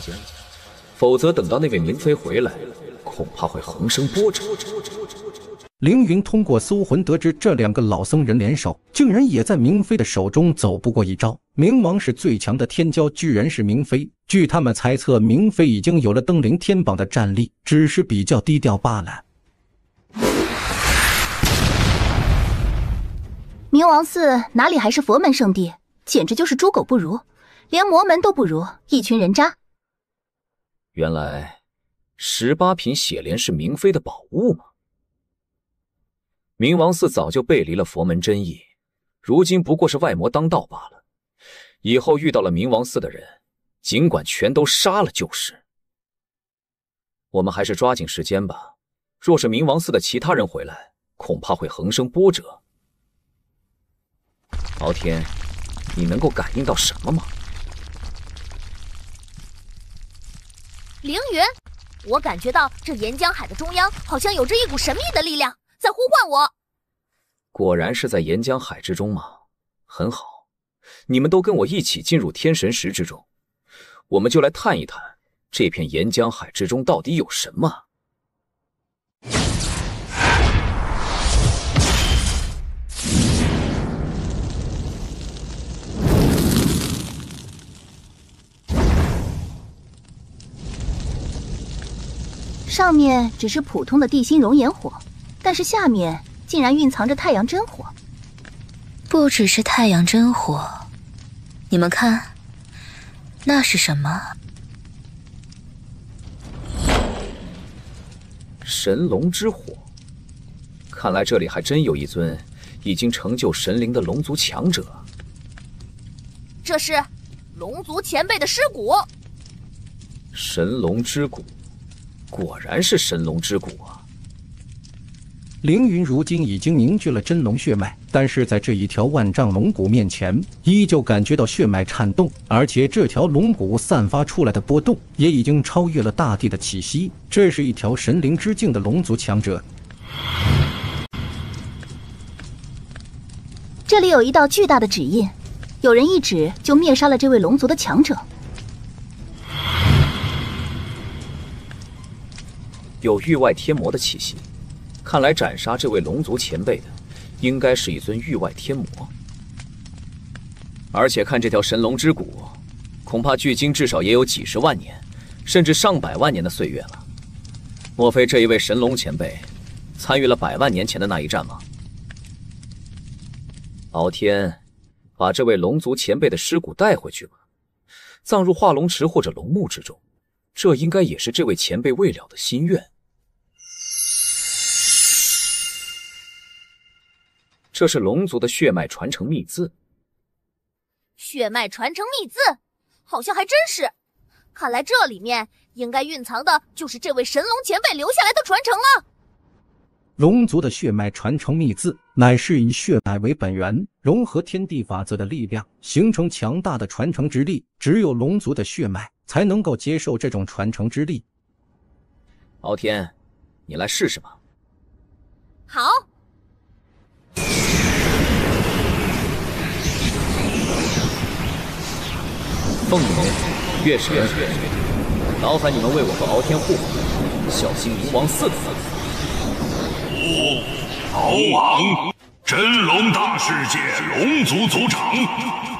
否则等到那位明妃回来，恐怕会横生波折。凌云通过搜魂得知，这2个老僧人联手，竟然也在明妃的手中走不过一招。冥王是最强的天骄，居然是明妃。据他们猜测，明妃已经有了登临天榜的战力，只是比较低调罢了。冥王寺哪里还是佛门圣地，简直就是猪狗不如，连魔门都不如，一群人渣。原来18品血莲是明妃的宝物吗？冥王寺早就背离了佛门真意，如今不过是外魔当道罢了。以后遇到了冥王寺的人，尽管全都杀了就是。我们还是抓紧时间吧，若是冥王寺的其他人回来，恐怕会横生波折。敖天，你能够感应到什么吗？凌云，我感觉到这岩浆海的中央好像有着一股神秘的力量在呼唤我。果然是在岩浆海之中吗？很好，你们都跟我一起进入天神石之中，我们就来探一探，这片岩浆海之中到底有什么？上面只是普通的地心熔岩火，但是下面竟然蕴藏着太阳真火。不只是太阳真火，你们看，那是什么？神龙之火。看来这里还真有一尊已经成就神灵的龙族强者。这是龙族前辈的尸骨。神龙之骨，果然是神龙之骨啊！凌云如今已经凝聚了真龙血脉，但是在这一条万丈龙骨面前，依旧感觉到血脉颤动，而且这条龙骨散发出来的波动也已经超越了大地的气息。这是一条神灵之境的龙族强者。这里有一道巨大的指印，有人一指就灭杀了这位龙族的强者。有域外天魔的气息。看来斩杀这位龙族前辈的，应该是一尊域外天魔。而且看这条神龙之骨，恐怕距今至少也有几十万年，甚至上百万年的岁月了。莫非这一位神龙前辈，参与了100万年前的那一战吗？敖天，把这位龙族前辈的尸骨带回去吧，葬入化龙池或者龙墓之中，这应该也是这位前辈未了的心愿。这是龙族的血脉传承秘字。血脉传承秘字，好像还真是。看来这里面应该蕴藏的就是这位神龙前辈留下来的传承了。龙族的血脉传承秘字，乃是以血脉为本源，融合天地法则的力量，形成强大的传承之力。只有龙族的血脉才能够接受这种传承之力。敖天，你来试试吧。好。凤女、月神，劳烦你们为我和敖天护法，小心冥王4个字。敖王，真龙大世界龙族族长，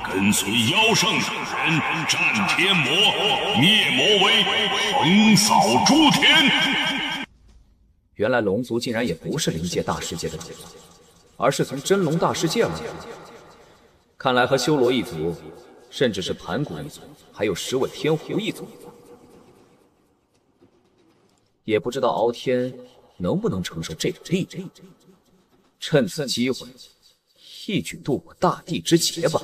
跟随妖圣等人战天魔，灭魔威，横扫诸天。原来龙族竟然也不是灵界大世界的龙族，而是从真龙大世界而来的。看来和修罗一族，甚至是盘古一族，还有10尾天狐一族，也不知道敖天能不能承受这种力量。趁此机会，一举渡过大地之劫吧。